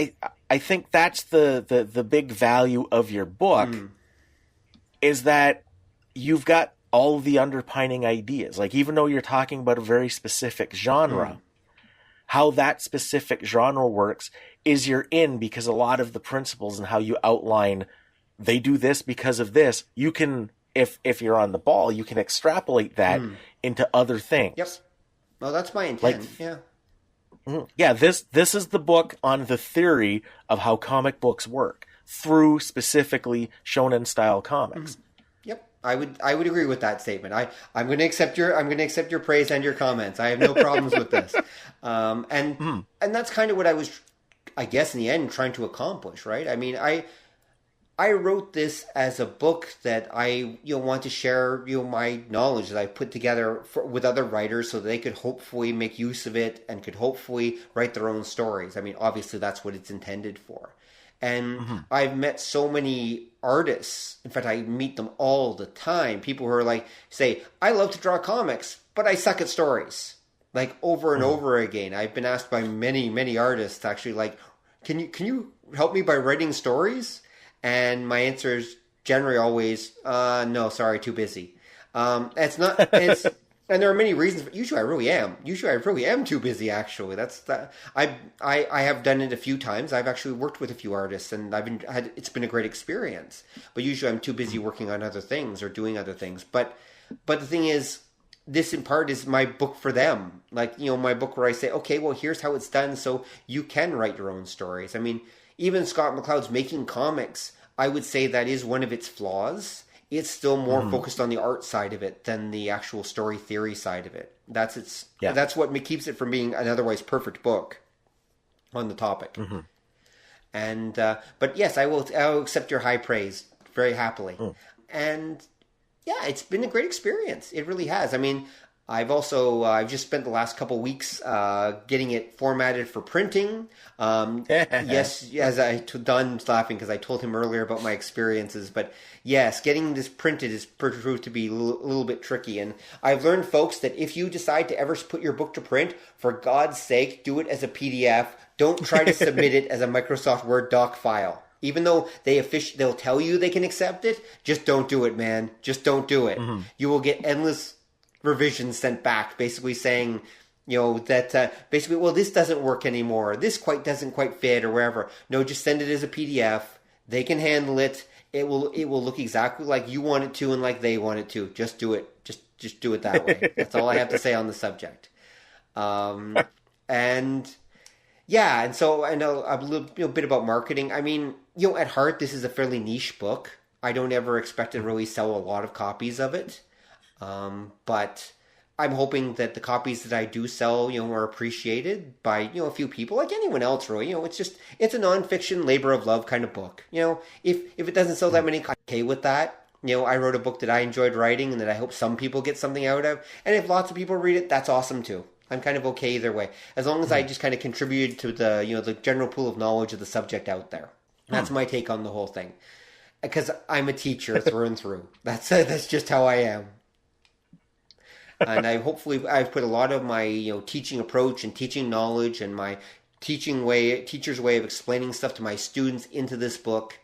I think that's the big value of your book, is that you've got all the underpinning ideas. Like, even though you're talking about a very specific genre, how that specific genre works is you're in, because a lot of the principles and how you outline, they do this because of this, you can, if you're on the ball, you can extrapolate that into other things. Yep. Well, that's my intent. Yeah, this is the book on the theory of how comic books work through specifically shonen style comics. Yep, I would agree with that statement. I'm going to accept your praise and your comments. I have no problems with this. And that's kind of what I was, I guess, in the end, trying to accomplish. Right? I mean, I wrote this as a book that I want to share my knowledge that I put together with other writers so that they could hopefully make use of it and could hopefully write their own stories. I mean, obviously that's what it's intended for. And I've met so many artists. In fact, I meet them all the time. People who are like, say, I love to draw comics, but I suck at stories. Like, over and over again. I've been asked by many, many artists actually, like, can you help me by writing stories? And my answer is generally always, no, sorry, too busy. And there are many reasons, but usually I really am too busy, actually. I have done it a few times. I've actually worked with a few artists, and it's been a great experience. But usually I'm too busy working on other things or doing other things. But the thing is, this in part is my book for them. Like, my book where I say, okay, well, here's how it's done so you can write your own stories. I mean, even Scott McCloud's Making Comics, I would say that is one of its flaws. It's still more focused on the art side of it than the actual story theory side of it. That's what keeps it from being an otherwise perfect book on the topic. And but yes, I'll accept your high praise very happily. And yeah, it's been a great experience. It really has. I mean, I've just spent the last couple weeks getting it formatted for printing. Yes, as Don's laughing because I told him earlier about my experiences. But yes, getting this printed is proved to be a little bit tricky. And I've learned, folks, that if you decide to ever put your book to print, for God's sake, do it as a PDF. Don't try to submit it as a Microsoft Word doc file. Even though they'll tell you they can accept it, just don't do it, man. Just don't do it. You will get endless revisions sent back, basically saying, that basically, well, this doesn't work anymore. This doesn't quite fit, or wherever. No, just send it as a PDF. They can handle it. It will look exactly like you want it to and like they want it to. Just do it. Just do it that way. That's all I have to say on the subject. And yeah, and so I know a little bit about marketing. I mean, at heart, this is a fairly niche book. I don't ever expect to really sell a lot of copies of it. But I'm hoping that the copies that I do sell, are appreciated by, a few people, like anyone else, really. It's a nonfiction labor of love kind of book. If it doesn't sell that many, I'm okay with that. I wrote a book that I enjoyed writing and that I hope some people get something out of. And if lots of people read it, that's awesome too. I'm kind of okay either way. As long as I just kind of contributed to the, the general pool of knowledge of the subject out there. That's my take on the whole thing. Because I'm a teacher through and through. That's just how I am. And I've put a lot of my, teaching approach and teaching knowledge and my teacher's way of explaining stuff to my students into this book.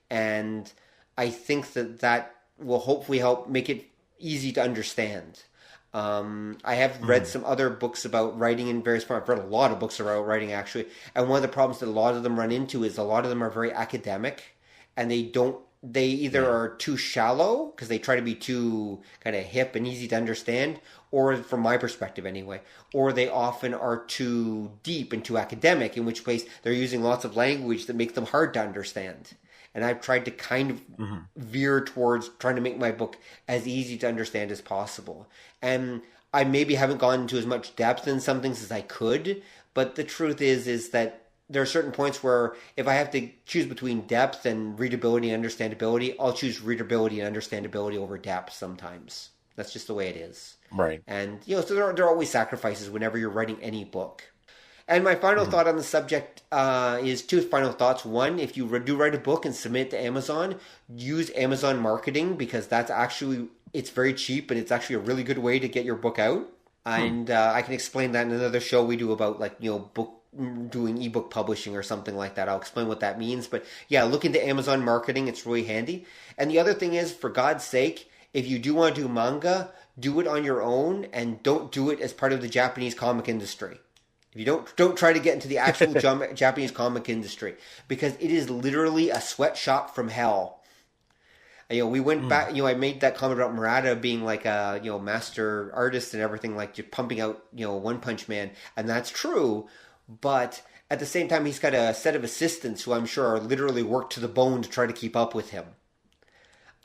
And I think that will hopefully help make it easy to understand. I have read some other books about writing in various forms. I've read a lot of books about writing, actually. And one of the problems that a lot of them run into is a lot of them are very academic. And they either are too shallow because they try to be too kind of hip and easy to understand, or from my perspective anyway, or they often are too deep and too academic, in which case they're using lots of language that makes them hard to understand. And I've tried to kind of veer towards trying to make my book as easy to understand as possible. And I maybe haven't gone into as much depth in some things as I could, but the truth is that there are certain points where if I have to choose between depth and readability and understandability, I'll choose readability and understandability over depth sometimes. That's just the way it is. Right. And, so there are always sacrifices whenever you're writing any book. And my final thought on the subject is two final thoughts. One, if you do write a book and submit it to Amazon, use Amazon marketing, because it's very cheap and it's actually a really good way to get your book out. And I can explain that in another show we do about doing ebook publishing or something like that. I'll explain what that means. But yeah, look into Amazon marketing. It's really handy. And the other thing is, for God's sake, if you do want to do manga, do it on your own and don't do it as part of the Japanese comic industry. If you don't try to get into the actual Japanese comic industry, because it is literally a sweatshop from hell. We went back, I made that comment about Murata being like a, master artist and everything, like just pumping out, One-Punch-Man. And that's true. But at the same time, he's got a set of assistants who I'm sure are literally worked to the bone to try to keep up with him.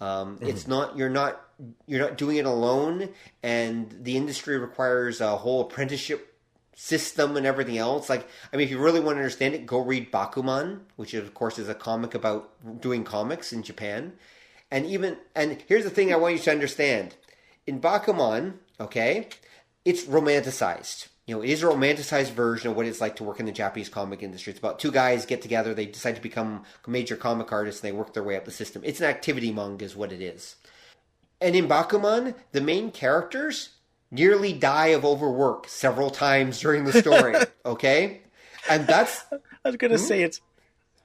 It's not, you're not doing it alone. And the industry requires a whole apprenticeship system and everything else. If you really want to understand it, go read Bakuman, which of course is a comic about doing comics in Japan. And here's the thing I want you to understand. In Bakuman, okay, it's romanticized. It is a romanticized version of what it's like to work in the Japanese comic industry. It's about two guys get together, they decide to become major comic artists, and they work their way up the system. It's an activity manga is what it is. And in Bakuman, the main characters nearly die of overwork several times during the story, okay? And that's... I was going to say, it's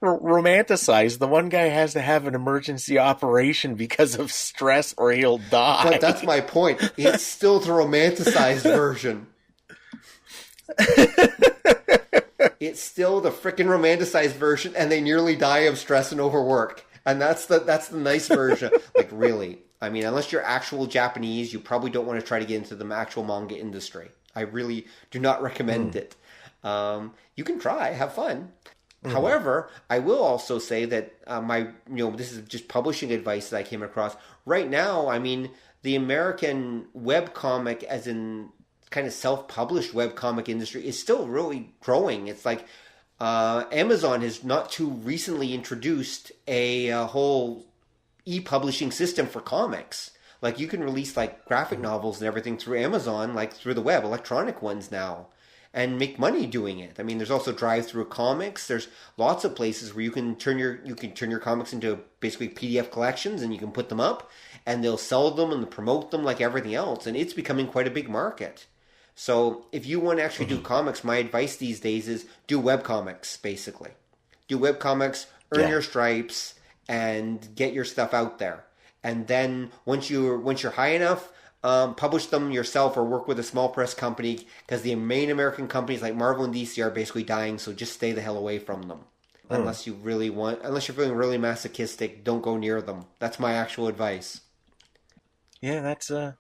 romanticized. The one guy has to have an emergency operation because of stress or he'll die. But that's my point. It's still the romanticized version. It's still the frickin' romanticized version, and they nearly die of stress and overwork. And that's the nice version. Really. Unless you're actual Japanese, you probably don't want to try to get into the actual manga industry. I really do not recommend it. You can try, have fun. However, I will also say that this is just publishing advice that I came across. Right now, the American webcomic, as in kind of self-published webcomic industry, is still really growing. It's like Amazon has not too recently introduced a whole e-publishing system for comics. You can release graphic novels and everything through Amazon, through the web, electronic ones now, and make money doing it. There's also drive-through comics. There's lots of places where you can turn your comics into basically PDF collections, and you can put them up, and they'll sell them and promote them like everything else, and it's becoming quite a big market. So if you want to actually do comics, my advice these days is do webcomics, basically. Do webcomics, earn your stripes, and get your stuff out there. And then once you're high enough, publish them yourself or work with a small press company, because the main American companies like Marvel and DC are basically dying, so just stay the hell away from them. Unless you're feeling really masochistic, don't go near them. That's my actual advice. Yeah,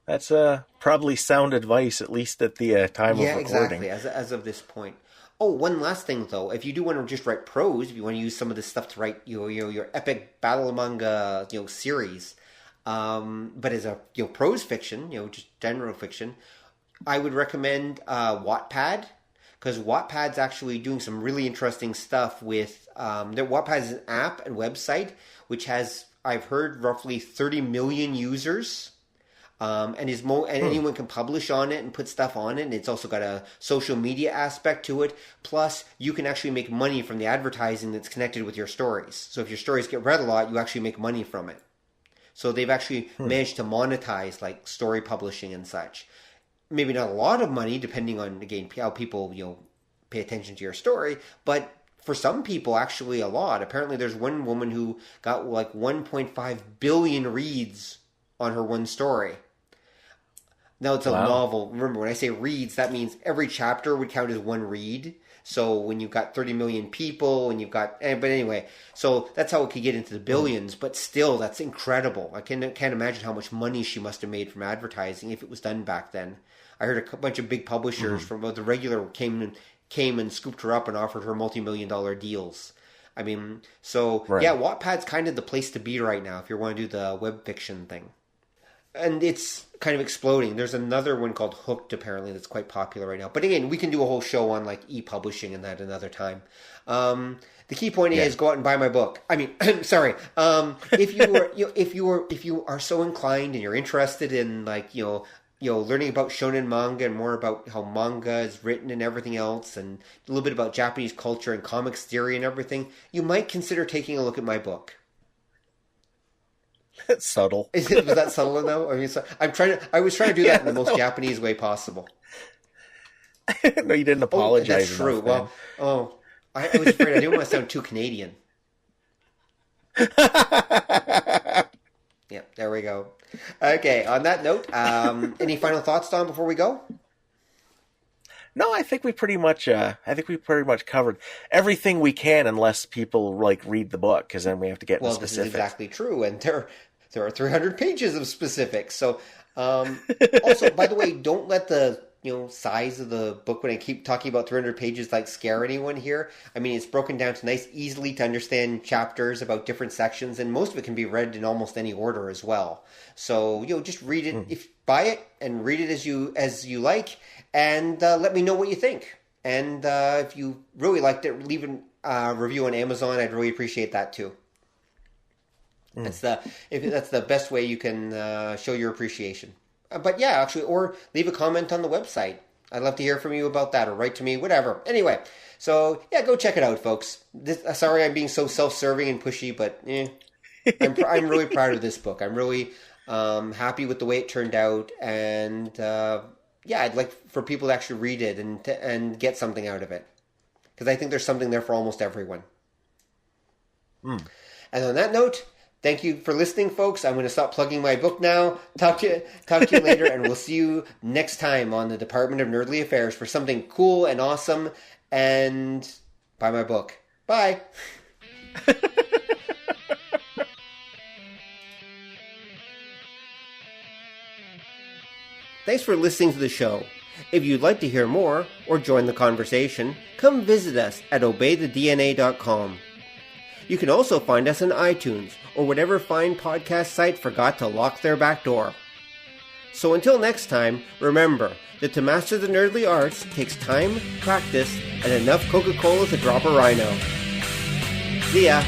that's probably sound advice, at least at the time of recording. Exactly. As of this point. Oh, one last thing though. If you do want to just write prose, if you want to use some of this stuff to write your epic battle manga series, but as a prose fiction, just general fiction, I would recommend Wattpad, because Wattpad's actually doing some really interesting stuff with Wattpad is an app and website which has, I've heard, roughly 30 million users. And anyone can publish on it and put stuff on it. And it's also got a social media aspect to it. Plus, you can actually make money from the advertising that's connected with your stories. So if your stories get read a lot, you actually make money from it. So they've actually managed to monetize like story publishing and such. Maybe not a lot of money, depending on, again, how people pay attention to your story. But for some people, actually a lot. Apparently, there's one woman who got like 1.5 billion reads on her one story. Now, it's a novel. Remember, when I say reads, that means every chapter would count as one read. So when you've got 30 million people and you've got... But anyway, so that's how it could get into the billions. But still, that's incredible. I can't imagine how much money she must have made from advertising if it was done back then. I heard a bunch of big publishers from the regular came and scooped her up and offered her multi-million-dollar deals. I mean, so, yeah, Wattpad's kind of the place to be right now if you want to do the web fiction thing. And it's kind of exploding. There's another one called Hooked, apparently, that's quite popular right now. But again, we can do a whole show on like e-publishing and that another time. The key point is go out and buy my book. I mean, sorry. If you are so inclined and you're interested in like learning about shonen manga and more about how manga is written and everything else, and a little bit about Japanese culture and comics theory and everything, you might consider taking a look at my book. It's subtle. Was that subtle enough? I mean, I was trying to do that in the most Japanese way possible. No, you didn't apologize. That's true. Well, I was afraid I didn't want to sound too Canadian. Yeah, there we go. Okay, on that note, any final thoughts, Don, before we go? No, I think we pretty much covered everything we can, unless people like read the book, because then we have to get into specifics. This is exactly true, and there are 300 pages of specifics. So, also, by the way, don't let the size of the book, when I keep talking about 300 pages, like scare anyone here. I mean, it's broken down to nice, easily to understand chapters about different sections, and most of it can be read in almost any order as well. So, just read it, buy it and read it as you like, and let me know what you think. And if you really liked it, leave a review on Amazon. I'd really appreciate that too. That's the best way you can show your appreciation. But yeah, actually, or leave a comment on the website. I'd love to hear from you about that, or write to me, whatever. Anyway, so yeah, go check it out, folks. Sorry I'm being so self-serving and pushy, but I'm really proud of this book. I'm really happy with the way it turned out, and I'd like for people to actually read it and get something out of it, because I think there's something there for almost everyone. And on that note, thank you for listening, folks. I'm going to stop plugging my book now. Talk to you later, and we'll see you next time on the Department of Nerdly Affairs for something cool and awesome, and buy my book. Bye. Thanks for listening to the show. If you'd like to hear more or join the conversation, come visit us at obeythedna.com. You can also find us on iTunes or whatever fine podcast site forgot to lock their back door. So until next time, remember that to master the nerdly arts takes time, practice, and enough Coca-Cola to drop a rhino. See ya!